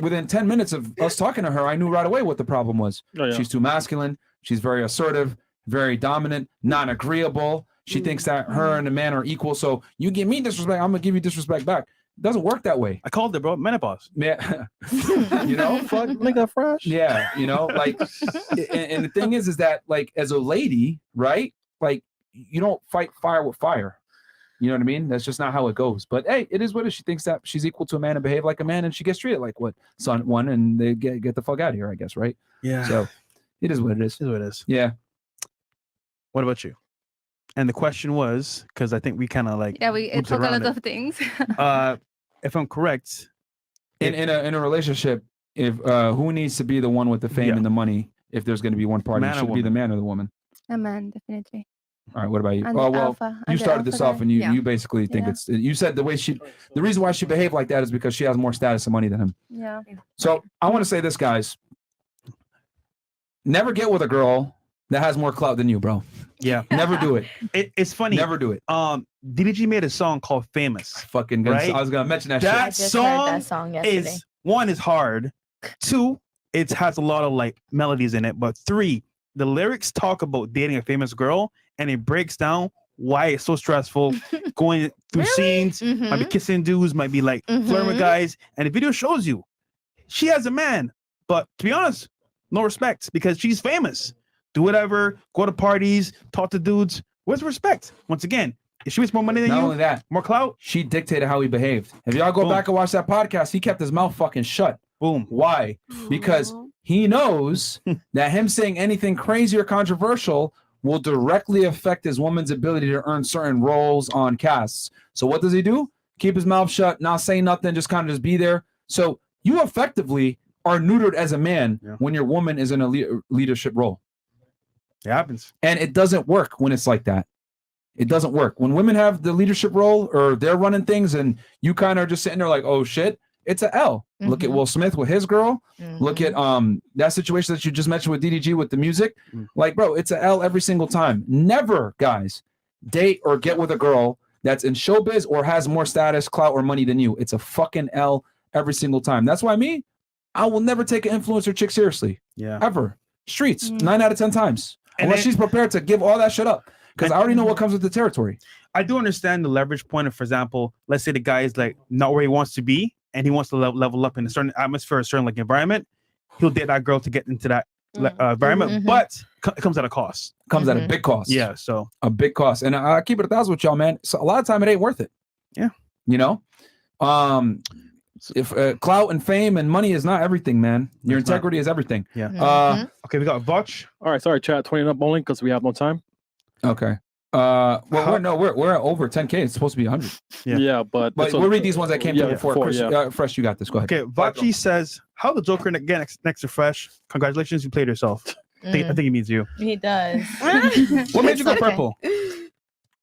Within 10 minutes of us talking to her, I knew right away what the problem was. Oh, yeah. She's too masculine. She's very assertive, very dominant, non-agreeable. She thinks that her and the man are equal. So you give me disrespect, I'm going to give you disrespect back. It doesn't work that way. I called it, bro. Menopause. Yeah. Fuck, nigga fresh. Yeah. Like, and the thing is that, like, as a lady, right? Like, you don't fight fire with fire. You know what I mean? That's just not how it goes. But hey, it is what it is. She thinks that she's equal to a man and behave like a man, and she gets treated like one, and they get the fuck out of here, I guess, right? Yeah. So it is what it is. It is what it is. Yeah. What about you? And the question was, because I think we kind of like we talk a lot of things. If I'm correct, in a relationship, if who needs to be the one with the fame and the money? If there's going to be one party, it should be the man or the woman. A man, definitely. All right, what about you? And Oh the well, alpha, you and the started this alpha off, guy. and you Yeah. basically think Yeah. you said the reason why she behaved like that is because she has more status and money than him. Yeah. So I want to say this, guys. Never get with a girl that has more clout than you, bro. Yeah. Never do it. It's funny. Never do it. DDG made a song called Famous. Fucking good. Right? I was gonna mention that That shit. I just heard that song yesterday. is one is hard. Two, it has a lot of like melodies in it. But three, the lyrics talk about dating a famous girl, and it breaks down why it's so stressful going through scenes, might be kissing dudes, might be like flirting with guys, and the video shows you she has a man, but to be honest, no respect because she's famous. Do whatever, go to parties, talk to dudes. Where's the respect? Once again, if she makes more money than Not you, only that, more clout, she dictated how he behaved. If y'all go back and watch that podcast, he kept his mouth fucking shut. Boom. Why? Because he knows that him saying anything crazy or controversial will directly affect his woman's ability to earn certain roles on casts. So what does he do? Keep his mouth shut, not say nothing, just kind of just be there. So you effectively are neutered as a man when your woman is in a leadership role. It happens. And it doesn't work when it's like that. It doesn't work. When women have the leadership role or they're running things and you kind of just sitting there like, oh shit, it's a L. Look at Will Smith with his girl. Look at that situation that you just mentioned with DDG with the music. Like, bro, it's a L every single time. Never, guys, date or get with a girl that's in showbiz or has more status, clout, or money than you. It's a fucking L every single time. That's why I will never take an influencer chick seriously. Yeah. Ever. Streets, 9 out of 10 times. And Unless she's prepared to give all that shit up. Because I already know what comes with the territory. I do understand the leverage point of, for example, let's say the guy is like not where he wants to be and he wants to level up in a certain atmosphere, a certain like environment. He'll date that girl to get into that environment, but it comes at a cost. Comes at a big cost. Yeah, so a big cost. And I keep it 1,000 with y'all, man. So a lot of time it ain't worth it. Yeah, you know, if clout and fame and money is not everything, man. Your integrity is everything. Yeah. Okay, we got Vach. All right, sorry, chat. 20 and up bowling because we have no time. Okay. Well, we're at over 10K. It's supposed to be 100. Yeah, but we'll read these ones that came through before. Chris, Fresh, you got this. Go ahead. Okay, Vachi says, "How the Joker get next to Fresh? Congratulations, you played yourself." I think he means you. He does. What made you go purple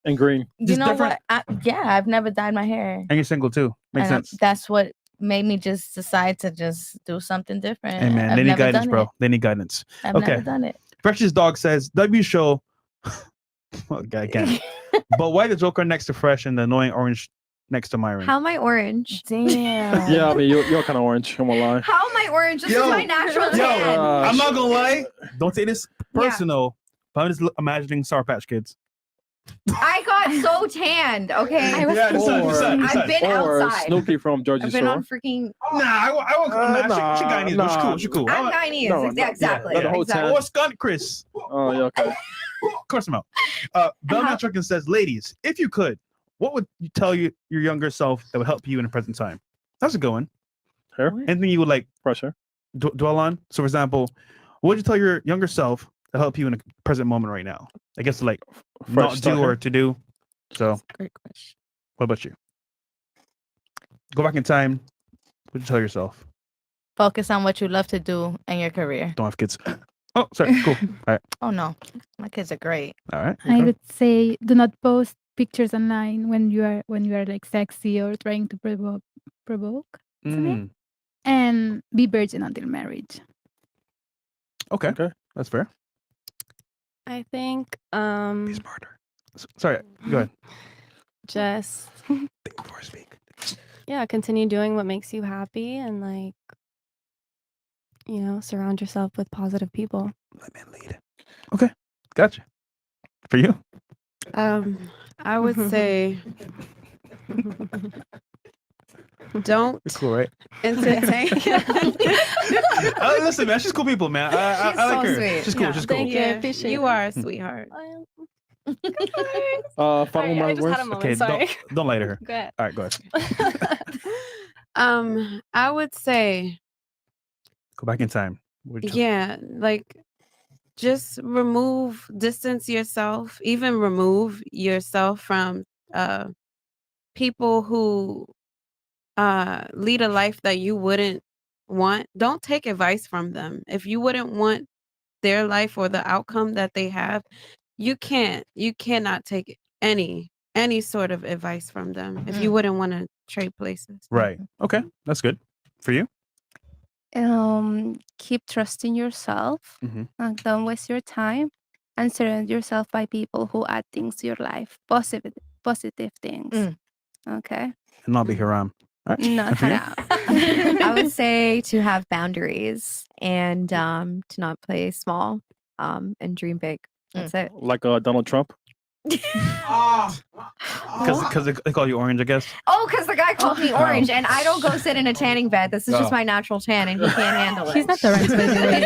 and green? You know what? I've never dyed my hair. And you're single too. Makes sense. That's what made me just decide to just do something different. Hey man, they need guidance, bro. They need guidance. I've never done it. Fresh's dog says, "W show." Oh, God, again. But why the Joker next to Fresh and the annoying orange next to Myron? How am I orange? Damn. Yeah, I mean you're kind of orange. I'm gonna lie. How am I orange? This is my natural tan. I'm not gonna lie. Don't take this personal. But I'm just imagining Sour Patch Kids. I got so tanned. Okay, I've been outside. Snooki from Georgia I've been on freaking. I won't. She Guyanese, but she's cool. I'm Guyanese. Exactly. What's Scott Chris? Oh, yeah. Okay. Of course I'm out. Belmont Truckin says, "Ladies, if you could, what would you tell your younger self that would help you in the present time?" That's a good one. Her? Anything you would like pressure dwell on? So, for example, what would you tell your younger self to help you in the present moment right now? I guess like not do or to do. So, great question. What about you? Go back in time. What would you tell yourself? Focus on what you love to do and your career. Don't have kids. Oh, sorry. Cool. All right. Oh no, my kids are great. All right. I would say do not post pictures online when you are like sexy or trying to provoke. And be virgin until marriage. Okay. That's fair. I think be smarter. Sorry, go ahead. Just think before I speak. Yeah, continue doing what makes you happy and like surround yourself with positive people. Let men lead. Okay. Gotcha. For you? I would say don't cool, right? entertain. Listen, man, she's cool people, man. I like her. Sweet. She's cool. She's cool. Thank you. I appreciate you are a sweetheart. Final I just had a moment. Okay, Sorry. don't lie to her. Go ahead. All right, go ahead. I would say go back in time. Like just distance yourself, even remove yourself from people who lead a life that you wouldn't want. Don't take advice from them. If you wouldn't want their life or the outcome that they have, you cannot take any sort of advice from them if you wouldn't want to trade places. Right. Okay. That's good. For you? Keep trusting yourself. Don't waste your time, and surround yourself by people who add things to your life, positive things. Okay. And not be Haram. Right. Not Haram. I would say to have boundaries and to not play small and dream big. That's it. Like Donald Trump. Because they call you orange, I guess. Oh, because the guy called me orange, and I don't go sit in a tanning bed. This is just my natural tan, and he can't handle it. He's not orange, by the way.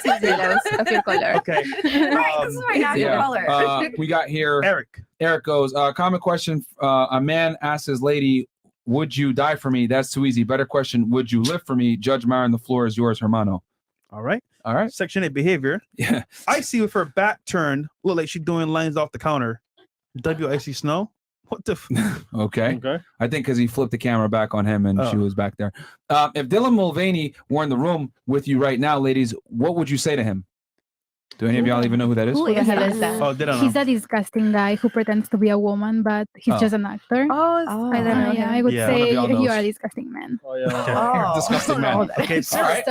He's yellow of your color. Okay. Right, this is my natural color. We got here. Eric goes, common question. A man asks his lady, "Would you die for me?" That's too easy. Better question. Would you live for me? Judge Myron, the floor is yours, hermano. All right. All right. Section 8 behavior. Yeah. I see with her back turned, look like she's doing lines off the counter. W.I.C. Snow? What the Okay. I think because he flipped the camera back on him and she was back there. If Dylan Mulvaney were in the room with you right now, ladies, what would you say to him? Do any of y'all even know who that is? Who is that? Oh, they don't know. He's a disgusting guy who pretends to be a woman, but he's just an actor. I don't know. Yeah, I would say One of y'all you knows. are a disgusting man. Oh, yeah. Disgusting man. Okay, All right.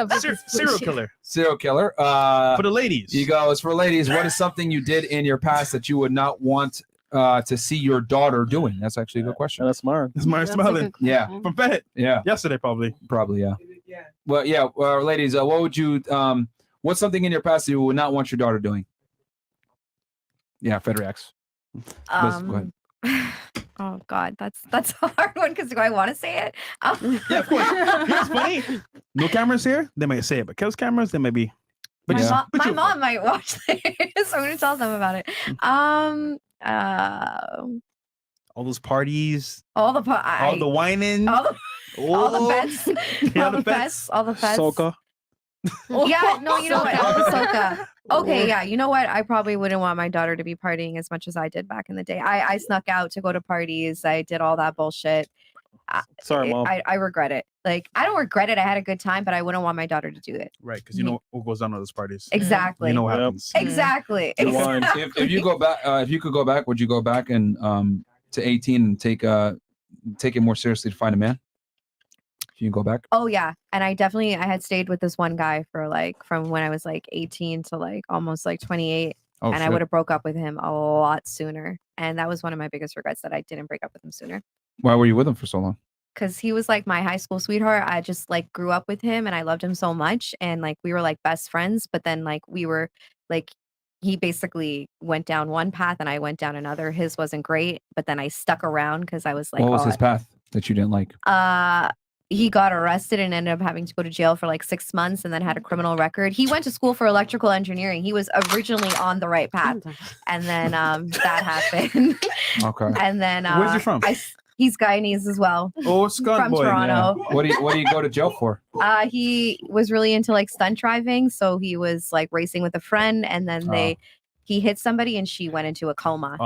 serial killer. Serial killer. For the ladies. He goes, for ladies, what is something you did in your past that you would not want to see your daughter doing? That's actually a good question. That's Myron. That's Myron smiling. Yeah. From Fed. Yeah. Yesterday, probably. Yeah. Well, yeah. Ladies, what would you, what's something in your past that you would not want your daughter doing? Yeah, Fed reacts. Go ahead. Oh God, that's a hard one because do I want to say it? Yeah, of course. It's funny. No cameras here. They might say it, but Kel's cameras, they may be. My mom might watch this. I'm gonna tell them about it. All those parties, all the whining, all the pets, all the pets. Soca. Yeah, no, you know what? All the soca. Okay, yeah, you know what? I probably wouldn't want my daughter to be partying as much as I did back in the day. I snuck out to go to parties. I did all that bullshit. Sorry, Mom. I regret it. Like, I don't regret it. I had a good time, but I wouldn't want my daughter to do it. Right, because you know what goes on at those parties. Exactly. You know what happens. Exactly. If you go back, if you could go back, would you go back and to 18 and take it more seriously to find a man? If you can go back. Oh yeah, and I had stayed with this one guy for like from when I was like 18 to like almost like 28, and I would have broke up with him a lot sooner. And that was one of my biggest regrets, that I didn't break up with him sooner. Why were you with him for so long? Because he was like my high school sweetheart. I just like grew up with him and I loved him so much, and like we were like best friends. But then like we were like, he basically went down one path and I went down another. His wasn't great, but then I stuck around because I was like, what was his path that you didn't like? He got arrested and ended up having to go to jail for like 6 months, and then had a criminal record. He went to school for electrical engineering. He was originally on the right path, and then that happened. Okay. And then where's he from? He's Guyanese as well. Oh, Scott from boy. Toronto. Yeah. What do you go to jail for? He was really into like stunt driving, so he was like racing with a friend, and then he hit somebody and she went into a coma.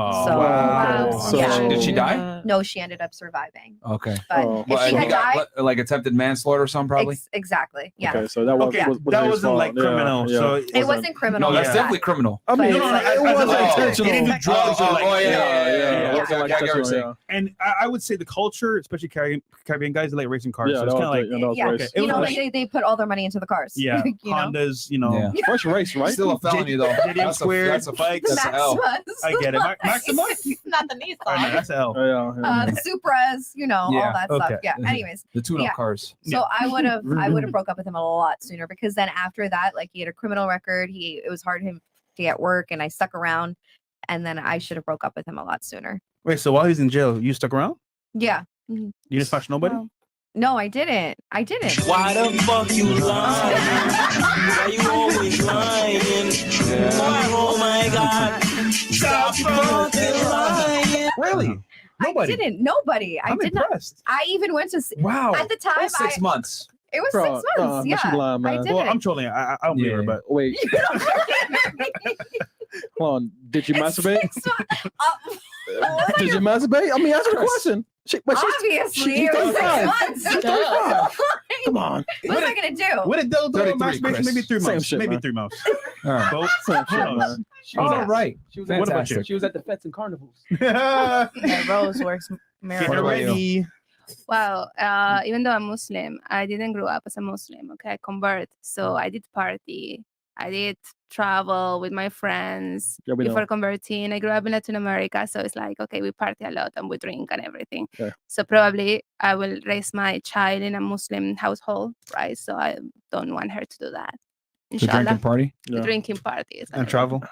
Did she die? No, she ended up surviving. Okay. But if she had died, like attempted manslaughter or something, probably. Exactly. Yeah. Okay, so that wasn't like criminal. Yeah. So it wasn't criminal. No, that's definitely criminal. I mean, But- it wasn't intentional. He didn't do drugs or like yeah. Okay, I get what you're saying. And I would say the culture, especially Caribbean guys, they like racing cars. Yeah, so it's kind of like you know, they put all their money into the cars. Yeah, you know? Hondas, you know. Yeah. First race, right? Still a felony though. JDM squared. That's a bike. That's an L. I get it. Maxima? Not the Nissan. Oh, no, that's an L. The Supras, you know, all that stuff. Yeah. Anyways, The tune-up cars. So I would have broke up with him a lot sooner, because then after that, like, he had a criminal record. It was hard for him to get work, and I stuck around, and then I should have broke up with him a lot sooner. Wait, so while he was in jail, you stuck around? Yeah. You didn't smash nobody? No, I didn't. Why the fuck you lying? Why you always lying? Oh my god. Stop fucking lying. Really? Nobody? I didn't. Nobody. I'm I did impressed. not. I even went to. Wow. At the time, That's 6 months. It was Bro, 6 months. Yeah. she lying, man. I did Well, it. I'm trolling. I don't believe her, but Wait, hold on. Did you masturbate? Did you masturbate? I mean, answer the question. Obviously, it was 6 months. Come on. What was I gonna do? with a dildo 33, masturbation, Chris. maybe 3 Same months. shit, Maybe man. 3 months. All right. Both. Same shit, man. All right. She was What about Fantastic. you? She was at the fets and carnivals. Yeah, Rose works What miracle. about you? Well, even though I'm Muslim, I didn't grow up as a Muslim. Okay, I convert, so I did party. I did travel with my friends Yeah, we know. before converting. I grew up in Latin America, so it's like, okay, we party a lot and we drink and everything. Yeah. So probably I will raise my child in a Muslim household, right? So I don't want her to do that. The drinking Inshallah. party? The drinking parties. And travel?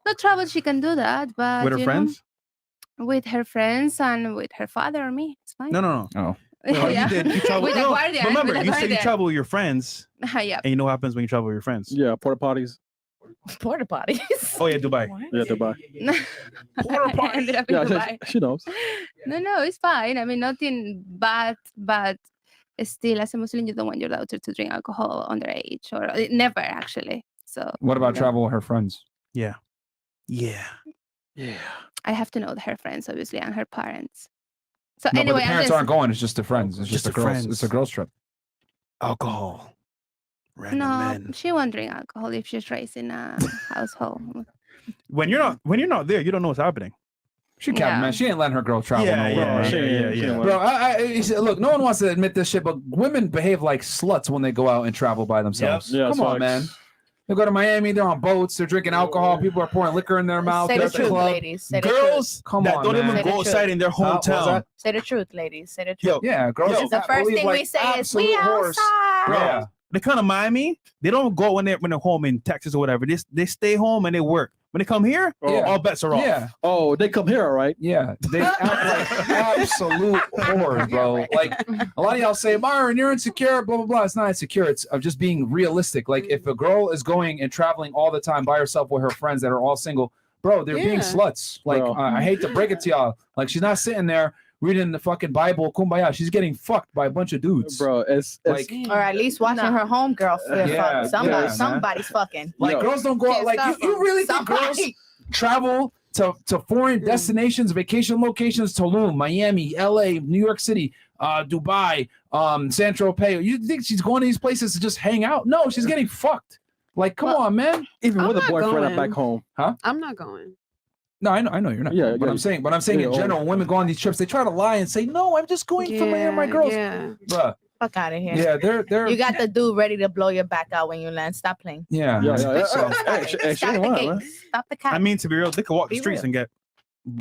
Not travel, she can do that, but With her you know, friends? with her friends and with her father or me. It's fine. No. Oh. Well, Yeah. you travel. With the No, guardian, remember, with the you said you guardian. travel with your friends, Yeah. and you know what happens when you travel with your friends. Yeah, porta potties. Porta potties. Oh yeah, Dubai. Yeah, Dubai. I ended up in Yeah, Dubai. she knows. No, it's fine. I mean, nothing bad, but still, as a Muslim, you don't want your daughter to drink alcohol underage, or never actually. So What about travel with her friends? Yeah. I have to know her friends, obviously, and her parents. So No, anyway, but the parents aren't going. It's just the friends. It's just Just a the girls. friends. It's a girls trip. Alcohol. Random no, men. she won't drink alcohol if she's raised in a household. When you're not there, you don't know what's happening. She can't, Yeah. man. She ain't letting her girl travel Yeah, nowhere. yeah, man. Bro, you see, look, no one wants to admit this shit, but women behave like sluts when they go out and travel by themselves. Yeah, Come on, facts. man. They go to Miami, they're on boats, they're drinking alcohol, people are pouring liquor in their mouth. Say They're the at the truth, club. ladies. Say the Girls Come that on, don't man. even Say the go outside truth. in their What was hometown. that? Say the truth, ladies. Say the truth. Yo, Yeah, girls. This is the that first believe thing like we say is absolute we horse. outside. Yeah. They come to Miami. They don't go when they're home in Texas or whatever. They stay home and they work. When they come here, all bets are off. Yeah. Oh, they come here, all right? Yeah. They act like absolute whores, bro. Like a lot of y'all say, Myron, you're insecure, blah, blah, blah. It's not insecure. It's of just being realistic. Like if a girl is going and traveling all the time by herself with her friends that are all single, bro, they're being sluts. Like I hate to break it to y'all. Like she's not sitting there reading the fucking Bible, kumbaya. She's getting fucked by a bunch of dudes. Bro, it's like, or at least watching her homegirl Yeah, somebody, yeah, somebody's fucking. Like girls don't go out. Like you really think girls travel to foreign destinations, vacation locations, Tulum, Miami, LA, New York City, Dubai, San Tropez. You think she's going to these places to just hang out? No, she's getting fucked. Like, come on, man. Even with a not boyfriend going. back home. Huh? I'm not going. No, I know you're not. Yeah, but yeah. I'm saying in general, when women go on these trips, they try to lie and say, "No, I'm just going for my girls." Yeah. Bruh. Fuck out of here. Yeah, they're. You got the dude ready to blow your back out when you land. Stop playing. Yeah. Stop the gate. Stop the cat. I mean, to be real, they could walk the streets and get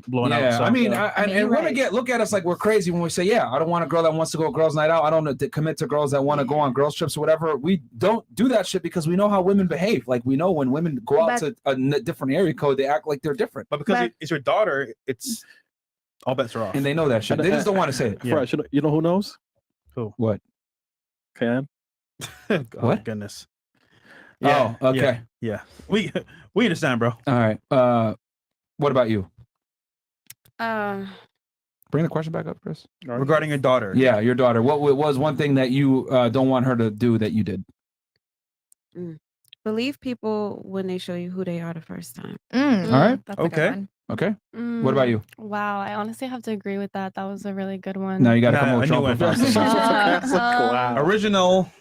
blown out. Yeah, So. I mean, and women look at us like we're crazy when we say, "Yeah, I don't want a girl that wants to go girls' night out. I don't commit to girls that want to go on girls' trips or whatever." We don't do that shit because we know how women behave. Like we know when women go out to a different area code, they act like they're different. But because it's your daughter, it's all bets are off. And they know that shit. They just don't want to say it. Fresh, you know who knows? Who? What? Can. Oh, goodness. Oh, okay. Yeah. We understand, bro. All right. What about you? Bring the question back up, Chris. Regarding your daughter. Yeah, your daughter. What was one thing that you don't want her to do that you did? Believe people when they show you who they are the first time. All right. That's a good Okay. one. Okay. What about you? Wow, I honestly have to agree with that. That was a really good one. Now you got to come up with your own Original.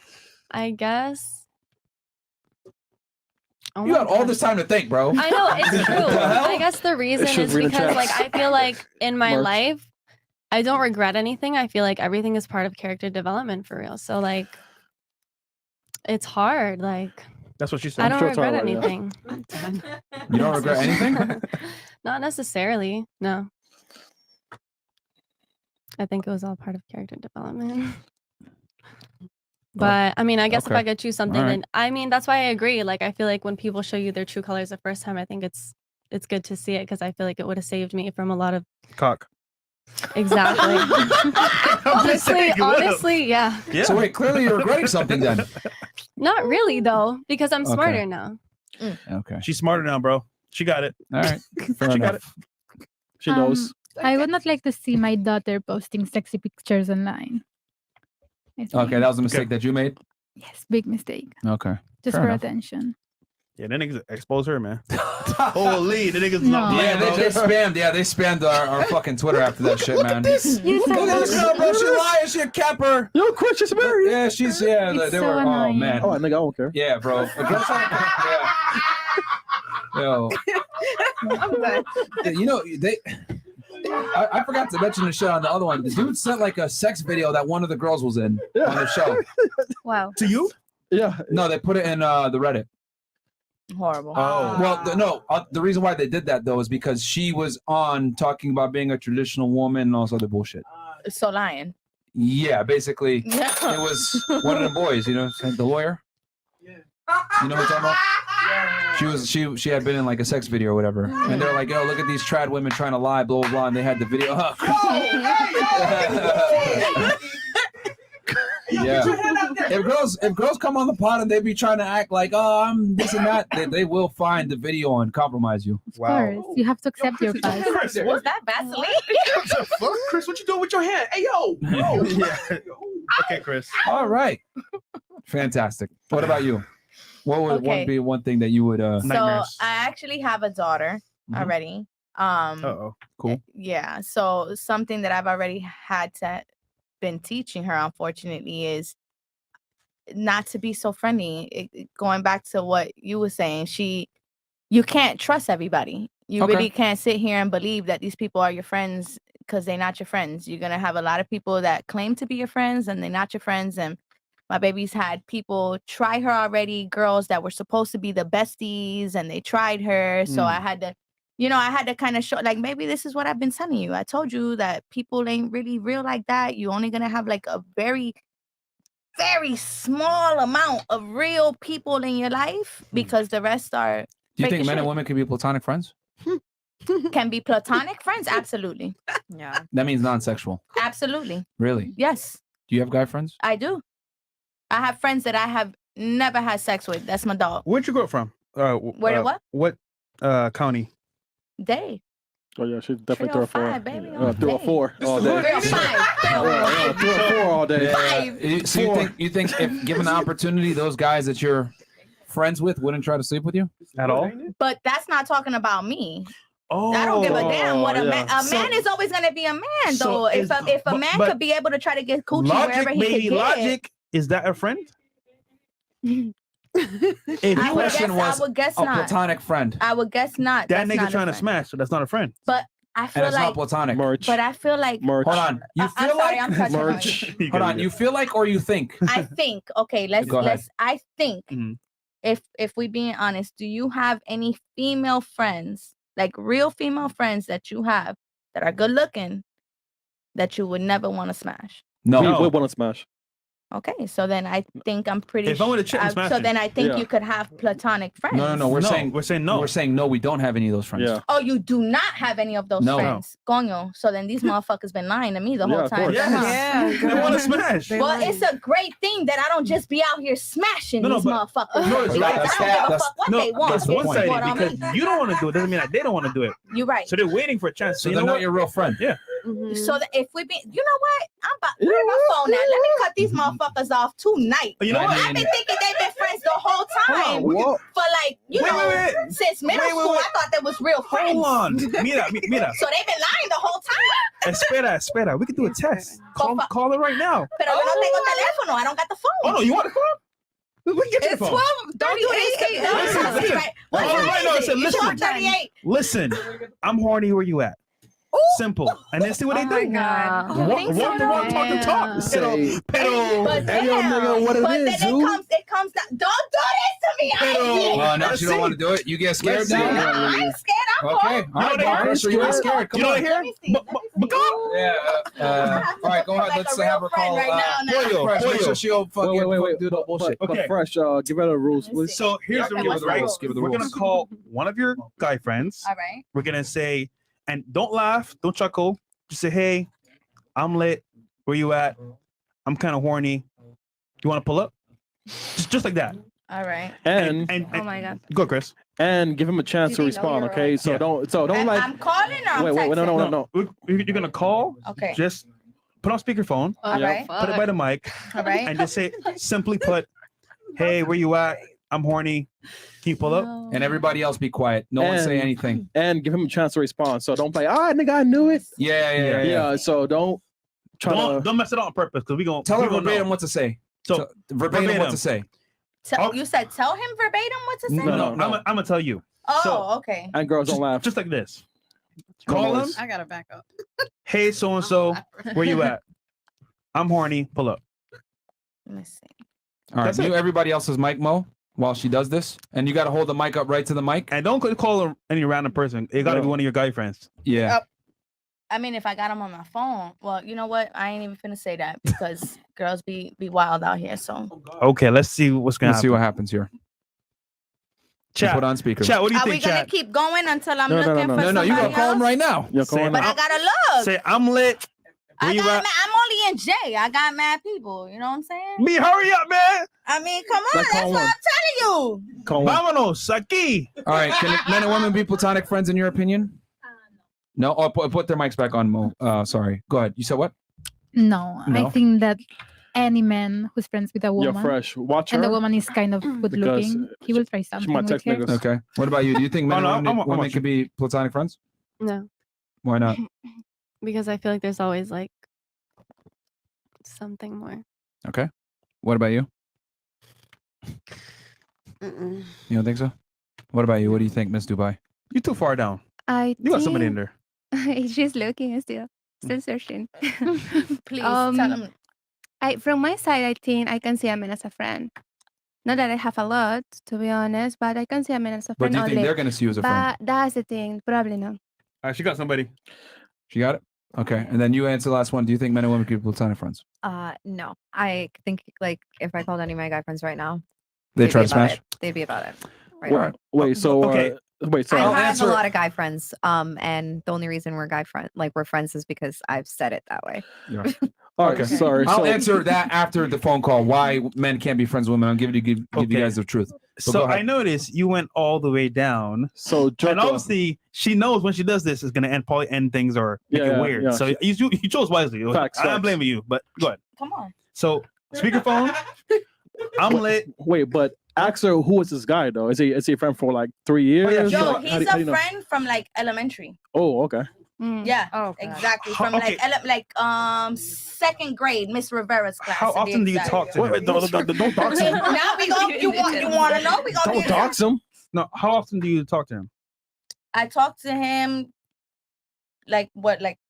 I guess. Oh You my got all gosh. this time to think, bro. I know it's true. The hell? I guess the reason should is read the because like chats. I feel like in my Mark. life, I don't regret anything. I feel like everything is part of character development for real. So like, it's hard. Like That's what she said. I don't regret anything. You don't regret anything? Not necessarily. No. I think it was all part of character development. But I mean, I guess if okay. I could choose something, All right. then I mean, that's why I agree. Like, I feel like when people show you their true colors the first time, I think it's good to see it because I feel like it would have saved me from a lot of cock. Exactly. honestly, yeah. So wait, clearly you're regretting something then. Not really though, because I'm Okay. smarter now. Okay. She's smarter now, bro. She got it. All right. Fair She got enough. She knows. I would not like to see my daughter posting sexy pictures online. I think. Okay, that was a mistake that you made. Yes, big mistake. Okay. Just Fair for enough. attention. Yeah, the niggas expose her, man. Holy, the niggas No. not Yeah, playing, they bro. spammed. Yeah, they spammed our fucking Twitter after that shit, man. You said Look at this girl, bro. She that. lying. She a capper. Yo, quit. She's married. Yeah, she's yeah. It's They so were. annoying. Oh man. Oh, nigga, I don't care. Yeah, bro. A girl yeah. Yo. You know they. I forgot to mention the shit on the other one. The dude sent like a sex video that one of the girls was in on the show. Wow. To you? Yeah. No, they put it in the Reddit. Horrible. Oh well, the reason why they did that though is because she was on talking about being a traditional woman and all this other bullshit. So lying. Yeah, basically, Yeah. it was one of the boys. You know, the lawyer. Yeah. You know what I'm talking about? She had been in like a sex video or whatever, and they're like, "Yo, look at these trad women trying to lie, blah blah blah." And they had the video. Yeah. If girls come on the pod and they be trying to act like, "Oh, I'm this and that," they will find the video and compromise you. Of course, you have to accept your past. Was that Vaseline? Fuck, Chris, what you doing with your hand? Hey, yo. Yeah. Okay, Chris. All right. Fantastic. What about you? What would Okay. be one thing that you would So Nightmares. I actually have a daughter already. Uh-oh. Cool. Yeah. So something that I've already had to been teaching her, unfortunately, is not to be so friendly. Going back to what you were saying, you can't trust everybody. You Okay. really can't sit here and believe that these people are your friends because they're not your friends. You're gonna have a lot of people that claim to be your friends and they're not your friends. And my baby's had people try her already, girls that were supposed to be the besties, and they tried her. So I had to, I had to kind of show, like, maybe this is what I've been telling you. I told you that people ain't really real like that. You're only gonna have like a very, very small amount of real people in your life because the rest are Do you Fake think as men and shit. women can be platonic friends? Can be platonic friends? Absolutely. Yeah. That means non-sexual. Absolutely. Really? Yes, Do you have guy friends? I do. I have friends that I have never had sex with. That's my dog. Where'd you grow up from? Where did what? What county? They. Oh yeah, she's definitely 305, baby, all 304 all day. 305. 304 all day. So you think if given the opportunity, those guys that you're friends with wouldn't try to sleep with you at all? But that's not talking about me. Oh, I don't give a damn what a yeah. man. A man is always gonna be a man, So though. If a but- man but could be able to try to get coochie Logic, wherever he baby, could get, logic. Is that a friend? I would guess a not. platonic friend. I would guess not. That That's nigga not a trying to friend. smash, so that's not a friend. But I And feel it's like. not platonic. But I feel like. Hold on. You I'm feel sorry, like I'm touching on you. Hold on. You feel like or you think? I think. Okay, Go ahead. I think. Mm-hmm. If we being honest, do you have any female friends, like real female friends that you have that are good looking, that you would never want to smash? No. We want to smash. Okay, so then I think I'm pretty. If I wanna check and smash so it. then I think Yeah. you could have platonic friends. No. We're saying no. We're saying no. We don't have any of those friends. Yeah. Oh, you do not have any of those No. friends, coño. So then these motherfuckers been lying to me the whole of time. course. Yes. They want to smash. Well, it's a great thing that I don't just be out here smashing these motherfuckers. No, it's Because right. I don't give a fuck what they want. That's This is one-sided what I mean. because you don't want to do it. Doesn't mean that they don't want to do it. You're right. So they're waiting for a chance. So you they're know not what? your real friend. Yeah. So that if we be, you know what? I'm about where's my phone at? Let me cut these motherfuckers off tonight. You know what? I've been thinking they've been friends the whole time. Hold on, For like, Wait. since middle Wait, school, wait. I thought they was real friends. Hold on. Mira. So they've been lying the whole time. Espera. We can do a test. Call it right now. Pero yo no tengo teléfono. I don't got the phone. Oh no, you want the phone? We can get you the It's phone. 12:38. Listen. What All time right, no, is it? listen. 12:38. Listen, I'm horny. Where you at? Simple. And then see what they do. God. Walk the talk. Pero. But Hey, yo, nigga, what it but is, then Zoo? it comes down. Don't do this to me. I ain't Well, now she don't want to do it. You get scared Let's now. see. No, I'm scared. I'm Okay. cold. All right, Barbara. So you ain't scared. Come You on. don't hear? Yeah. All right. Go ahead. Like Let's a have real her call. friend right now. Fresh. Make sure she'll fucking Wait. do the bullshit. But Okay. Fresh, give her the rules, please. So here's the Okay, rules, what's the right? rules? Give her the We're gonna rules. call one of your guy friends. All right. We're gonna say, and don't laugh, don't chuckle. Just say, hey, I'm lit. Where you at? I'm kind of horny. You want to pull up? Just like that. All right. And Oh my God. go, Chris. and give him a chance to Did he know respond. you're Okay, on? so Yeah. don't like. I'm calling or I'm Wait, no, texting? no. You're gonna call. Okay. Just put on speakerphone. All right. Put it by the mic. All right. And just say, simply put, hey, where you at? I'm horny. Can you pull up? And everybody else be quiet. No one say anything. And give him a chance to respond. So don't play. Nigga, I knew it. Yeah. So don't try to. Don't mess it up on purpose because we gonna Tell her we gonna verbatim know. what to say. So Verbatim what to say. You said tell him verbatim what to say? No. I'm gonna tell you. Oh, So- okay. And girls don't laugh. Just like this. Call him. I gotta back up. Hey, so and so, where you at? I'm horny. Pull up. Let me see. All right. That's Mute it. everybody else's mic, Mo, while she does this. And you got to hold the mic up right to the mic. And don't call any random person. It got to be one of your guy friends. Yeah. I mean, if I got him on my phone, well, you know what? I ain't even finna say that because girls be wild out here. So Okay, let's see what's gonna Let's see happen. what happens here. Chat. Put on speaker. Chat, what do you are we think, gonna chat? keep going until I'm No, looking for No, you somebody gotta call him else? right now. Yeah, Say, But I gotta look. say I'm lit. Where you at? I'm only in J. I got mad people. You know what I'm saying? Me, hurry up, man. I mean, come on. Like, That's call what one. I'm telling you. Call one. Vámonos aquí. All right. Can men and women be platonic friends in your opinion? No. Oh, put their mics back on, Mo. Sorry. Go ahead. You said what? No, No? I think that any man who's friends with a You're woman fresh. Watch her. and the woman is kind of good looking, he will try something might with text her. niggas. Okay. What about you? Do you think men Oh, no, and women, I'm women watching. can be platonic friends? No, Why not? because I feel like there's always like something more. Okay. What about you? Mm-mm. You don't think so? What about you? What do you think, Miss Dubai? You too far down. I You got somebody in there. She's looking still searching. Please Um, tell them. From my side, I think I can see a man as a friend. Not that I have a lot, to be honest, but I can see a man as a But friend do you think only. they're gonna see you as a friend? But that's the thing, probably no. All right, she got somebody. She got it? Okay. And then you answer the last one. Do you think men and women can be platonic friends? No. I think like if I called any of my guy friends right now, They they'd try be to about smash? it. They'd be about it. right now. Wait, so okay. Wait, so I have a lot of guy friends, and the only reason we're we're friends is because I've said it that way. Yeah. All right, sorry. I'll So answer that after the phone call. Why men can't be friends with women? I'll give you guys the truth. But So go ahead. I noticed you went all the way down. So and obviously she knows when she does this is gonna probably end things or make it weird. yeah. So you chose wisely. Facts, I'm not facts. blaming you, but go ahead. Come on. So speakerphone. I'm lit. Wait, but ask her who is this guy though? Is he a friend for like 3 years? Yo, Like, he's how do you know? friend from like elementary. Oh, okay. Yeah, exactly. From okay. second grade, Miss Rivera's class. How to be often do you exact. talk to him? Don't dox him. Now we go. You want to know? We gonna Don't be dox him. No, how often do you talk to him? I talk to him like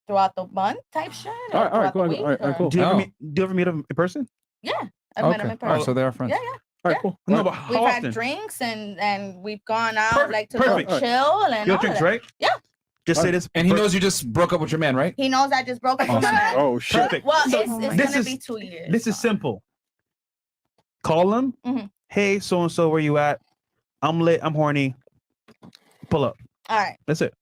throughout the month type shit. All right, throughout go the ahead. week, All right, or- cool. Do you ever meet him in person? Yeah, I met him in person. All right, so they are friends. Yeah, yeah. All right, cool. No, but We've how had often? drinks and we've gone out Perfect, like to perfect. go chill and You all have drinks, that. right? Yeah. Just say this. And he knows you just broke up with your man, right? He knows I just broke up with my man. Oh shit. Perfect. Well, So it's this gonna is- be 2 years. This is simple. Call him. Mhm. Hey, so and so, where you at? I'm lit. I'm horny. Pull up. All right. That's it.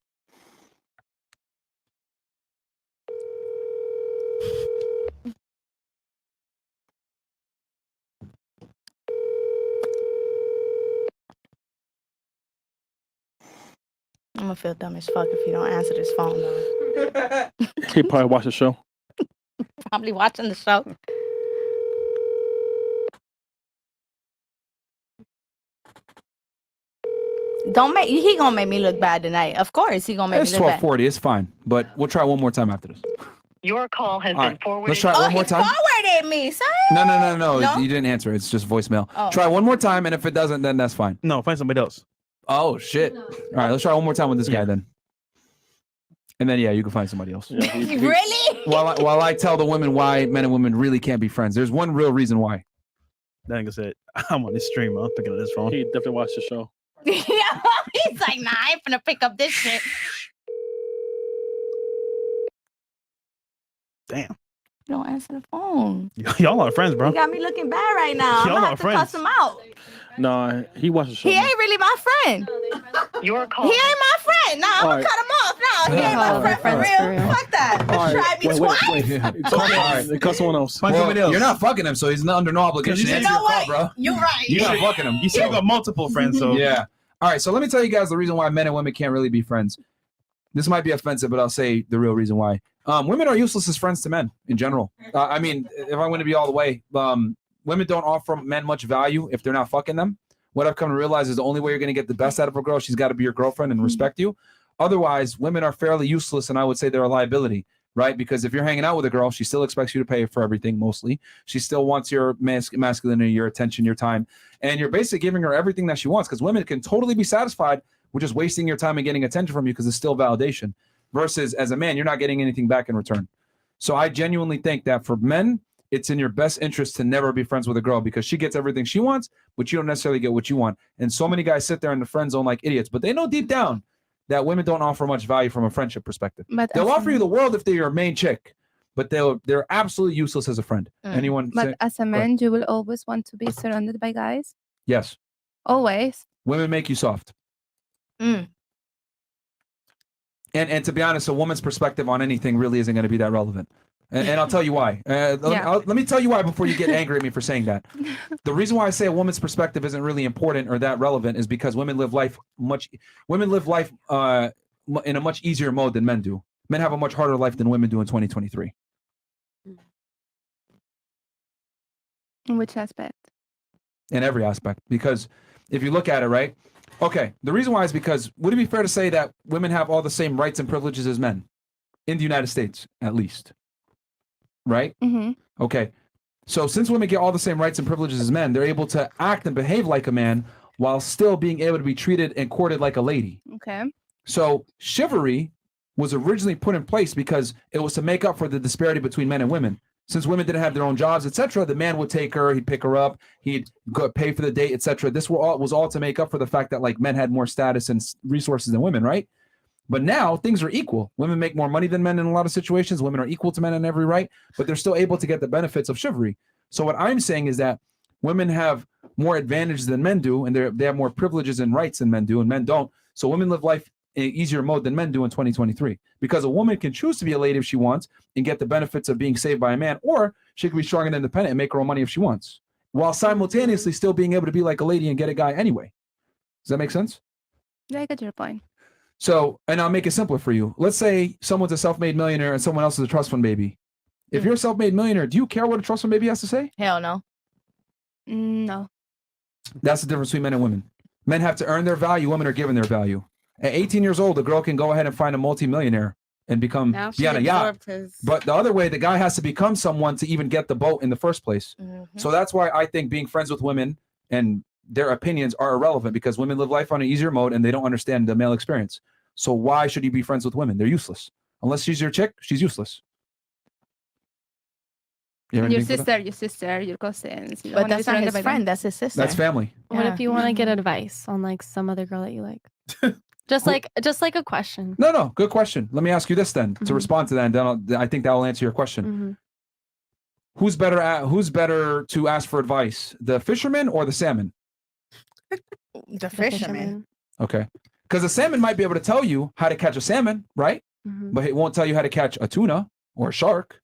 I'm gonna feel dumb as fuck if you don't answer this phone though. He probably watched the show. Probably watching the show. Don't make he gonna make me look bad tonight. Of course he gonna make It's me look bad. 12:40. It's fine, but we'll try one more time after this. Your call has All been right, forwarded. let's try it one more he time. forwarded me, son. No. No? You didn't answer. It's just voicemail. Oh. Try one more time, and if it doesn't, then that's fine. No, find somebody else. Oh shit! All right, let's try one more time with this guy then. And then you can find somebody else. Really? While I tell the women why men and women really can't be friends. There's one real reason why. That nigga said, I'm on this stream. I'm picking up this phone. He definitely watched the show. Yeah, he's like, nah, I ain't finna pick up this shit. Damn. Don't answer the phone. Y'all are friends, bro. You got me looking bad right now. I'm Y'all gonna are have to cuss friends. him out. No, he watched the show. He ain't really my friend. Your He call. ain't my friend. Nah, I'm All gonna right. cut him off. No, he ain't my All right, friend for real. Fuck that. All right, Tried me twice. All right. Call someone else. Find somebody else. You're not fucking him, so he's not under no obligation. You to answer know your call, what? bro. You're right. You're not fucking him. You said you got multiple friends, so Yeah. All right. So let me tell you guys the reason why men and women can't really be friends. This might be offensive, but I'll say the real reason why. Women are useless as friends to men in general. I mean, if I'm going to be all the way, women don't offer men much value if they're not fucking them. What I've come to realize is the only way you're going to get the best out of a girl, she's got to be your girlfriend and respect you. Otherwise, women are fairly useless, and I would say they're a liability, right? Because if you're hanging out with a girl, she still expects you to pay for everything, mostly. She still wants your masculinity, your attention, your time, and you're basically giving her everything that she wants, because women can totally be satisfied with just wasting your time and getting attention from you because it's still validation. Versus as a man, you're not getting anything back in return. So I genuinely think that for men, it's in your best interest to never be friends with a girl because she gets everything she wants, but you don't necessarily get what you want. And so many guys sit there in the friend zone like idiots, but they know deep down that women don't offer much value from a friendship perspective. But They'll as offer you the world if they're your main chick, but they're absolutely useless as a friend. Anyone? But say- as a man, you will always want to be surrounded by guys. Yes. Always. Women make you soft. And to be honest, a woman's perspective on anything really isn't going to be that relevant. And I'll tell you why. Let me tell you why before you get angry at me for saying that. The reason why I say a woman's perspective isn't really important or that relevant is because women live life in a much easier mode than men do. Men have a much harder life than women do in 2023. In which aspect? In every aspect. Because if you look at it, right? Okay, the reason why is because would it be fair to say that women have all the same rights and privileges as men? In the United States, at least. Right? Mm-hmm. Okay. So since women get all the same rights and privileges as men, they're able to act and behave like a man while still being able to be treated and courted like a lady. Okay. So chivalry was originally put in place because it was to make up for the disparity between men and women. Since women didn't have their own jobs, etc., the man would take her, he'd pick her up, he'd go pay for the date, etc. This was all to make up for the fact that like men had more status and resources than women, right? But now things are equal. Women make more money than men in a lot of situations. Women are equal to men in every right, but they're still able to get the benefits of chivalry. So what I'm saying is that Women have more advantages than men do, and they have more privileges and rights than men do, and men don't. So women live life in an easier mode than men do in 2023, because a woman can choose to be a lady if she wants and get the benefits of being saved by a man, or she can be strong and independent and make her own money if she wants, while simultaneously still being able to be like a lady and get a guy anyway. Does that make sense? Yeah, I get your point. So, and I'll make it simpler for you. Let's say someone's a self-made millionaire and someone else is a trust fund baby. If you're a self-made millionaire, do you care what a trust fund baby has to say? Hell no. No. That's the difference between men and women. Men have to earn their value. Women are given their value. At 18 years old, a girl can go ahead and find a multi-millionaire and be on a yacht. But the other way, the guy has to become someone to even get the boat in the first place. So that's why I think being friends with women and their opinions are irrelevant, because women live life on an easier mode and they don't understand the male experience. So why should you be friends with women? They're useless. Unless she's your chick, she's useless. Your sister, your cousins. You But that's not his friend. That's his sister. That's family. What if you want to get advice on like some other girl that you like? just like a question. No, good question. Let me ask you this then, to respond to that, and then I think that will answer your question. Who's better to ask for advice, the fisherman or the salmon? The fisherman. Okay, because the salmon might be able to tell you how to catch a salmon, right? But it won't tell you how to catch a tuna or a shark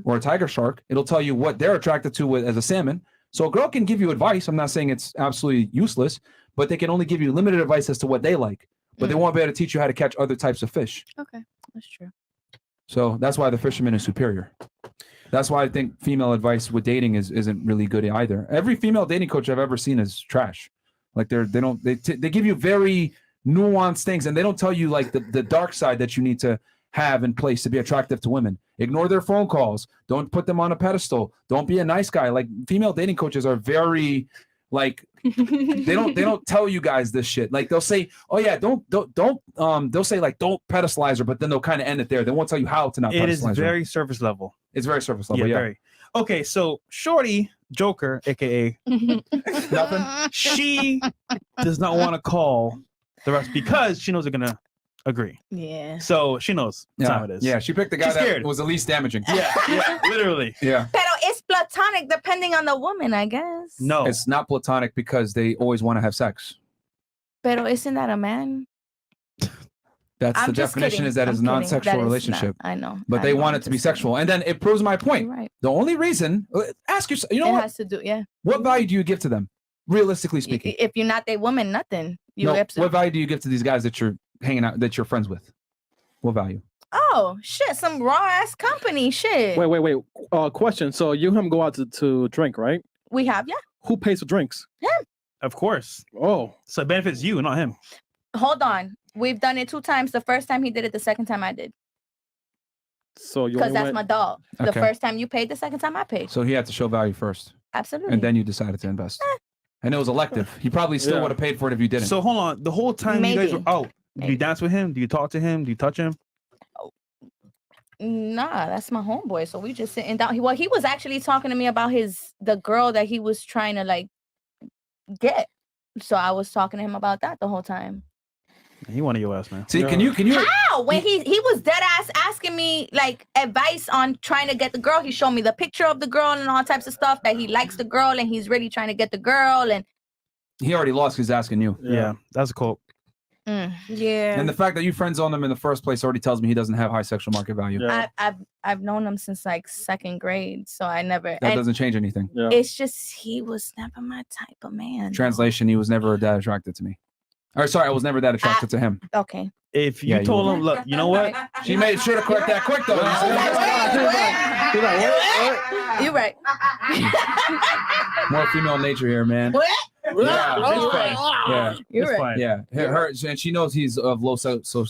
or a tiger shark. It'll tell you what they're attracted to as a salmon. So a girl can give you advice. I'm not saying it's absolutely useless, but they can only give you limited advice as to what they like. But they won't be able to teach you how to catch other types of fish. Okay, that's true. So that's why the fisherman is superior. That's why I think female advice with dating isn't really good either. Every female dating coach I've ever seen is trash. Like they give you very nuanced things, and they don't tell you like the dark side that you need to have in place to be attractive to women. Ignore their phone calls. Don't put them on a pedestal. Don't be a nice guy. Like female dating coaches are very like they don't tell you guys this shit. Like they'll say, oh yeah, don't they'll say like don't pedestalize her, but then they'll kind of end it there. They won't tell you how to not pedestalize her. It is very surface level. It's very surface level. Yeah. Very. Okay, so Shorty Joker, aka nothing. She does not want to call the rest because she knows they're gonna agree. Yeah. So she knows what time it is. Yeah, she picked the guy that was the least damaging. Yeah, literally. Yeah. Pero it's platonic depending on the woman, I guess. No. It's not platonic because they always want to have sex. Pero isn't that a man? That's I'm the just definition kidding. is that I'm it's kidding. non-sexual That is relationship. not- I know. But I they know, want I'm it to be just saying. sexual. And then it proves my point. Right. The only reason, ask yourself, you know It what? has to do, yeah. What value do you give to them? Realistically speaking. If you're not that woman, nothing. You No, absolutely. what value do you give to these guys that you're hanging out, that you're friends with? What value? Oh shit! Some raw ass company shit. Wait. Question. So you and him go out to drink, right? We have, yeah. Who pays for drinks? Him. Of course. Oh. So it benefits you, not him. Hold on. We've done it 2 times. The first time he did it. The second time I did. So you Because only that's went- my dog. The Okay. first time you paid. The second time I paid. So he had to show value first. Absolutely. And then you decided to invest. And it was elective. He probably still Yeah. would have paid for it if you didn't. So hold on. The whole time you guys Maybe. were out, do you dance with him? Do you talk to him? Do you touch him? Nah, that's my homeboy. So we just sitting down. He was actually talking to me about the girl that he was trying to like get. So I was talking to him about that the whole time. He wanted your ass, man. See, can you How? When he was dead ass asking me like advice on trying to get the girl. He showed me the picture of the girl and all types of stuff that he likes the girl and he's really trying to get the girl and He already lost. He's asking you. Yeah, that's cool. yeah. And the fact that you friend zoned him in the first place already tells me he doesn't have high sexual market value. I've known him since like 2nd grade, so I never. That and doesn't change anything. It's just he was never my type of man. Translation: he was never that attracted to me. Or sorry, I was never that attracted to him. Okay. If you Yeah, you told were. him, look, you know what? She made sure to correct that quick though. You're right. More female nature here, man. What? Yeah, It's fine. Yeah, You're It's right. fine. Yeah, her and she knows he's of low sexual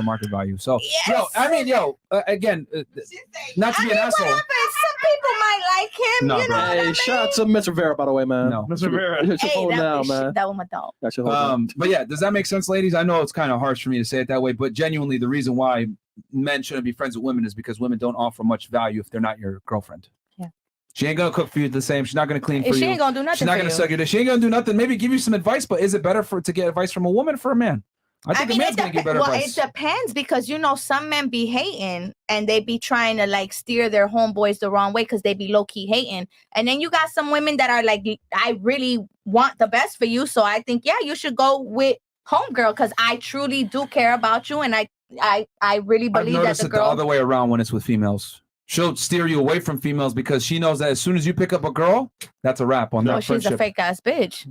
market value. So, again, not to be an asshole. Some people might like him. No, you know bro. what I Hey, mean? shout out to Mr. Rivera, by the way, man. No. Mr. Rivera. That's your Hey, phone now, man. that was my dog. That's your phone. But yeah, does that make sense, ladies? I know it's kind of harsh for me to say it that way, but genuinely, the reason why men shouldn't be friends with women is because women don't offer much value if they're not your girlfriend. Yeah. She ain't gonna cook for you the same. She's not gonna clean for you. She ain't gonna do nothing She's not for gonna you. suck your dick. She ain't gonna do nothing. Maybe give you some advice, but is it better to get advice from a woman or for a man? I think a man's gonna get better well, advice. it depends because you know some men be hating and they be trying to like steer their homeboys the wrong way because they be low key hating, and then you got some women that are like, I really want the best for you, so I think you should go with homegirl because I truly do care about you, and I really I've believe that noticed the it girl. the other way around when it's with females. She'll steer you away from females because she knows that as soon as you pick up a girl, that's a wrap on that She's friendship. a fake ass bitch.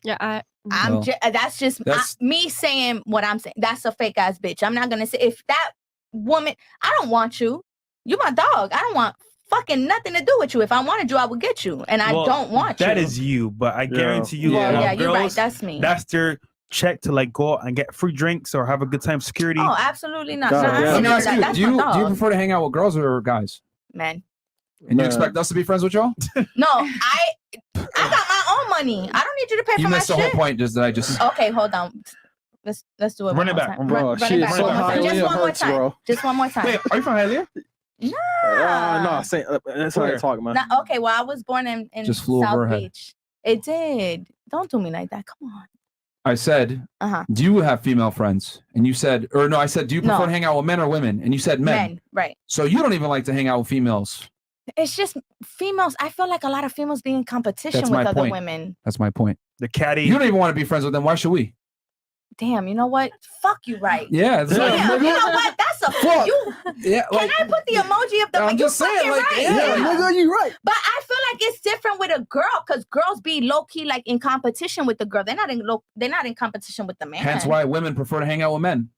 Yeah, Well, that's just that's- me saying what I'm saying. That's a fake ass bitch. I'm not gonna say if that woman. I don't want you. You my dog. I don't want fucking nothing to do with you. If I wanted you, I would get you, and I don't want you. That is you, but I guarantee you, Well, a lot yeah, of you're right. girls, That's me. That's their check to like go out and get free drinks or have a good time. Security. Oh, absolutely not. God, Nah, I Let don't me do ask that. you, That's do my you dog. prefer to hang out with girls or guys? Men. And you expect us to be friends with y'all? No, I got my own money. I don't need you to pay You for my missed the shit. whole point. Just that I just Okay, hold on. Let's do it. Run one it more back. time. Bro, Run she it is back. so One more time. highly Just one more hurts, time. bro. Just one more time. Wait, are you from Hialeah? No, say that's how I talk, man. Nah, okay, well, I was born in Just flew over her South head. Beach. It did. Don't do me like that. Come on. I said, Uh-huh. do you have female friends? And you said, or no, I said, do you prefer No. to hang out with men or women? And you said men. Men, right. So you don't even like to hang out with females. It's just females. I feel like a lot of females be in competition That's with my other point. women. That's my point. The caddy. You don't even want to be friends with them. Why should we? Damn, you know what? Fuck you, right? Yeah. it's like- Damn, you know what? That's a Fuck. you. Yeah, Can like- I put the emoji of the? I'm you just saying, fucking like, right. yeah, nigga, you right. But I feel like it's different with a girl because girls be low key like in competition with the girl. They're not in competition with the man. Hence why women prefer to hang out with men.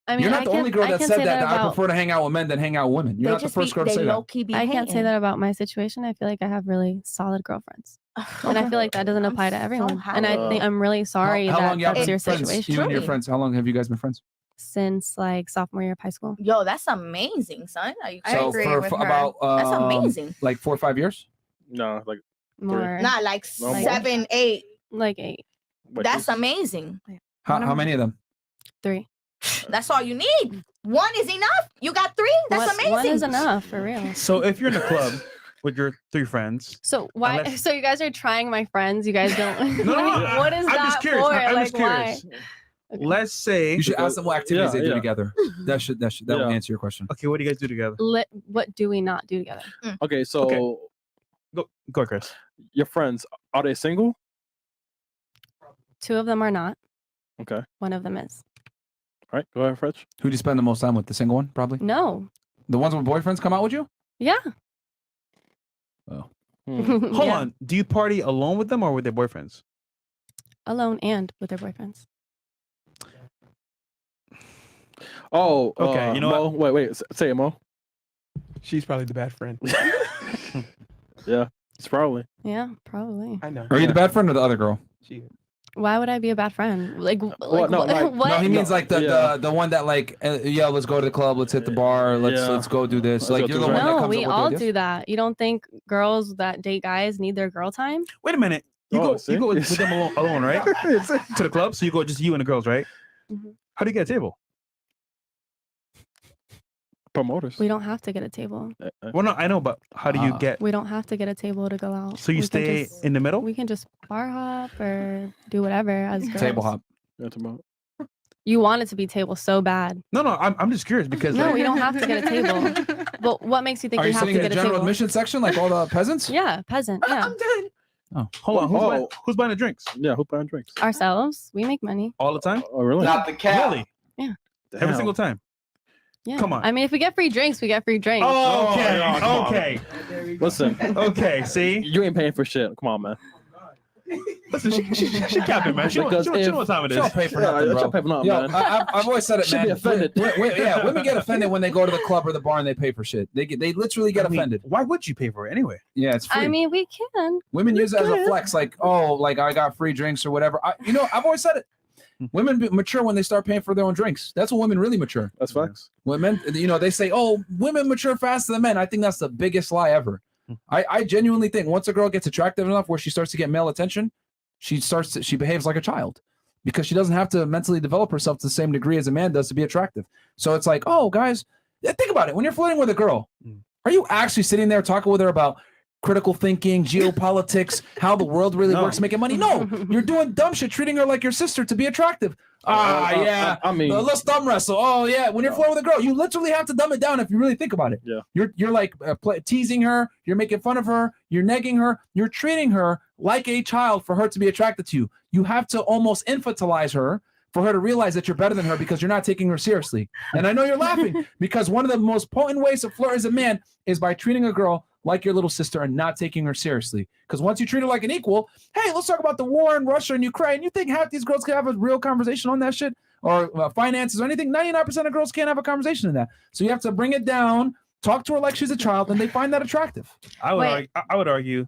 I mean, You're not I the only can- girl I that can said say that. I about- prefer to hang out with men than hang out with women. You're They not the just first girl to they say that. low-key be I can't say hating. that about my situation. I feel like I have really solid girlfriends, and I feel like that doesn't apply to everyone. And I think I'm really sorry How long that y'all that's been your friends? situation. You and your friends. How long have you guys been friends? Since like sophomore year of high school. Yo, that's amazing, son. So for about that's amazing. like 4 or 5 years. No, like More. Not like No more? 7, 8. Like 8. That's amazing. How many of them? 3. That's all you need. One is enough. You got 3. That's amazing. One is enough for real. So if you're in a club with your 3 friends, So why? Unless- So you guys are trying my friends. You guys don't. No, like, what is I'm that just curious. for? I'm like just curious. why? Let's say You should ask them what activities Yeah, they do yeah. together. That will answer your question. Okay, what do you guys do together? What do we not do together? Okay, so Go, Chris. Your friends, are they single? 2 of them are not. Okay. One of them is. All right, go ahead, Fretch. Who do you spend the most time with? The single one, probably. No. The ones with boyfriends come out with you? Yeah. Oh. Hold Yeah. on. Do you party alone with them or with their boyfriends? Alone and with their boyfriends. Oh, Okay, you know Mo, wait, say it, Mo. She's probably the bad friend. Yeah, it's probably. Yeah, probably. I know. Are you the bad friend or the other girl? Why would I be a bad friend? Like, no, what? like- what? No, he means like Yeah. the one that like, yeah, let's go to the club, let's hit the bar, let's go do this. Let's Like go you're do the one that. that No, comes we up with all the ideas? do that. You don't think girls that date guys need their girl time? Wait a minute. You Oh, go see? with them alone, right? To the club. So you go just you and the girls, right? Mhm. How do you get a table? Promoters. We don't have to get a table. Well, no, I know, but how do you get? We don't have to get a table to go out. So you We can stay just- in the middle? We can just bar hop or do whatever as girls. Table hop. Yeah, tomorrow. You want it to be table so bad. No, I'm just curious because No, like, we don't have to get a table. But what makes you think Are we you have to sitting in the get a general table? admission section like all the peasants? Yeah, peasant. Yeah, Oh, hold on. Who's buying the drinks? Yeah, who's buying drinks? ourselves. We make money. All the time? Oh, really? Not the cat. Really? Yeah. Every Damn. single time. Yeah. Come on. I mean, if we get free drinks, we get free drinks. Oh, okay. yeah, come on. Okay. Listen, Okay. See? you ain't paying for shit. Come on, man. Listen, she capping, man. She Because know if- what time it She don't is. pay for Yeah, nothing, she bro. don't pay for nothing, Yo, man. I've always said it, Should man. be offended. Yeah, women get offended when they go to the club or the bar and they pay for shit. They literally get I mean, offended. why would you pay for it anyway? Yeah, it's free. I mean, we can. Women use it as a flex, like, oh, like I got free drinks or whatever. I've always said it. Women mature when they start paying for their own drinks. That's when women really mature. That's facts. Women, they say, oh, women mature faster than men. I think that's the biggest lie ever. I genuinely think once a girl gets attractive enough where she starts to get male attention, she behaves like a child because she doesn't have to mentally develop herself to the same degree as a man does to be attractive. So it's like, oh, guys, think about it. When you're flirting with a girl, are you actually sitting there talking with her about critical thinking, geopolitics, how the world really works, making money. No, you're doing dumb shit, treating her like your sister to be attractive. I mean, let's thumb wrestle. Oh yeah, when you're flirting with a girl, you literally have to dumb it down if you really think about it. Yeah, you're like teasing her, you're making fun of her, you're negging her, you're treating her like a child for her to be attracted to you. You have to almost infantilize her for her to realize that you're better than her because you're not taking her seriously. And I know you're laughing because one of the most potent ways to flirt as a man is by treating a girl like your little sister and not taking her seriously. Because once you treat her like an equal, hey, let's talk about the war in Russia and Ukraine. You think half these girls can have a real conversation on that shit? Or finances or anything? 99% of girls can't have a conversation in that. So you have to bring it down, talk to her like she's a child, and they find that attractive. I would argue.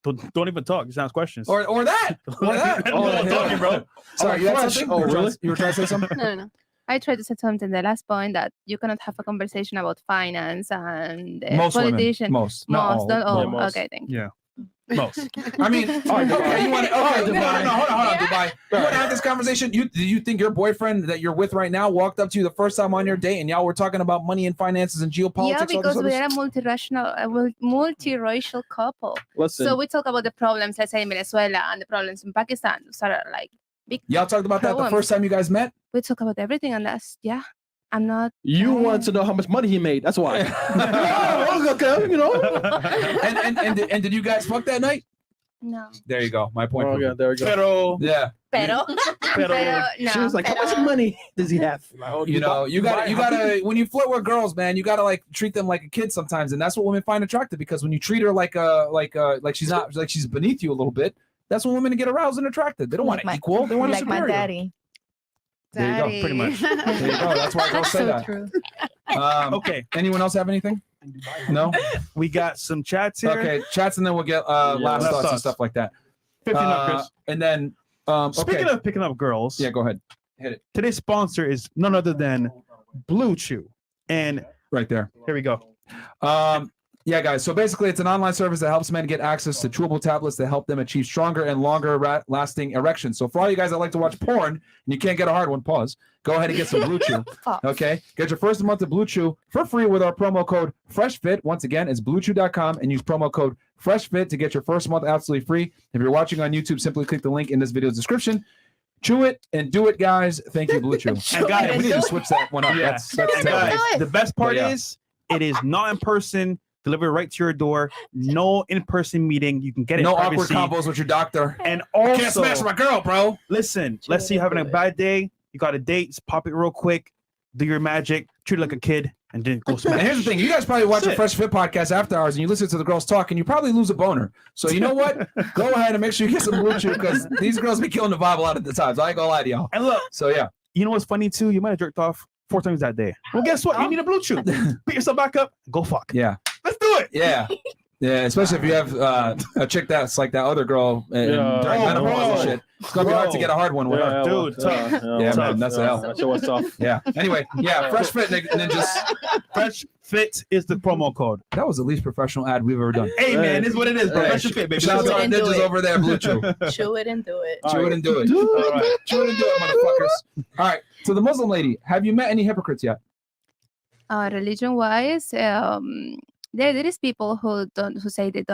Don't even talk. Just ask questions. Or that. Talking, bro. Sorry, you had something? really? You were trying to say something? No. I tried to say something the last point that you cannot have a conversation about finance and politicians. Most, not all. Not all. Yeah, most. Okay, thank you. Yeah. Most. I mean, okay, you want to? Okay, no, hold on, Dubai. You want to have this conversation? Do you think your boyfriend that you're with right now walked up to you the first time on your date and y'all were talking about money and finances and geopolitics? Yeah, because we are a multiracial couple. Listen. So we talk about the problems, let's say in Venezuela and the problems in Pakistan. So like big. Y'all talked about that the problems. first time you guys met? We talk about everything, and I'm not. You want to know how much money he made. That's why. Okay, you know. And did you guys fuck that night? No. There you go. My point. Oh, yeah, there we go. Pero, yeah. Pero no. She was like, how much money does he have? You know, you gotta when you flirt with girls, man, you gotta like treat them like a kid sometimes, and that's what women find attractive because when you treat her like she's beneath you a little bit, that's when women get aroused and attracted. They don't want to equal. They want to like my daddy. There you go. Pretty much. There you go. That's why girls say that. True. Okay. Anyone else have anything? No. We got some chats here. Okay, chats, and then we'll get last thoughts and stuff like that. 15 up, Chris. And then Speaking of picking up girls, yeah, go ahead, hit it. Today's sponsor is none other than Blue Chew, and right there. Here we go. Yeah, guys. So basically, it's an online service that helps men get access to chewable tablets that help them achieve stronger and longer lasting erections. So for all you guys that like to watch porn and you can't get a hard one, pause. Go ahead and get some Blue Chew. Okay, get your first month of Blue Chew for free with our promo code FreshFit. Once again, it's BlueChew.com and use promo code FreshFit to get your first month absolutely free. If you're watching on YouTube, simply click the link in this video's description. Chew it and do it, guys. Thank you, Blue Chew. And guys, we need to switch that one up. Yeah. That's And guys, terrible. the best part But yeah. is it is not in person, delivered right to your door. No in-person meeting. You can get it. No in awkward privacy. combos with your doctor. And also, Can't smash my girl, bro. Listen, let's say you're having a bad day. You got a date. Just pop it real quick. Do your magic. Treat it like a kid, and then go smash. And here's the thing: you guys probably watch a That's it. Fresh Fit podcast after hours, and you listen to the girls talk, and you probably lose a boner. So you know what? Go ahead and make sure you get some Blue Chew because these girls be killing the vibe a lot of the times. I ain't gonna lie to y'all. And look, so yeah, you know what's funny too? You might have jerked off 4 times that day. Well, guess what? You need a Blue Chew. Pick yourself back up. Go fuck. Yeah. Let's do it. Yeah. Yeah, especially if you have a chick that's like that other girl during menopause and shit. It's gonna be hard to get a hard one with her. Dude, tough. Yeah, man, that's the hell. That shit was tough. Yeah. Anyway, yeah, Fresh Fit Ninjas. Fresh Fit is the promo code. That was the least professional ad we've ever done. Hey man, this is what it is, bro. Hey, Fresh Fit, baby. shout out to our Do ninjas it. over there, Blue Chew. Chew it and do it. Chew it and do it. All right. Chew it and do it, motherfuckers. All right. So the Muslim lady, have you met any hypocrites yet? Religion-wise, there is people who say they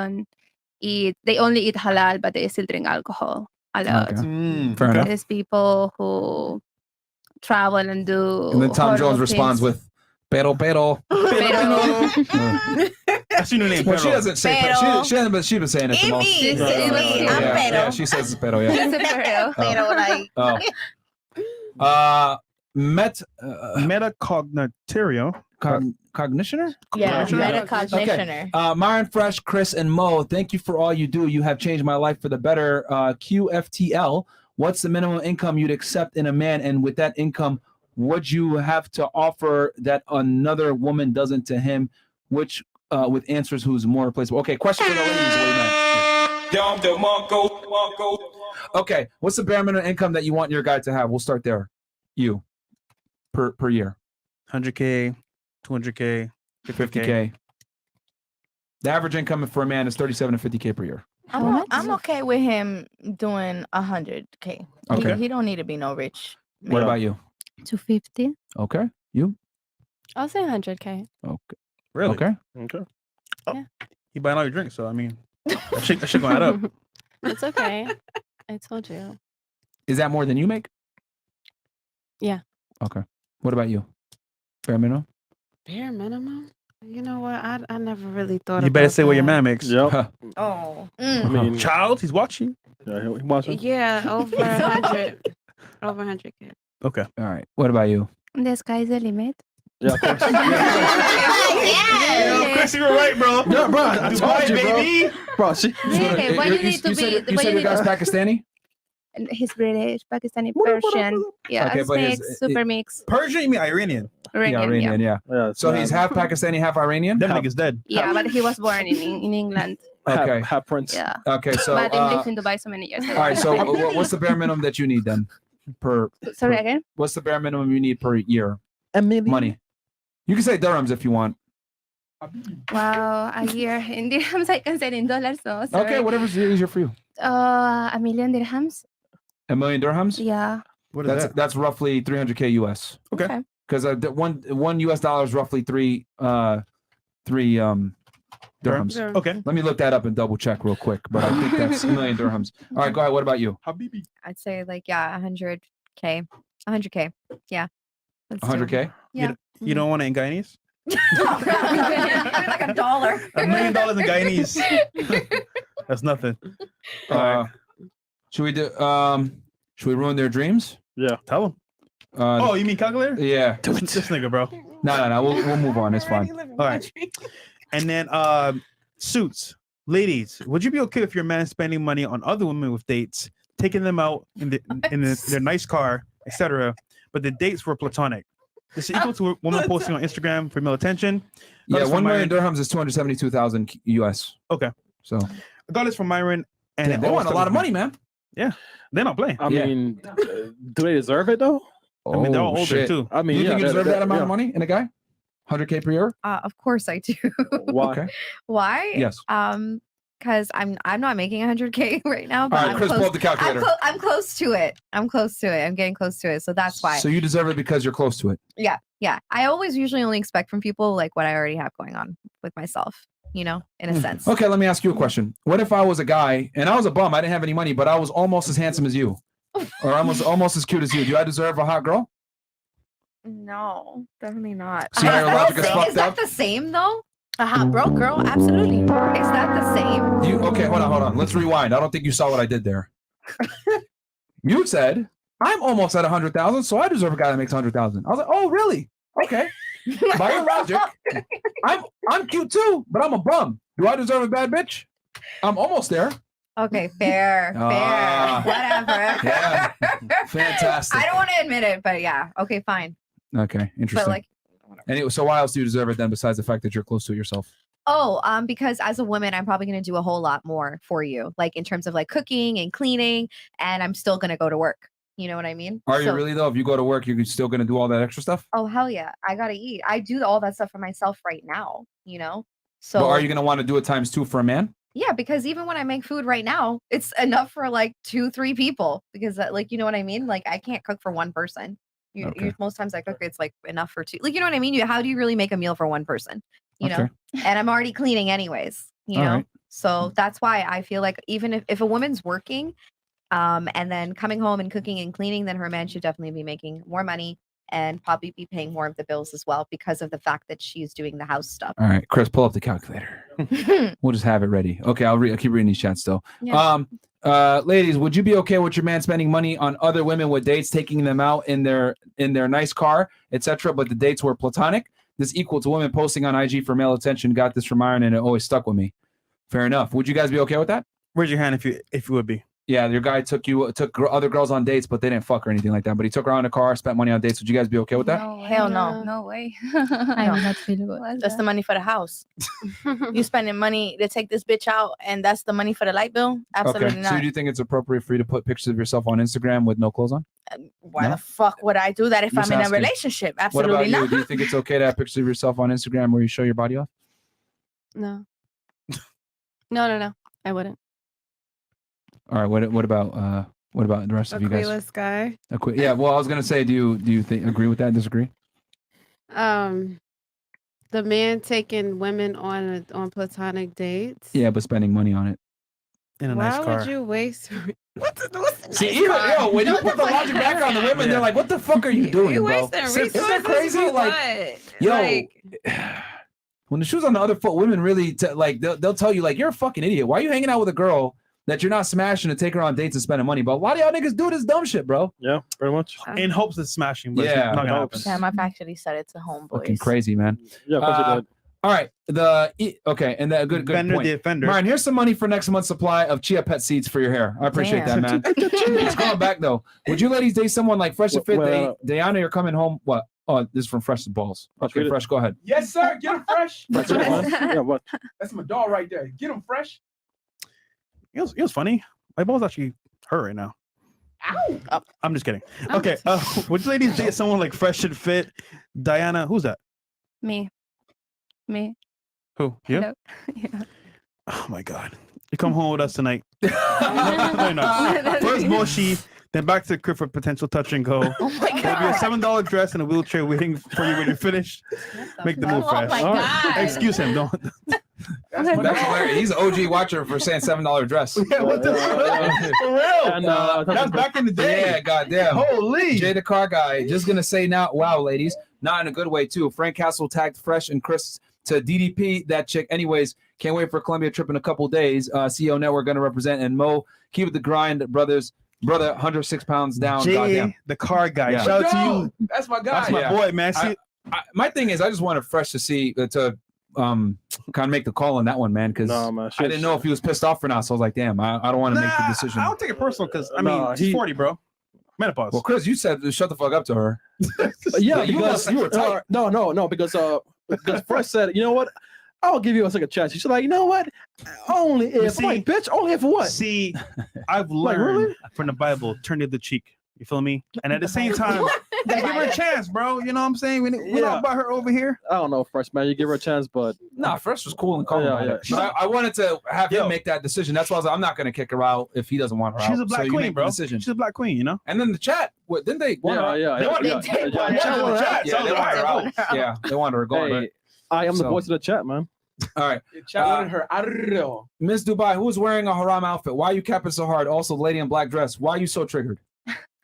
only eat halal, but they still drink alcohol a lot. Okay. Fair enough. There's people who travel and do. And then Tom horrible Jones responds things. with pero. That's your name. Well, she doesn't say pero. Pero. She hasn't, but she's been saying it the most. It's me. I'm yeah, pero. yeah, she says it's pero, yeah. It's a pero. Pero like. Oh. Metacognitorio. Cognitioner? Yeah, Cognitioner? metacognitioner. Myron Fresh, Chris, and Mo, thank you for all you do. You have changed my life for the better. QFTL, what's the minimum income you'd accept in a man? And with that income, would you have to offer that another woman doesn't to him? Which with answers who's more replaceable. Okay, question for the ladies. Okay, what's the bare minimum income that you want your guy to have? We'll start there. You per year. 100K, 200K, 50K. The average income for a man is 37 to 50K per year. I'm okay with him doing 100K. Okay. He don't need to be no rich. What about you? 250. Okay. You? I'll say 100K. Okay. Really? Okay. Okay. Yeah. He buying all your drinks, so I mean, that shit gonna add up. It's okay. I told you. Is that more than you make? Yeah. Okay. What about you? Bare minimum? Bare minimum? You know what? I never really thought You about better say what your that. man makes. Yep. Oh. I mean, Child, he's watching. Yeah, he watching. Yeah, over 100. Over 100K. Okay. All right. What about you? The sky's the limit. Yeah, of course. Yo, Chris, you were right, bro. Yeah, bro. I told Dubai, you, baby. Bro, she. Yeah, why you need to be? You why said you your guy's need? Pakistani? He's British, Pakistani, Persian. Yeah, Okay, but his- mix, super mix. Persian, you mean Iranian? Iranian, yeah. yeah. So he's half Pakistani, half Iranian? Them niggas dead. Yeah, but he was born in England. Okay. Half Prince. Yeah. Okay, so but he lived in Dubai so many years. all right, so what's the bare minimum that you need then per Sorry per- again. What's the bare minimum you need per year? $1 million. Money. You can say dirhams if you want. Wow, a year in dirhams. I can say in dollars. No, sorry. Okay, whatever's easier for you. 1,000,000 dirhams. 1,000,000 dirhams? Yeah. What is that? That's roughly 300K US. Okay. Because one US dollar is roughly three dirhams. Dirhams. Okay. Let me look that up and double check real quick. But I think that's 1,000,000 dirhams. All right, go ahead. What about you? Habibi. I'd say like 100K. 100K. Yeah. Let's do it. 100K? Yeah. You don't want it in Guyanese? like $1. $1 million in Guyanese. That's nothing. Should we do? Should we ruin their dreams? Yeah. Tell them. Oh, you mean calculator? Yeah. This nigga, bro. No. We'll move on. It's fine. All right. And then suits. Ladies, would you be okay if your man spending money on other women with dates, taking them out in their nice car, etc., but the dates were platonic? This is equal to a woman posting on Instagram for male attention. Yeah, 1,000,000 dirhams is 272,000 US. Okay. So I got this from Myron. And damn, they want a lot of money, man. Yeah. They're not playing. I mean, do they deserve it though? I mean, they're all older shit. too. I mean, Do you think you deserve that amount of yeah. money in a guy? 100K per year? Of course I do. Why? Okay. Why? Yes. Because I'm not making 100K right now, but All right, I'm Chris, close. pull up the calculator. I'm close to it. I'm getting close to it. So that's why. So you deserve it because you're close to it. Yeah. I always usually only expect from people like what I already have going on with myself, in a sense. Okay, let me ask you a question. What if I was a guy and I was a bum? I didn't have any money, but I was almost as handsome as you, or almost as cute as you. Do I deserve a hot girl? No, definitely not. See how your logic is fucked Is that up? the same though? A hot broke girl, absolutely. Is that the same? Okay, hold on. Let's rewind. I don't think you saw what I did there. You said I'm almost at 100,000, so I deserve a guy that makes 100,000. I was like, oh, really? Okay. By your logic, I'm cute too, but I'm a bum. Do I deserve a bad bitch? I'm almost there. Okay, fair, whatever. Yeah, fantastic. I don't want to admit it, but yeah. Okay, fine. Okay, interesting. But like, anyway, so why else do you deserve it then, besides the fact that you're close to it yourself? because as a woman, I'm probably going to do a whole lot more for you, like in terms of like cooking and cleaning, and I'm still going to go to work. You know what I mean? Are you really though? If you go to work, you're still gonna do all that extra stuff? Oh hell yeah! I gotta eat. I do all that stuff for myself right now. So But are you gonna want to do it times 2 for a man? Yeah, because even when I make food right now, it's enough for like 2-3 people. Because like you know what I mean? Like I can't cook for one person. Most times I cook, it's like enough for 2. Like you know what I mean? How do you really make a meal for one person? You know? And I'm already cleaning anyways. You know, right. So that's why I feel like even if a woman's working. And then coming home and cooking and cleaning, then her man should definitely be making more money and probably be paying more of the bills as well because of the fact that she's doing the house stuff. All right, Chris, pull up the calculator. We'll just have it ready. Okay, I'll keep reading these chats still. Yeah. Ladies, would you be okay with your man spending money on other women with dates, taking them out in their nice car, etc., but the dates were platonic? This equal to women posting on IG for male attention. Got this from Iron and it always stuck with me. Fair enough. Would you guys be okay with that? Raise your hand if you would be. Yeah, your guy took other girls on dates, but they didn't fuck or anything like that. But he took her out in a car, spent money on dates. Would you guys be okay with that? Hell no. No way. I would not feel good. That's the money for the house. You spending money to take this bitch out, and that's the money for the light bill? Absolutely Okay. not. So do you think it's appropriate for you to put pictures of yourself on Instagram with no clothes on? Why No? the fuck would I do that if Just I'm in a asking. relationship? What Absolutely about you? not. Do you think it's okay to have pictures of yourself on Instagram where you show your body off? No. No. I wouldn't. All right. What about the rest of you guys? Aquila's guy. Yeah. Well, I was gonna say, do you agree with that? Disagree? the man taking women on platonic dates. Yeah, but spending money on it. In a Why nice car. would you waste? See, even when you put the logic back on the women, they're like, "What the fuck are you doing, You bro?" wasting Isn't that resources crazy? for Like, what? yo, Like- when the shoe's on the other foot, women really like they'll tell you like, "You're a fucking idiot. Why are you hanging out with a girl that you're not smashing to take her on dates and spending money?" But a lot of y'all niggas do this dumb shit, bro. Yeah, very much. In hopes of smashing, but Yeah. it's not gonna happen. Damn, I've actually said it to homeboys. Fucking crazy, man. Yeah, of course you did. All right, okay, and that good Offender, point. the offender. Brian, here's some money for next month's supply of chia pet seeds for your hair. I appreciate Damn. that, man. Let's go back though. Would you ladies date someone like Fresh and Fit? Diana, you're coming home. What? Oh, this is from Fresh Balls. Okay, Fresh, go ahead. Yes, sir. Get him fresh. Yeah, what? That's my dog right there. Get him fresh. It was funny. My ball's actually hurt right now. Ow. I'm just kidding. Okay, would you ladies date someone like Fresh and Fit? Diana, who's that? Me. Who? You? Hello. Yeah. Oh my god. You come home with us tonight. no. First Moshi, then back to the crib for potential touch and go. Oh my There'll be a god. $7 dress and a wheelchair waiting for you when you're finished. Make the move, Oh Fresh. my god. Excuse him. Don't. That's hilarious. He's an OG watcher for saying $7 dress. Yeah, what the for real? And, That's back in the day. Yeah, goddamn. Holy. Jay the car guy. Just gonna say now, wow, ladies. Not in a good way too. Frank Castle tagged Fresh and Chris to DDP that chick. Anyways, can't wait for Columbia trip in a couple days. CEO Network gonna represent, and Mo, keep it the grind, brothers. Brother, 106 pounds down. Jay, Goddamn. the car guy. Yeah. Shout out to you. That's my guy. That's my boy, man. See, My thing is, I just wanted Fresh to see to kind of make the call on that one, man, because No, man, I didn't know if he was pissed off or not. So I was like, damn, I don't want to make the decision. I don't take it personal because I mean he's 40, bro. Menopause. Well, Chris, you said shut the fuck up to her. Yeah, you because were tight. no, because Fresh said, you know what? I'll give you a second chance. She's like, you know what? Only if. I'm like, bitch, only if what? See, I've Like, learned really? from the Bible, turn the other cheek. You feel me? And at the same time, give her a chance, bro. You know what I'm saying? We don't about her over here. I don't know, Fresh, man. You give her a chance, but Nah, Fresh was cool and calm Yeah, about yeah. it. But I wanted to have him make that decision. That's why I was like, I'm not going to kick her out if he doesn't want her out. She's a black so you queen, make bro. the decision. She's a black queen, you know? And then the chat, what didn't they want her? Yeah, They wanted yeah, her- yeah, Yeah, they wanted her out. Yeah, they wanted her gone. hey, Right? I am the So- voice of the chat, man. All right. Chat wanted her. Arro. Miss Dubai, who's wearing a haram outfit? Why are you capping so hard? Also, lady in black dress. Why are you so triggered?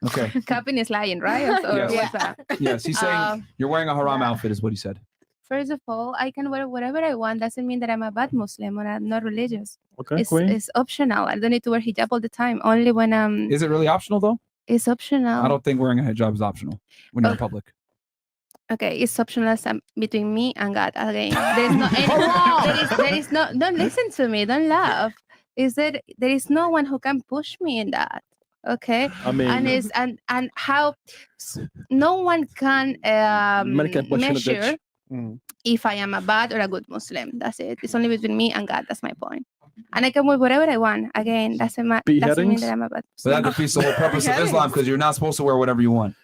Okay. Capping is lying, right? Or Yes. what's that? Yes, he's saying Um, you're wearing a haram outfit, is what he said. First of all, I can wear whatever I want. Doesn't mean that I'm a bad Muslim or I'm not religious. Okay, It's optional. I don't need to wear hijab all the time. Only when Is it really optional though? it's optional. I don't think wearing a hijab is optional when you're in public. Okay, it's optional between me and God. Again, there's no there is no. Don't listen to me. Don't laugh. Is that there is no one who can push me in that. Okay, I mean, and it's and how no one can Man can push you in the ditch. measure if I am a bad or a good Muslim. That's it. It's only between me and God. That's my point. And I can wear whatever I want. Again, doesn't mean Beheadings? that I'm a bad So Muslim. that defeats the whole purpose of Islam because you're not supposed to wear whatever you want.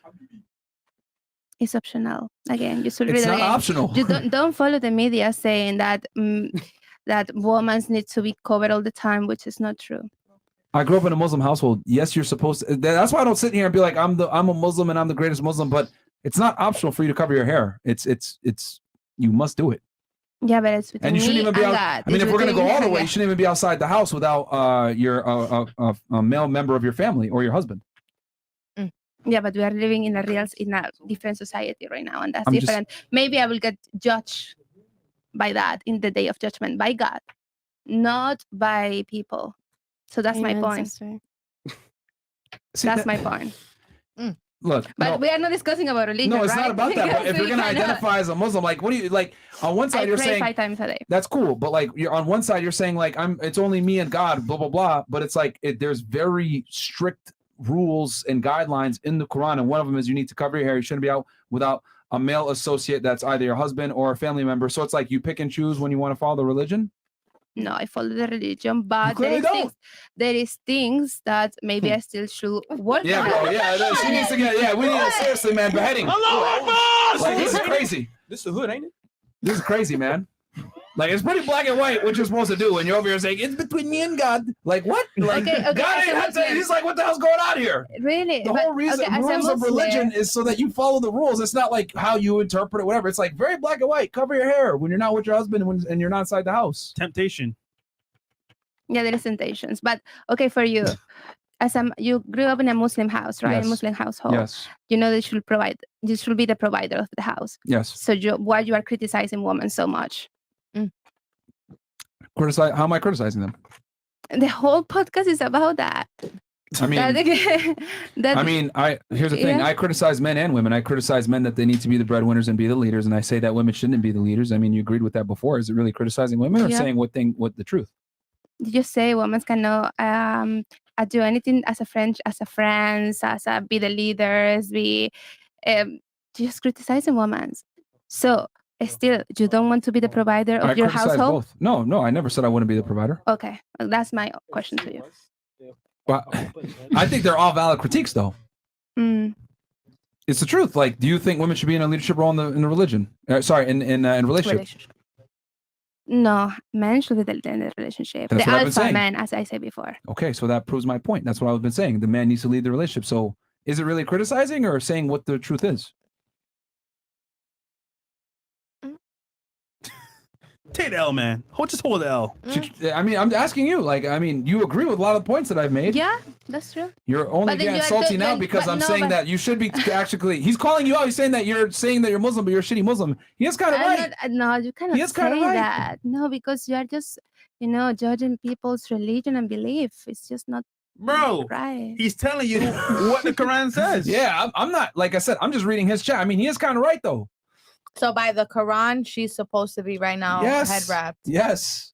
It's optional. Again, you should It's read not again. optional. You don't follow the media saying that that women need to be covered all the time, which is not true. I grew up in a Muslim household. Yes, you're supposed to. That's why I don't sit here and be like, I'm a Muslim and I'm the greatest Muslim. But it's not optional for you to cover your hair. It's you must do it. Yeah, but it's between And you shouldn't me even be and out. God. I mean, It's if we're gonna between go me all the and way, you God. shouldn't even be outside the house without your a male member of your family or your husband. Yeah, but we are living in a different society right now, and that's I'm just- different. Maybe I will get judged by that in the day of judgment by God, not by people. So that's my Amen, point. sister. That's my point. Look, But no. we are not discussing about religion. No, it's right? not about that. But if So you're you gonna cannot- identify as a Muslim, like, what do you like? On one I side, you're pray saying 5 times a day. that's cool, but like you're on one side, you're saying like it's only me and God, blah blah blah. But it's like there's very strict rules and guidelines in the Quran, and one of them is you need to cover your hair. You shouldn't be out without a male associate that's either your husband or a family member. So it's like you pick and choose when you want to follow the religion. No, I follow the religion, but clearly there is things that maybe I still should work Yeah, on. bro. Yeah, she needs to get. Yeah, we need to seriously, man. Beheading. Like, this is crazy. This is the hood, ain't it? This is crazy, man. Like, it's pretty black and white what you're supposed to do, and you're over here saying it's between me and God. Like, what? Like, God ain't had to. He's like, what the hell's going on here? Really? The whole reason rules of religion is so that you follow the rules. It's not like how you interpret it, whatever. It's like very black and white. Cover your hair when you're not with your husband and you're not inside the house. Temptation. Yeah, there is temptations. But okay, for you, you grew up in a Muslim house, right? Yes. A Muslim household. Yes. You know that you should be the provider of the house. Yes. So why you are criticizing women so much? How am I criticizing them? The whole podcast is about that. I mean, here's the thing. Yeah. I criticize men and women. I criticize men that they need to be the breadwinners and be the leaders, and I say that women shouldn't be the leaders. I mean, you agreed with that before. Is it really criticizing women or Yeah. saying what the truth? Did you say women cannot do anything as a friend, be the leaders, be just criticizing women? So still, you don't want to be the provider of I your criticize household? both. No, I never said I wouldn't be the provider. Okay, that's my question to you. Well, I think they're all valid critiques, though. Mm. It's the truth. Like, do you think women should be in a leadership role in the religion? In relationship? No, men should be in the relationship. That's the what I've been alpha saying. man, as I said before. Okay, so that proves my point. That's what I've been saying. The man needs to lead the relationship. So, is it really criticizing or saying what the truth is? Take the L, man. Just hold the L. I mean, I'm asking you. Like, I mean, you agree with a lot of the points that I've made. Yeah, that's true. You're only But then getting you are salty do- now like- because but I'm no, saying but- that you should be actually. He's calling you out. He's saying that you're Muslim, but you're a shitty Muslim. He is kind of right. No, you cannot He is say kinda right. that. No, because you are just, judging people's religion and belief. It's just not Bro, right. he's telling you what the Quran says. Yeah, I'm not. Like I said, I'm just reading his chat. I mean, he is kind of right though. So by the Quran, she's supposed to be right now Yes. head wrapped. Yes.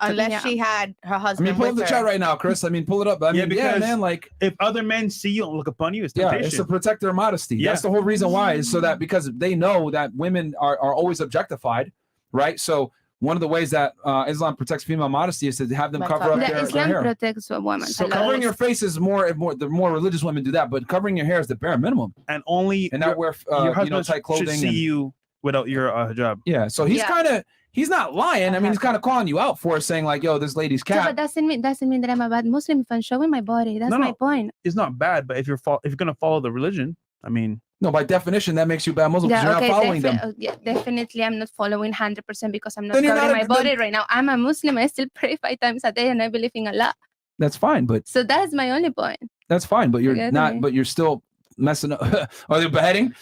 Unless she had her I husband. mean, pull up with the her. chat right now, Chris. I mean, pull it up. I mean, because man, like if other men see you and look upon you, it's yeah, temptation. it's to protect their modesty. Yeah. That's the whole reason why is so that because they know that women are always objectified, right? So one of the ways that Islam protects female modesty is to have them cover up their Islam hair. protects a woman. So covering your face is more the more religious women do that, but covering your hair is the bare minimum. And only not wear your husband tight clothing. should see and- you without your hijab. Yeah, so he's not lying. I mean, he's kind of calling you out for it, saying like, "Yo, this lady's Yeah, cat." but doesn't mean that I'm a bad Muslim if I'm showing my body. That's No, my no. point. It's not bad, but if you're gonna follow the religion, I mean, no, by definition, that makes you a bad Muslim because Yeah, you're okay, not following them. definitely I'm not following 100% because I'm not Then you're covering not my a- body then- right now. I'm a Muslim. I still pray 5 times a day and I believe in Allah. That's fine, but So that's my only point. that's fine. But you're Forget not. me. But you're still messing up. Are they beheading?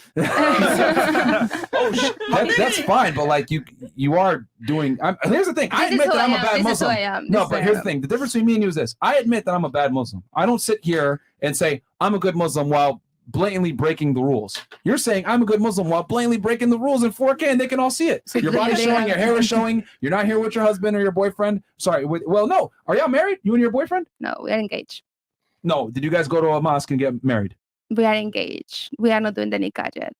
That's fine. But like you are doing. Here's the thing. I This is admit who that I'm I a am. bad This is who Muslim. I am. This No, is but who I here's the am. thing. The difference between me and you is this. I admit that I'm a bad Muslim. I don't sit here and say I'm a good Muslim while blatantly breaking the rules. You're saying I'm a good Muslim while blatantly breaking the rules in 4K and they can all see it. Your body's they showing, have- your hair is showing. You're not here with your husband or your boyfriend. Sorry. Well, no. Are y'all married? You and your boyfriend? No, we are engaged. No. Did you guys go to a mosque and get married? We are engaged. We are not doing the nikah yet.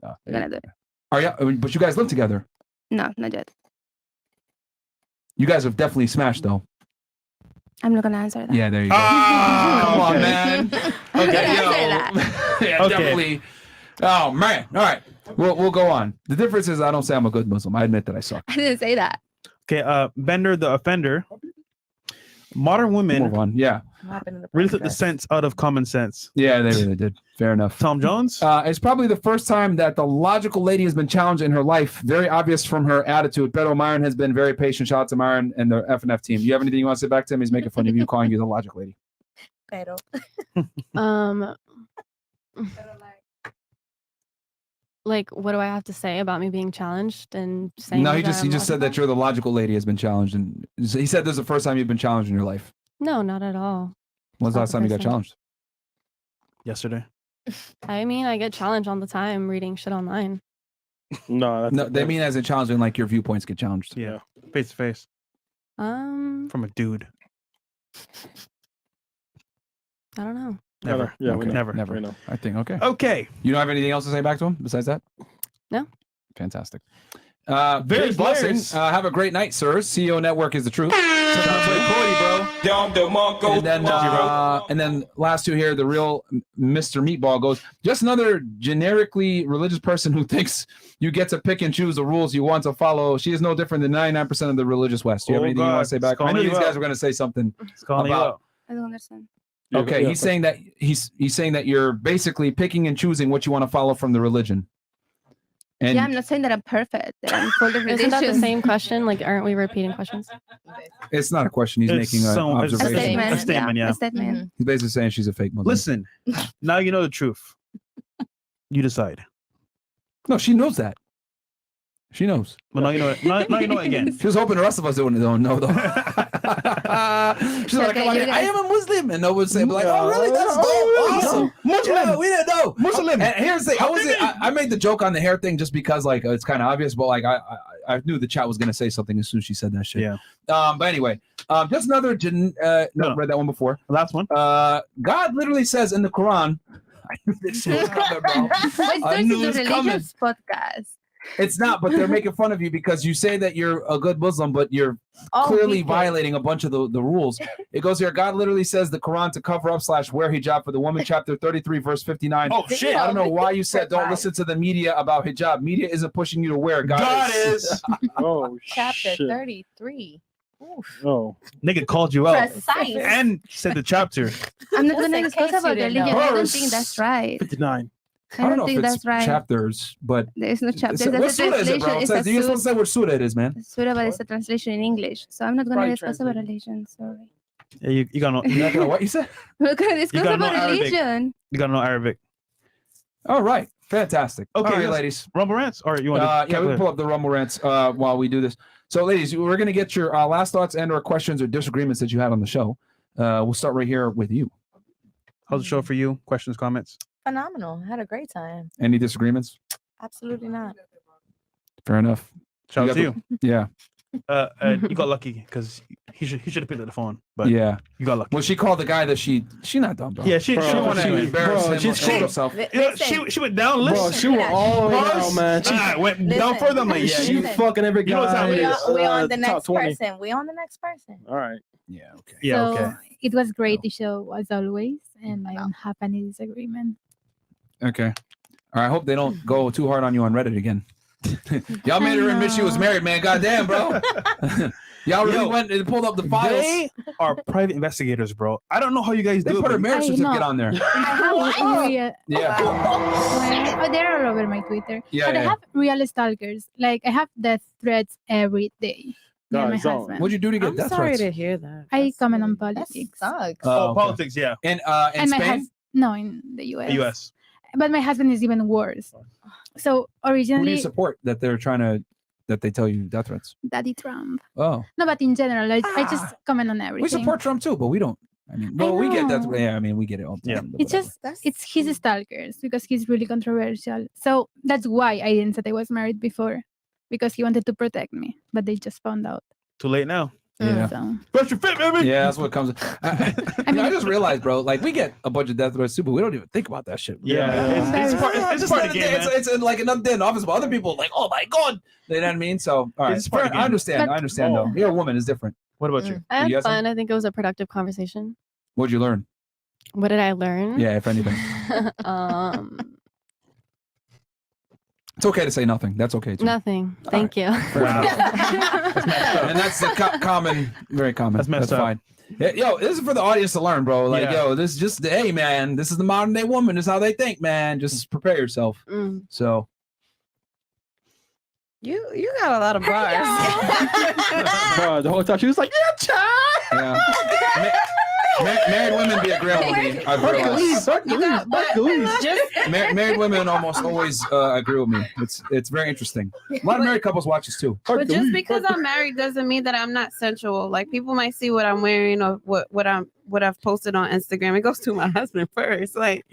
No. We're gonna do it. Are you? But you guys live together. No, not yet. You guys have definitely smashed though. I'm not gonna answer that. Yeah, there you go. Ah, Come on, okay. man. I'm Okay, gonna yo. answer that. Yeah, Okay. definitely. Oh man. All right. We'll go on. The difference is I don't say I'm a good Muslim. I admit that I suck. I didn't say that. okay, Bender the offender. Modern women Move on. Yeah. really took the sense out of common sense. Yeah, they really did. Fair enough. Tom Jones? It's probably the first time that the logical lady has been challenged in her life. Very obvious from her attitude. Pero Myron has been very patient. Shout out to Myron and the F&F team. You have anything you want to say back to him? He's making fun of you, calling you the logic lady. Pero. Like, what do I have to say about me being challenged and saying? No, he that just I'm said that you're the logical lady has been challenged, and he said this is the first time you've been challenged in your life. No, not at all. When's the last time you got person. challenged? Yesterday. I mean, I get challenged all the time reading shit online. No, They mean as a challenge when like your viewpoints get challenged. Yeah, face to face Um, from a dude. I don't know. Never. Yeah, we Okay. know. Never. We know. I think okay. Okay. You don't have anything else to say back to him besides that? No. Fantastic. Very Very blessing. blessings. Have a great night, sirs. CEO Network is the truth. Shout out to Cody, bro. And then last two here, the real Mr. Meatball goes, just another generically religious person who thinks you get to pick and choose the rules you want to follow. She is no different than 99% of the religious West. Do you have anything you want to say back? I knew these guys were going to say something about. I don't understand. Okay, he's saying that he's saying that you're basically picking and choosing what you want to follow from the religion. And Yeah, I'm not saying that I'm perfect. That I'm full of Isn't that the religion. same question? Like, aren't we repeating questions? it's not a question. He's It's making an so- it's observation. a statement, yeah. A statement. He's basically saying she's a fake Muslim. Listen, now you know the truth. You decide. No, she knows that. She knows. But now you know it. Now you know it again. She was hoping the rest of us don't know, though. She's like, Okay, come on, you I guys- am a Muslim. And no one would say, like, oh, really? That's dope. Awesome. Muslim. Yeah, we didn't know. Muslim. And here's the thing. I made the joke on the hair thing just because, like, it's kind of obvious, but, like, I knew the chat was going to say something as soon as she said that shit. Yeah. But anyway, just another, no, read that one before. Last one. God literally says in the Quran, I knew this shit was coming, bro. Wait, I this knew is it a was coming. religious podcast. It's not, but they're making fun of you because you say that you're a good Muslim, but you're clearly violating a bunch of the rules. It goes here. God literally says the Quran to cover up / wear hijab for the woman, chapter 33, verse 59. Oh, shit. I don't know why you said don't listen to the media about hijab. Media isn't pushing you to wear. God is. Oh, Chapter shit. 33. Oh, nigga called you out Precise. and said the chapter. I'm not going Just to in discuss case about you didn't religion. know. I don't think that's right. 59. I don't know think if it's that's right. chapters, but There's no chapter. what That's a surah is it, bro? translation. It It's says, a you're supposed to say what surah it is, man. surah, but it's a translation in English. So I'm not going to Right discuss about translation. religion. Sorry. Yeah, you got no. You're not gonna what you said? We're going to discuss gotta know about Arabic. religion. You got no Arabic. All right, fantastic. Okay, All right, yes. ladies. Rumble rants, or you want to? Yeah, we pull up the Rumble rants while we do this. So, ladies, we're gonna get your last thoughts and/or questions or disagreements that you had on the show. We'll start right here with you. How's the show for you? Questions, comments? Phenomenal. Had a great time. Any disagreements? Absolutely not. Fair enough. Shout out got to you. Yeah. You got lucky because he should have picked up the phone, but Yeah. you got lucky. Well, she called the guy that she not dumb, bro. Yeah, she wanted to embarrass him she's and cool. herself. You know, she went down. Bro, Listen, she went all the way down, man. She went down further. I'm like, yeah, she you, fucking every you know what's guy. happening. We on the top next 20. person. We on the next person. All right. Yeah. Okay. yeah, So okay. it was great the show as always, and I don't have any disagreement. Okay. All right. I hope they don't go too hard on you on Reddit again. Y'all made her admit she was married, man. Goddamn, bro. Y'all really went and pulled up the files. They are private investigators, bro. I don't know how you guys They do it. put her but- marriage I certificate know. on there. I have real, Yeah. oh, they're all over my Twitter. Yeah, But I yeah. have real stalkers. Like I have death threats every day. Me and my Guys, don't. husband. What'd you do to get I'm death sorry threats? to hear that. I comment on That politics. sucks. Oh, okay. politics, yeah. In And my Spain? husband, no, in the US. The U.S. But my husband is even worse. So Who do you originally, support that they're trying to that they tell you death threats? Daddy Trump. Oh, No, but in general, I just comment on everything. we support Trump too, but we don't. I mean, well, we get that. Yeah, I mean, we get it all the time. but It's whatever. just it's his stalkers because he's really controversial. So that's why I didn't say I was married before, because he wanted to protect me, but they just found out. Too late now. Yeah. So Brush your fit, baby. Yeah, that's what comes. I just realized, bro. Like we get a bunch of death threats too, but we don't even think about that shit. Yeah, it's part of the game, man. It's like another day in the office, but other people like, oh my god, you know what I mean? So, all right, It's part of the I game. understand. I understand though. You're a woman, it's different. What about you? I had You got fun. I think it was a productive conversation. What'd you learn? What did I learn? Yeah, if anything, it's okay to say nothing. That's okay too. Nothing. Thank you. Fair enough. And that's the common, very common. That's messed up. fine. Yeah, yo, this is for the audience to learn, bro. Like, Yeah. yo, this is just, hey, man, this is the modern day woman. This is how they think, man. Just prepare yourself. Mm. So, You got a lot of bars. Bro, the whole time she was like, yeah, child. yeah. Married women be agreeable with me. I've realized. Married women almost always agree with me. It's very interesting. A lot of married couples watch this too. But just because I'm married doesn't mean that I'm not sensual. Like people might see what I'm wearing or what I've posted on Instagram. It goes to my husband first. Like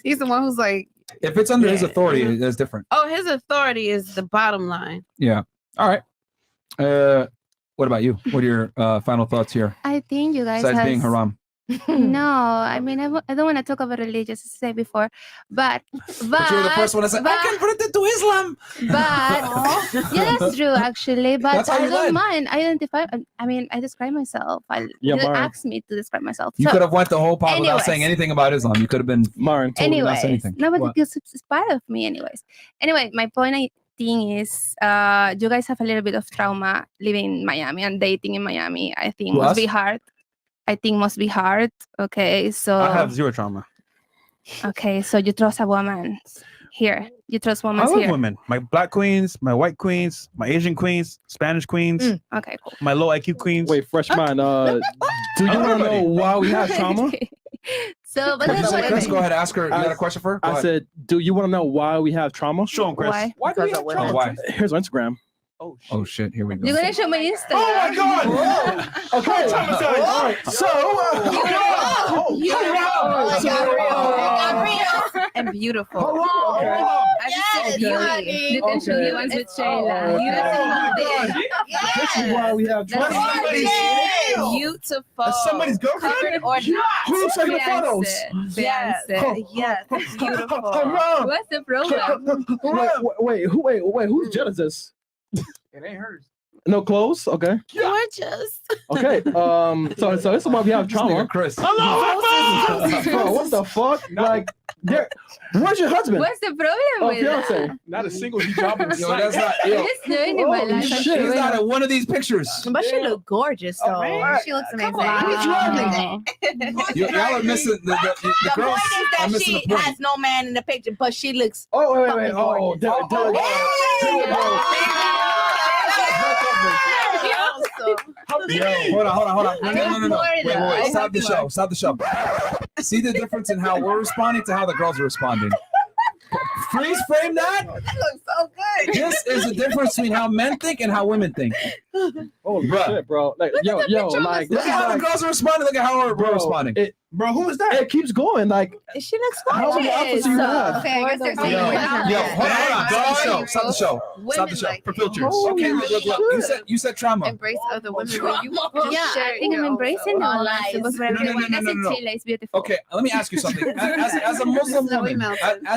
he's the one who's like, If it's under his authority, that's different. oh, his authority is the bottom line. Yeah. All right. What about you? What are your final thoughts here? I think you guys Besides has, being haram. No, I mean, I don't want to talk about religious, as I said before, but you were the first one to say, I converted to Islam. But yeah, that's true actually. But That's how I you don't led. mind. I mean, I describe myself. Yeah, You didn't Mara. ask me to describe myself. You So, could have went the whole pod without anyways. saying anything about Islam. You could have been Marin totally not saying Anyways, anything. no, but What? because it's part of me, anyways. Anyway, my point thing is, you guys have a little bit of trauma living in Miami and dating in Miami. I think Who, must us? be hard. I think must be hard. Okay, so I have zero trauma. okay, so you trust a woman here. You trust I women love here. women. My black queens, my white queens, my Asian queens, Spanish queens. Okay, cool. My low IQ queens. Wait, fresh mind. Do you want to know why we have trauma? So, but What'd you that's say, what Chris? Go ahead, ask her. You got a question for her? Go I ahead. said, do you want to know why we have trauma? Show him, Chris. Why? Why do we have trauma? Why? Here's our Instagram. Oh shit! Here we go. You're gonna show my Instagram. Oh my God! Okay, all right. So, And beautiful. You can show the ones with Shayla. This is why we have trauma. Beautiful. Somebody's girlfriend? Covered or not. Who's taking the photos? Yes. Yes. Beautiful. What's the problem? Wait, who's Genesis? It ain't hers. No clothes? Okay. Gorgeous. Okay. So this is why we have trauma. Chris. Bro, what the fuck? Like, where's your husband? What's the problem Oh, with fiance. that? Not a single hijab in Yo, sight. that's not. Yo, He's doing in my Holy life. shit. she's actually. not in one of these pictures. But she look gorgeous though. She looks amazing. Wow. Y'all are missing the The girls point is are that missing she the point. has no man in the picture, but she looks. Oh, wait. fucking Oh, Yo, hold on. No. Wait. Stop the Florida. show. Stop the show. See the difference in how we're responding to how the girls are responding. Freeze frame that. That looks so good. This is the difference between how men think and how women think. Holy Bruh. shit, bro. Like, yo, like, Look at how the girls are responding. Look at how we're responding. Bro, who is that? It keeps going. Like, She looks how many outfits do you have? Okay, I guess they're saying Yo, hold on. Stop the show. For filters. Okay, look. You said trauma. Embrace other women when you I think I'm embracing the All woman. lies. Because for everyone that's in No. Chile is beautiful. Okay, let me ask you something. As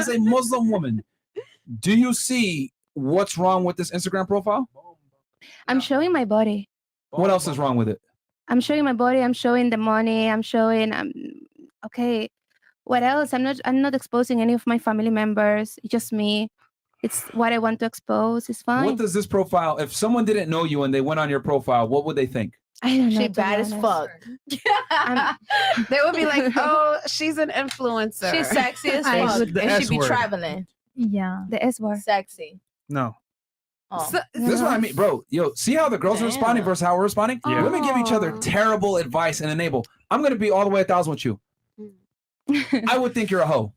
a Muslim woman, do you see what's wrong with this Instagram profile? I'm showing my body. What else is wrong with it? I'm showing my body. I'm showing the money. I'm showing. Okay. What else? I'm not exposing any of my family members. It's just me. It's what I want to expose. It's fine. What does this profile? If someone didn't know you and they went on your profile, what would they think? I don't know. She to be bad as honest. fuck. They would be like, oh, she's an influencer. She's sexy as I fuck, would- and she S be word. traveling. Yeah. The S word. Sexy. No. Oh. This is what I mean, bro. Yo, see how the girls are responding versus how we're responding? Yeah. Women give each other terrible advice and enable. I'm gonna be all the way 1,000 with you. I would think you're a hoe.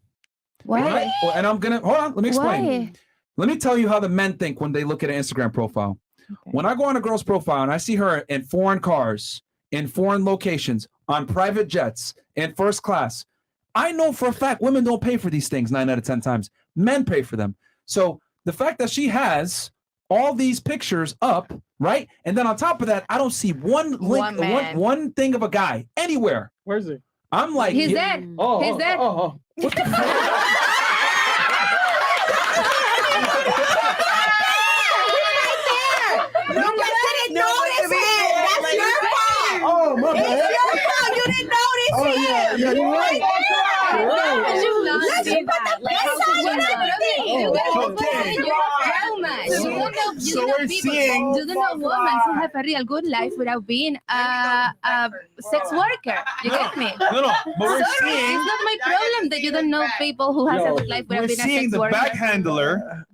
Why? Right? And I'm gonna hold on. Let me explain. Why? Let me tell you how the men think when they look at an Instagram profile. When I go on a girl's profile and I see her in foreign cars, in foreign locations, on private jets, in first class, I know for a fact women don't pay for these things 9 out of 10 times. Men pay for them. So the fact that she has all these pictures up, right? And then on top of that, I don't see one link, man. one thing of a guy anywhere. Where's he? I'm like, He's yeah, there. Oh, He's there. What the fuck? You just didn't notice it. That's your fault. Oh, my bad. It's your fault. You didn't notice Oh, it. yeah, you're right. How could you not Let's see put the that? Like, how piss could on you not? everything. You don't know Okay. you're a trauma. You don't know So we're people. seeing- You don't know women who have a real good life without being a sex worker. You get me? No, but we're Sorry, seeing it's not my problem that you don't know people who has a good life without we're being a seeing sex the worker. bag handler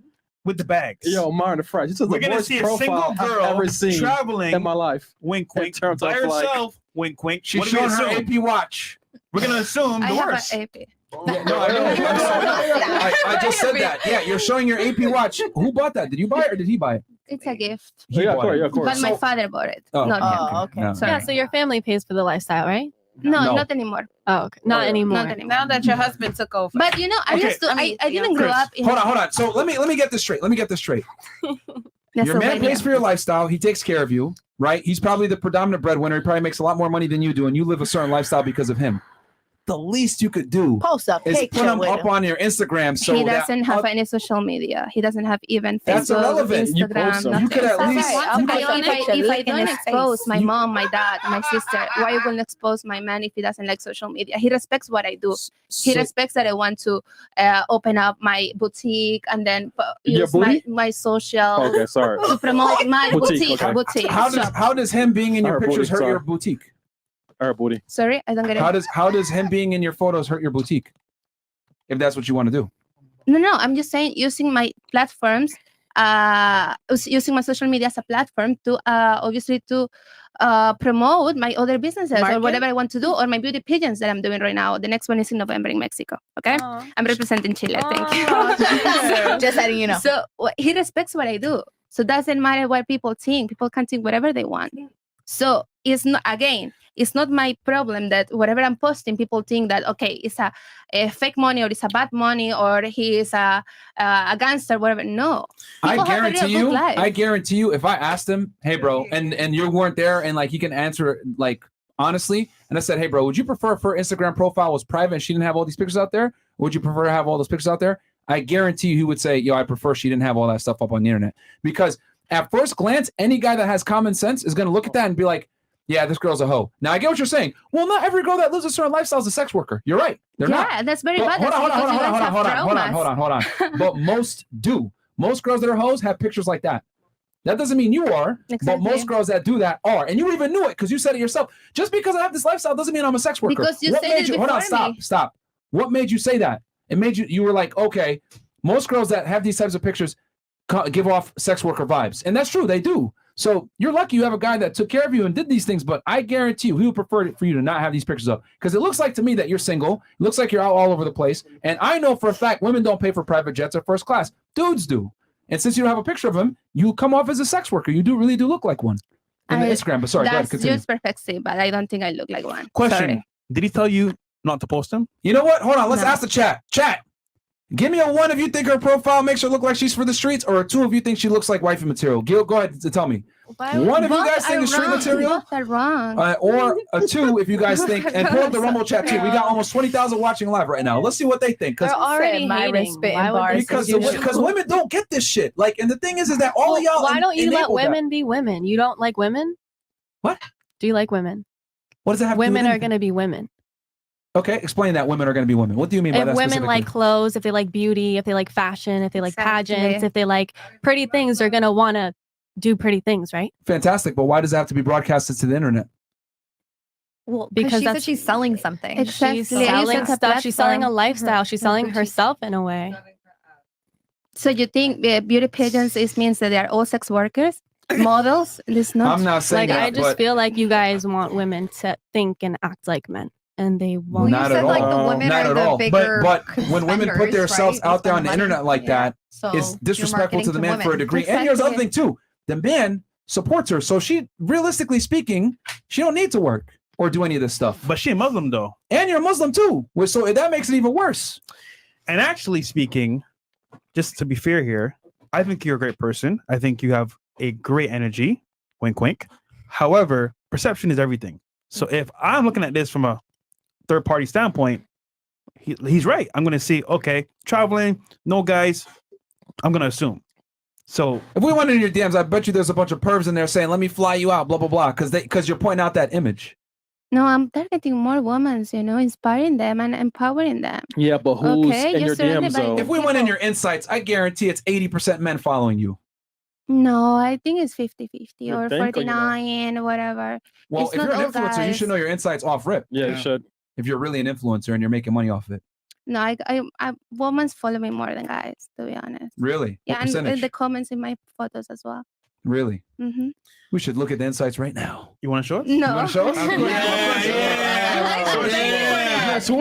with the bags. Yo, Marin the Fresh. This is We're the gonna worst see a profile single girl I've ever seen traveling in my life. Wink, In wink. terms By of, like- herself. Wink, wink. she's What do we showing her assume? AP watch. We're gonna assume I the have worst. an AP. Yeah, no, I know. I just said that. Yeah, you're showing your AP watch. Who bought that? Did you buy it or did he buy it? It's a gift. He Yeah, of bought course, it. yeah, of course. But my father bought it. Oh, Not him. Oh, okay. No. Sorry. Yeah, so your family pays for the lifestyle, right? No, No. not anymore. Oh, okay. Not anymore. Not anymore. Now that your husband took over. But you know, I Okay. used to. I didn't grow Chris, up in. Hold on. So let me get this straight. Your man Pennsylvania. pays for your lifestyle. He takes care of you, right? He's probably the predominant breadwinner. He probably makes a lot more money than you do, and you live a certain lifestyle because of him. The least you could do Post a is picture put him with up him. on your Instagram. So he that doesn't have any social media. He doesn't have even Facebook, That's irrelevant. You Instagram, post them. nothing. You could at Okay, least- okay, you could- if I don't expose my mom, my dad, my sister, why will expose my man if he doesn't like social media? He respects what I do. He So- respects that I want to open up my boutique and then Your use my, booty? my social Okay, sorry. to promote my Boutique, okay. boutique. How does him being in your Her pictures booty, hurt your sorry. boutique? Her booty. Sorry, I don't get it. How does him being in your photos hurt your boutique? If that's what you want to do. No, I'm just saying using my platforms, using my social media as a platform to obviously to promote my other businesses or Market? whatever I want to do, or my beauty pigeons that I'm doing right now. The next one is in November in Mexico. Okay, I'm representing Chile. Thank you. Just letting you know. So he respects what I do. So doesn't matter what people think. People can think whatever they want. So it's not, again, it's not my problem that whatever I'm posting, people think that, okay, it's a fake money or it's a bad money or he is a gangster, whatever. No. People have a real good life. I guarantee you, if I asked him, hey bro, and you weren't there and like he can answer like honestly, and I said, hey bro, would you prefer if her Instagram profile was private and she didn't have all these pictures out there? Or would you prefer to have all those pictures out there? I guarantee you he would say, yo, I prefer she didn't have all that stuff up on the internet. Because at first glance, any guy that has common sense is going to look at that and be like, yeah, this girl's a hoe. Now I get what you're saying. Well, not every girl that lives a certain lifestyle is a sex worker. You're right. They're not. Yeah, that's very But bad. hold on. But most do. Most girls that are hoes have pictures like that. That doesn't mean you are, but most girls that do that are. And you even knew it because you said it yourself. Just because I have this lifestyle doesn't mean I'm a sex worker. Because you what said made it you, hold on, before me. stop. What made you say that? It made you were like, okay, most girls that have these types of pictures give off sex worker vibes. And that's true, they do. So you're lucky you have a guy that took care of you and did these things, but I guarantee you he would prefer it for you to not have these pictures up. Because it looks like to me that you're single. It looks like you're out all over the place. And I know for a fact women don't pay for private jets or first class. Dudes do. And since you don't have a picture of him, you come off as a sex worker. You do really do look like one in the Instagram. But sorry, go ahead, That's continue. just perfectly, but I don't think I look like one. Question: Sorry. Did he tell you not to post him? You know what? Hold on. Let's No. ask the chat. Chat. Give me a 1 if you think her profile makes her look like she's for the streets, or a 2 if you think she looks like wifey material. Gil, go ahead to tell me. One if you guys think it's street material, Both are wrong. or a 2 if you guys think. And pull up the Rumble chat too. We got almost 20,000 watching live right now. Let's see what they think. They're already Myra's hating. spitting Why would bars they as say Because that? women don't get this shit. Like, and the thing is that all of y'all. Why don't you let enable that. women be women? You don't like women? What? Do you like women? What does that have to do with Women are anything? going to be women. Okay, explain that. Women are going to be women. What do you mean by If that? women like specifically? clothes, if they like beauty, if they like fashion, if they like pageants, if they like pretty things, they're going to want to do pretty things, right? Fantastic, but why does that have to be broadcasted to the internet? Well, Because she said that's- she's selling something. Exactly. She's Use selling it as a stuff. She's selling a platform. lifestyle. She's selling herself in a way. So you think beauty pigeons means that they are all sex workers, models? It's not. I'm not saying Like, that, I just but feel like you guys want women to think and act like men. And they won't. not at all. Not at all. But when women put spenders, themselves right? They out there spend on the money. internet like that, So it's you're disrespectful to the marketing man to for a women. degree. And here's the other Exactly. thing too: the man supports her, so she, realistically speaking, she don't need to work or do any of this stuff. But she a Muslim though, and you're a Muslim too, so that makes it even worse. And actually speaking, just to be fair here, I think you're a great person. I think you have a great energy. Wink, wink. However, perception is everything. So if I'm looking at this from a third party standpoint, he's right. I'm going to see, okay, traveling, no guys. I'm going to assume. So if we went in your DMs, I bet you there's a bunch of pervs in there saying, "Let me fly you out," blah blah blah, because you're pointing out that image. No, I'm targeting more women, inspiring them and empowering them. Yeah, but who's Okay, in you're your surrounded DMs by though? If we went in your insights, I guarantee it's 80% men following you. No, I think it's 50-50 You or think, or you know? 49, whatever. Well, It's if not you're an all influencer, you guys. should know your insights off rip. Yeah, you should. If you're really an influencer and you're making money off of it. No, I women follow me more than guys, to be honest. Really? Yeah, What and percentage? the comments in my photos as well. Really? Mm-hmm. We should look at the insights right now. You want to show us? No. You want to show us? Yeah, she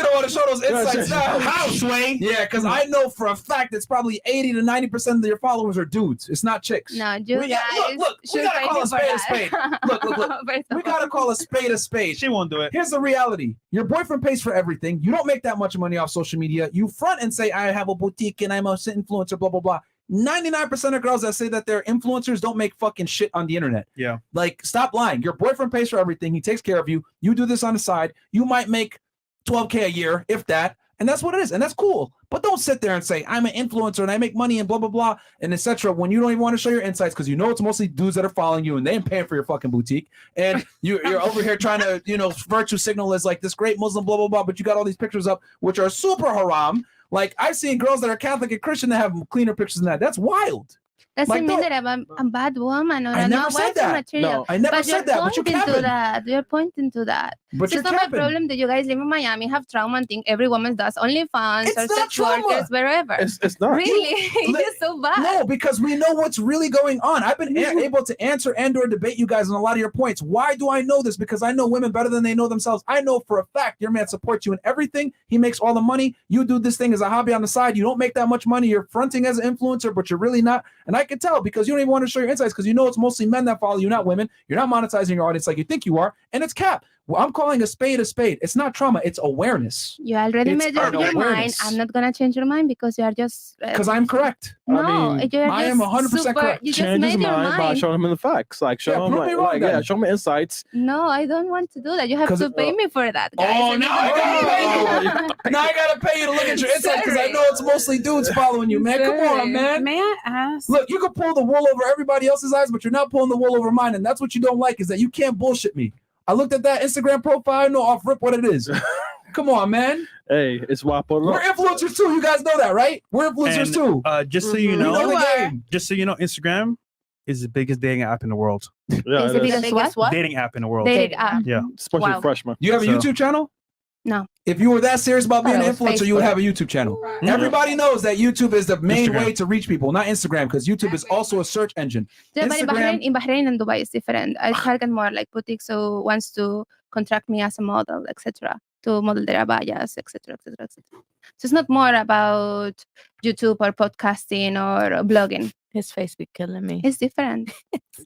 don't want to show those insights now. How, Sway? Yeah, because I know for a fact it's probably 80 to 90% of your followers are dudes. It's not chicks. No, you We got- guys. look, we should gotta thank call you a for spade a that. spade. Look. We gotta call a spade a spade. She won't do it. Here's the reality. Your boyfriend pays for everything. You don't make that much money off social media. You front and say, I have a boutique and I'm a influencer, blah, blah, blah. 99% of girls that say that they're influencers don't make fucking shit on the internet. Yeah. Like, stop lying. Your boyfriend pays for everything. He takes care of you. You do this on the side. You might make $12K a year, if that. And that's what it is. And that's cool. But don't sit there and say, I'm an influencer and I make money and blah, blah, blah, and etc. when you don't even want to show your insights because you know it's mostly dudes that are following you and they ain't paying for your fucking boutique. And you're over here trying to, virtue signal as like this great Muslim, blah, blah, blah. But you got all these pictures up, which are super haram. Like, I've seen girls that are Catholic and Christian that have cleaner pictures than that. That's wild. Doesn't mean that I'm a bad woman or I I'm never not said working that. material. No, I never said that, but you're pointing to capping. that. You're pointing to that. But So you're it's not my capping. problem that you guys live in Miami, have trauma and think every woman does OnlyFans It's or not sex trauma. workers, wherever. It's not. Really? It's so bad. No, because we know what's really going on. I've been able to answer and or debate you guys on a lot of your points. Why do I know this? Because I know women better than they know themselves. I know for a fact your man supports you in everything. He makes all the money. You do this thing as a hobby on the side. You don't make that much money. You're fronting as an influencer, but you're really not. And I can tell because you don't even want to show your insights because you know it's mostly men that follow you, not women. You're not monetizing your audience like you think you are. And it's cap. Well, I'm calling a spade a spade. It's not trauma. It's awareness. You already It's made up an your mind. awareness. I'm not gonna change your mind because you are just Because I'm correct. No, you're I am just 100% super- correct. You just Change his made your mind by mind. showing him the facts. Like, show him, prove me wrong then. show me insights. No, I don't want to do that. You have 'Cause to pay me for that, guys. Oh, And now you I don't- gotta pay you. Now I gotta pay you to look at your insights because I know it's mostly dudes following you, man. Come on, man. May I ask? Look, you can pull the wool over everybody else's eyes, but you're not pulling the wool over mine, and that's what you don't like is that you can't bullshit me. I looked at that Instagram profile, I know off rip what it is. Come on, man. Hey, it's Wapo. We're influencers too. You guys know that, right? We're influencers And, too. Just so We you know, know the game. just so you know, Instagram is the biggest dating app in the world. Yeah, Is the biggest what? Dating app in the world. Dating app. Yeah. Especially Wow. freshmen. Do you have a So- YouTube channel? No. If you were that serious about being an it was influencer, you would Facebook. have a YouTube channel. Everybody knows that YouTube is the main Instagram. way to reach people, not Instagram, because YouTube is also a search engine. Yeah, but Instagram, in Bahrain and Dubai is different. I target more like boutiques who wants to contract me as a model, etc. To model their abayas, etc., etc., etc. So it's not more about YouTube or podcasting or blogging. His face be killing me. It's different.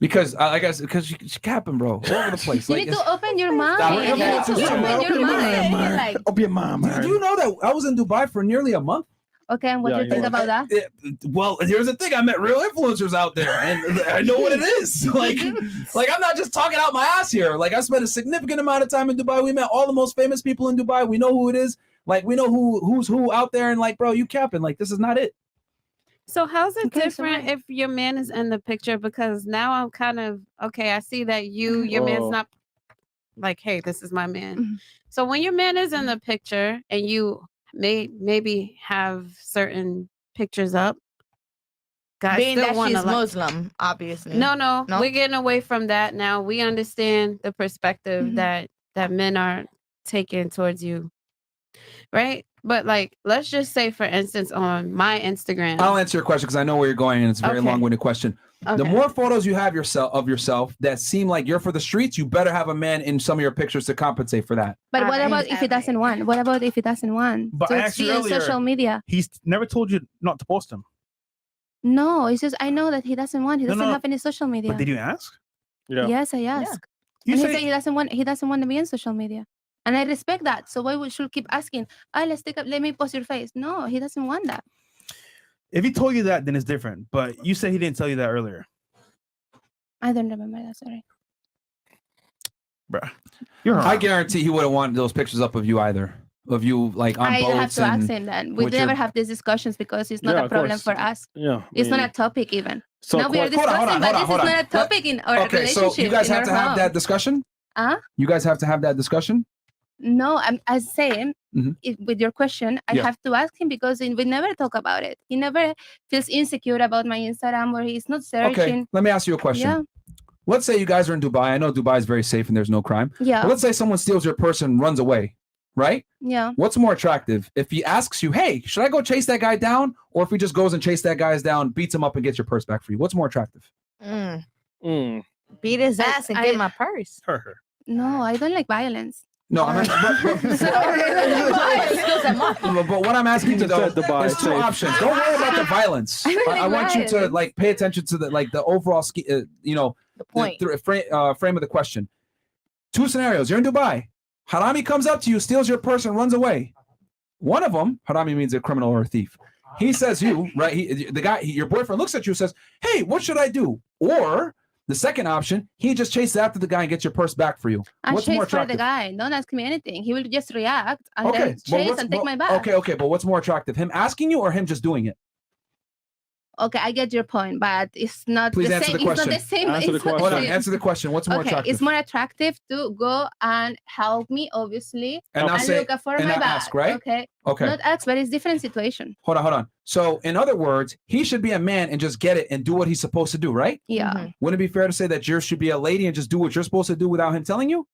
because I guess because she's capping, bro, all over the place. You Like, need to open your mind. Stop. You need to open your mind. Like, Open your mind, do you know that I was in Dubai for nearly a month? okay, and what Yeah, do you think yeah. about that? Well, here's the thing: I met real influencers out there, and I know what it is. Like I'm not just talking out my ass here. Like I spent a significant amount of time in Dubai. We met all the most famous people in Dubai. We know who it is. Like we know who's who out there, and like, bro, you capping? Like this is not it. So how's it Okay, so different what? if your man is in the picture? Because now I'm kind of okay. I see that your man's Oh. not like, hey, this is my man. Mhm. So when your man is in the picture and you maybe have certain pictures up, guys Being still that want she's to Muslim, obviously. No, No? we're getting away from that now. We understand the perspective Mhm. that men are taking towards you, right? But like, let's just say, for instance, on my Instagram, I'll answer your question because I know where you're going, and it's a very Okay. long-winded question. The Okay. more photos you have yourself that seem like you're for the streets, you better have a man in some of your pictures to compensate for that. But what I- about if he doesn't want? What about if he doesn't want But I to asked you see on earlier- social media? He's never told you not to post them. No, it's just I know that he doesn't want. He No, doesn't no. have any social media. But did you ask? Yeah. Yes, I asked. You And he say- said he doesn't want. He doesn't want to be on social media, and I respect that. So why we should keep asking? Oh, let me post your face. No, he doesn't want that. If he told you that, then it's different. But you said he didn't tell you that earlier. I don't remember that. Sorry. Bruh. You're I guarantee he wouldn't want those pictures up of you either. Of you like on I have boats to and ask him then. We with never your- have these discussions because it's not Yeah, a of problem course. for us. Yeah. It's not yeah. a topic even. So now we are hold on, discussing, hold on, but hold this on, hold is on. not a topic in our Okay, so relationship. you guys in have our to have home. that discussion. Huh? You guys have to have that discussion. No, I'm saying Mhm. with your question, I Yeah. have to ask him because we never talk about it. He never feels insecure about my Instagram or he's not searching. Okay, let me ask you a question. Yeah. Let's say you guys are in Dubai. I know Dubai is very safe and there's no crime. Yeah. But let's say someone steals your purse and runs away, right? Yeah. What's more attractive? If he asks you, hey, should I go chase that guy down? Or if he just goes and chases that guy down, beats him up and gets your purse back for you? What's more attractive? Beat his ass and get my purse. Her. No, I don't like violence. No, I mean, but what I'm asking you though, there's two options. Don't worry about the violence. I don't I like want you to violence. like pay attention to the overall The point. frame of the question. Two scenarios. You're in Dubai. Harami comes up to you, steals your purse, and runs away. One of them, Harami means a criminal or a thief. he says you, right? Your boyfriend looks at you and says, "Hey, what should I do?" Or the second option, he just chases after the guy and gets your purse back for you. I What's chase more for the attractive? guy. Don't ask me anything. He will just react and Okay, then but chase and take my bag. Okay, but what's more attractive, him asking you or him just doing it? Okay, I get your point, but it's not Please the answer same. the question. It's not the same. Answer the it's not question. Hold on, same. answer the question. What's more Okay, attractive? it's more attractive to go and help me, obviously, And not say- look for and my not bag. ask, right? Okay. Okay. Not ask, but it's different situation. Hold on. So, in other words, he should be a man and just get it and do what he's supposed to do, right? Yeah. Wouldn't it be fair to say that you should be a lady and just do what you're supposed to do without him telling you?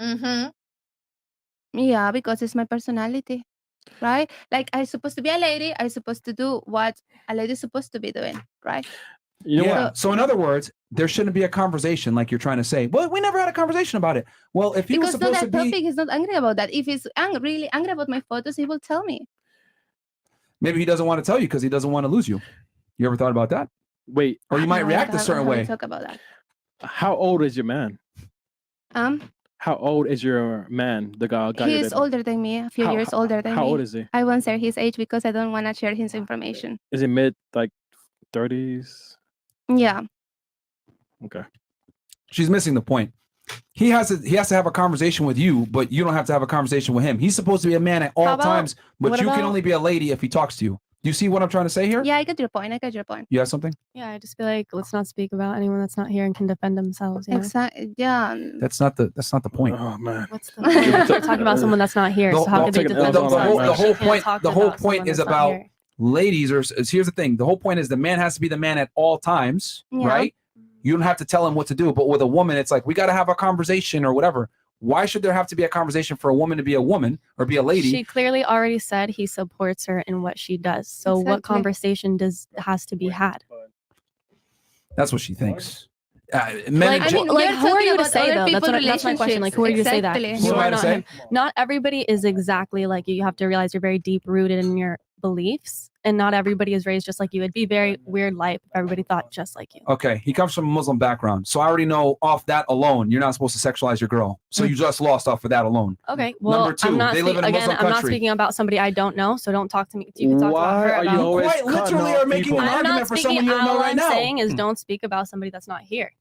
Mm-hmm. Yeah, because it's my personality, right? Like I'm supposed to be a lady. I'm supposed to do what a lady's supposed to be doing, right? Yeah. So, in other words, there shouldn't be a conversation like you're trying to say. Well, we never had a conversation about it. Well, if he was Because not supposed to that be, topic, he's not angry about that. If he's really angry about my photos, he will tell me. maybe he doesn't want to tell you because he doesn't want to lose you. You ever thought about that? Wait. Or you might No, react I a certain haven't way. Talk about that. How old is your man? How old is your man? The guy. He is older than me, a few years older than me. How old is he? I won't share his age because I don't want to share his information. Is he mid like 30s? Yeah. Okay. She's missing the point. He has to have a conversation with you, but you don't have to have a conversation with him. He's supposed to be a man at all How about- times, but what you can about- only be a lady if he talks to you. Do you see what I'm trying to say here? Yeah, I get your point. I get your point. You have something? Yeah, I just feel like let's not speak about anyone that's not here and can defend themselves. You know? Exactly. Yeah. That's not the point. Oh man. What's the We're talking about someone that's not here, so how could they defend the themselves? whole She can't point talk the whole about someone point is that's not about here. ladies here's the thing. The whole point is the man has to be the man at all times, Yeah. right? You don't have to tell him what to do, but with a woman it's like we got to have a conversation or whatever. Why should there have to be a conversation for a woman to be a woman or be a lady? She clearly already said he supports her in what she does. So what Exactly. conversation has to be had? That's what she thinks. Men Like, in gen- who are you're you talking to about say other though? That's people's my question. Like, who are you to say that? relationships. You What am I are to not say? him. Not everybody is exactly like you. You have to realize you're very deep rooted in your beliefs, and not everybody is raised just like you. It'd be very weird life if everybody thought just like you. Okay, he comes from a Muslim background, so I already know off that alone, you're not supposed to sexualize your girl. So you just lost off of that alone. Okay, well, Number two, I'm not they live in a again. Muslim I'm not country. speaking about somebody I don't know, so don't talk to me. You can talk about her. Why are you about always Quite literally cutting are off making people? an I'm argument not for speaking. someone you don't know All right I'm now. saying is don't speak about somebody that's not here.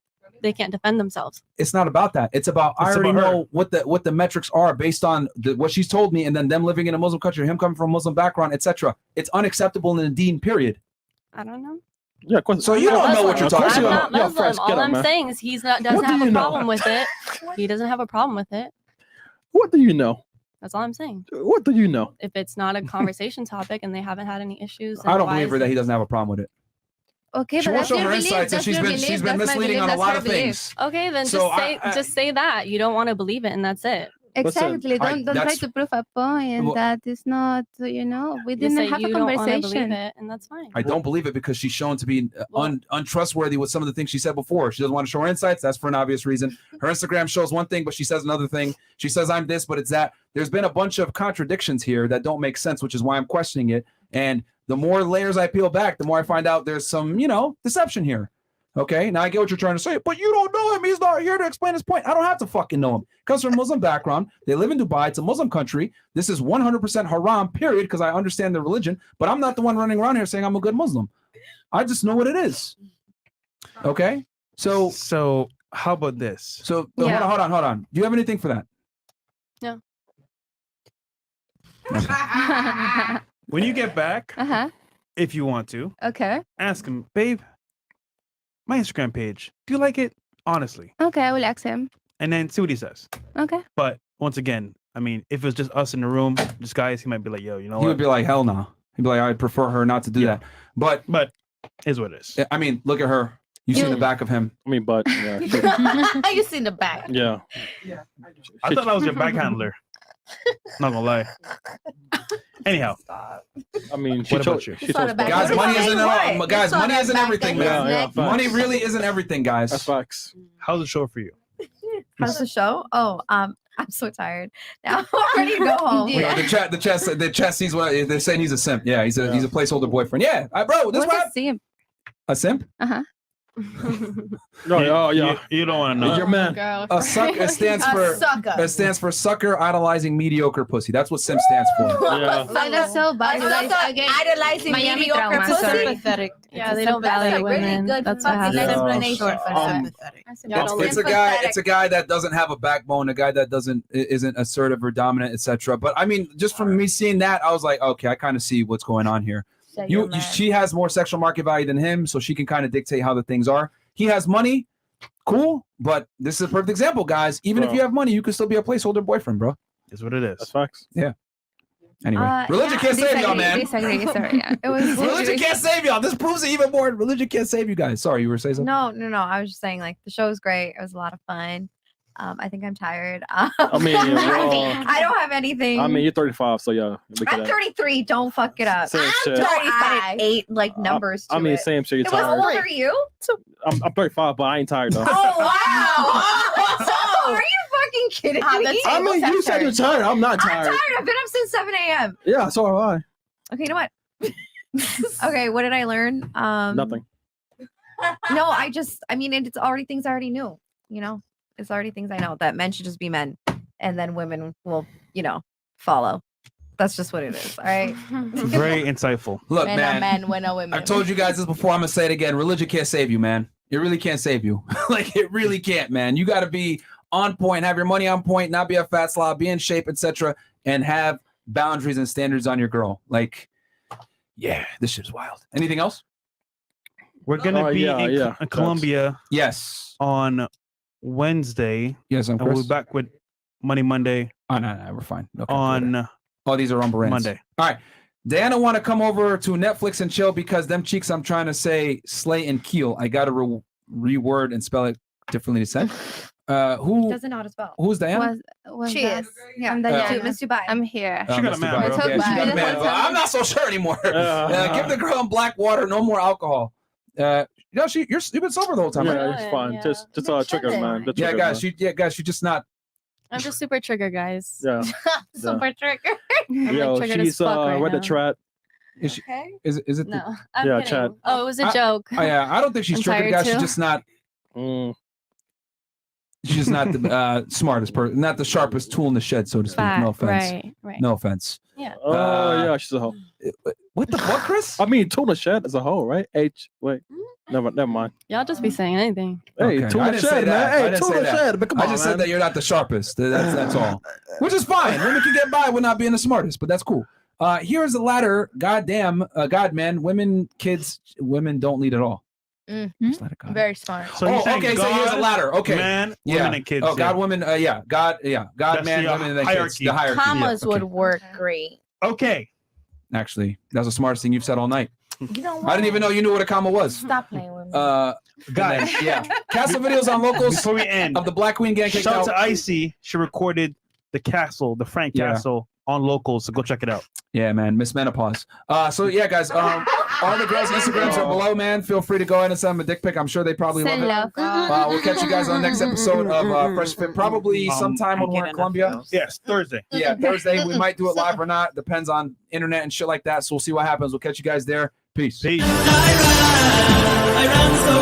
They can't defend themselves. It's not about that. It's about I It's already about her. know what the metrics are based on what she's told me, and then them living in a Muslim country, him coming from a Muslim background, etc. It's unacceptable in the deen. Period. I don't know. Yeah, of course. So you don't know what you're talking I'm about. not Yo, Muslim. Fresh, All get up, I'm man. saying is he's not What doesn't do have you a know? problem with it. He doesn't have a problem with it. What do you know? That's all I'm saying. What do you know? If it's not a conversation topic and they haven't had any issues, I then don't why believe is her that it- he doesn't have a problem with it. Okay, She but won't that's show your her belief. insights, and That's she's your been belief. she's been That's my misleading belief. on a That's lot her of belief. things. Okay, then So just say that you don't want to believe it, and that's it. Exactly. Don't try that's- to prove a point Well- that is not. We You didn't say have a you don't want to believe conversation. it, and that's fine. I don't believe it because she's shown to be untrustworthy with some of the things she said before. She doesn't want to show her insights. That's for an obvious reason. Her Instagram shows one thing, but she says another thing. She says I'm this, but it's that. There's been a bunch of contradictions here that don't make sense, which is why I'm questioning it. And the more layers I peel back, the more I find out there's some, deception here. Okay, now I get what you're trying to say, but you don't know him. He's not here to explain his point. I don't have to fucking know him. Comes from a Muslim background. They live in Dubai. It's a Muslim country. This is 100% haram, period, because I understand the religion, but I'm not the one running around here saying I'm a good Muslim. I just know what it is. Okay, so how about this? So Yeah. hold on. Do you have anything for that? No. When you get back, Uh-huh. if you want to, Okay. ask him, babe, my Instagram page, do you like it? Honestly. Okay, I will ask him. And then see what he says. Okay. But once again, I mean, if it was just us in the room, just guys, he might be like, yo, you know He what? would be like, hell no. He'd be like, I'd prefer her not to do that. But is what it is. I mean, look at her. You seen the back of him. I mean, but yeah. You seen the back. Yeah. I thought I was your back handler. Not gonna lie. Anyhow. I mean, What about you? Guys, money isn't all. Guys, money isn't everything, man. Yeah, facts. Money really isn't everything, guys. That's facts. How's the show for you? How's the show? Oh, I'm so tired. Now I'm ready to go home. Yeah, the chat sees what they're saying. He's a simp. Yeah, he's a placeholder boyfriend. Yeah, bro, this What's what a simp? a simp. Uh-huh. No, yeah. You don't want to know. Your man. A suck. It stands for It stands for sucker idolizing mediocre pussy. That's what Sim stands for. Yeah. Like, that's so bad. Idolizing Miami mediocre trauma. pussy. Sympathetic. Yeah, they don't value women. That's what happens. explanation for that. It's a guy that doesn't have a backbone, a guy that isn't assertive or dominant, etc. But I mean, just from me seeing that, I was like, okay, I kind of see what's going on here. She has more sexual market value than him, so she can kind of dictate how the things are. He has money, cool, but this is a perfect example, guys. Even if you have money, you can still be a placeholder boyfriend, bro. Is what it is. That's facts. Yeah. Anyway, religion can't save y'all, man. Disagree. Sorry, yeah. It was Religion can't save y'all. This proves it even more. Religion can't save you guys. Sorry, you were saying something? No. I was just saying, like, the show was great. It was a lot of fun. I think I'm tired. I mean, I don't have anything. I mean, you're 35, so yeah. I'm 33. Don't fuck it up. Same I'm shit. 35. 8 like numbers. I mean, to it. same shit. You're How tired. old are you? I'm 35, but I ain't tired though. Oh wow! So, are you fucking kidding me? I mean, you said you're tired. I'm not tired. I'm tired. I've been up since 7 a.m. Yeah, so have I. Okay, you know what? Okay, what did I learn? Nothing. No, I mean, it's already things I already knew. You know, it's already things I know that men should just be men, and then women will, follow. That's just what it is. All right. Very insightful. Look, Men man. are men, women are women. I've told you guys this before. I'm gonna say it again. Religion can't save you, man. It really can't save you. Like, it really can't, man. You got to be on point, have your money on point, not be a fat slob, be in shape, etc., and have boundaries and standards on your girl. Like, yeah, this shit's wild. Anything else? We're gonna be in Colombia. Yes. On Wednesday. Yes, I'm and we'll be back with Money Monday. Oh no, we're fine. Okay, on these are on brands. Monday. All right. Diana want to come over to Netflix and chill because them cheeks I'm trying to say slay and keel. I gotta reword and spell it differently to say. Who doesn't know how to spell? Who's Diana? She is. Yeah, I'm Miss Dubai. I'm here. She got a man. Okay. She got a man. I'm not so sure anymore. Give the girl black water, no more alcohol. You've been sober the whole time. Yeah, right? it's fine. Just triggers, man. Yeah, guys. She's just not. I'm just super trigger, guys. Yeah. Super trigger. Yo, she's read the chat. Is it? No, I'm yeah, kidding. chat. Oh, it was a joke. Yeah, I don't think she's I'm triggered, tired guys. too. She's just not. She's just not the smartest person, not the sharpest tool in the shed, so to speak. No offense. Right. No offense. Yeah. Yeah, she's a hoe. What the fuck, Chris? I mean, tuna shed is a hoe, right? Wait. Never mind. Y'all just be saying anything. Hey, Okay. tuna I didn't say shed, that. man. I Hey, didn't say tuna that. shed. But come I on, just man. said that you're not the sharpest. That's all. Which is fine. Women can get by with not being the smartest, but that's cool. Here's the ladder. Goddamn, God, man. Women don't lead at all. Just let it go. Very smart. So you're saying okay. So here's a ladder. Okay. man, Yeah. women, and kids. Oh, God, women. Yeah. God, That's man, the, women, and then hierarchy. kids. The hierarchy. Commas Yeah, would okay. work great. Okay. Actually, that's the smartest thing you've said all night. You know what? I didn't even know you knew what a comma was. Stop playing with me. Guys, yeah. Castle videos on locals Before we end, of the Black Queen gang. shout out to Icy. She recorded the castle, the Frank Yeah. Castle, on locals. So go check it out. Yeah, man. Miss Menopause. So yeah, guys. All the girls' Instagrams are below, man. Feel free to go ahead and send them a dick pic. I'm sure they probably Send love it. love. We'll catch you guys on the next episode of Fresh Fit. Probably sometime when we're in Colombia. Yes, Thursday. Yeah, Thursday. We might do it live or not. Depends on internet and shit like that. So we'll see what happens. We'll catch you guys there. Peace. Peace. I ran so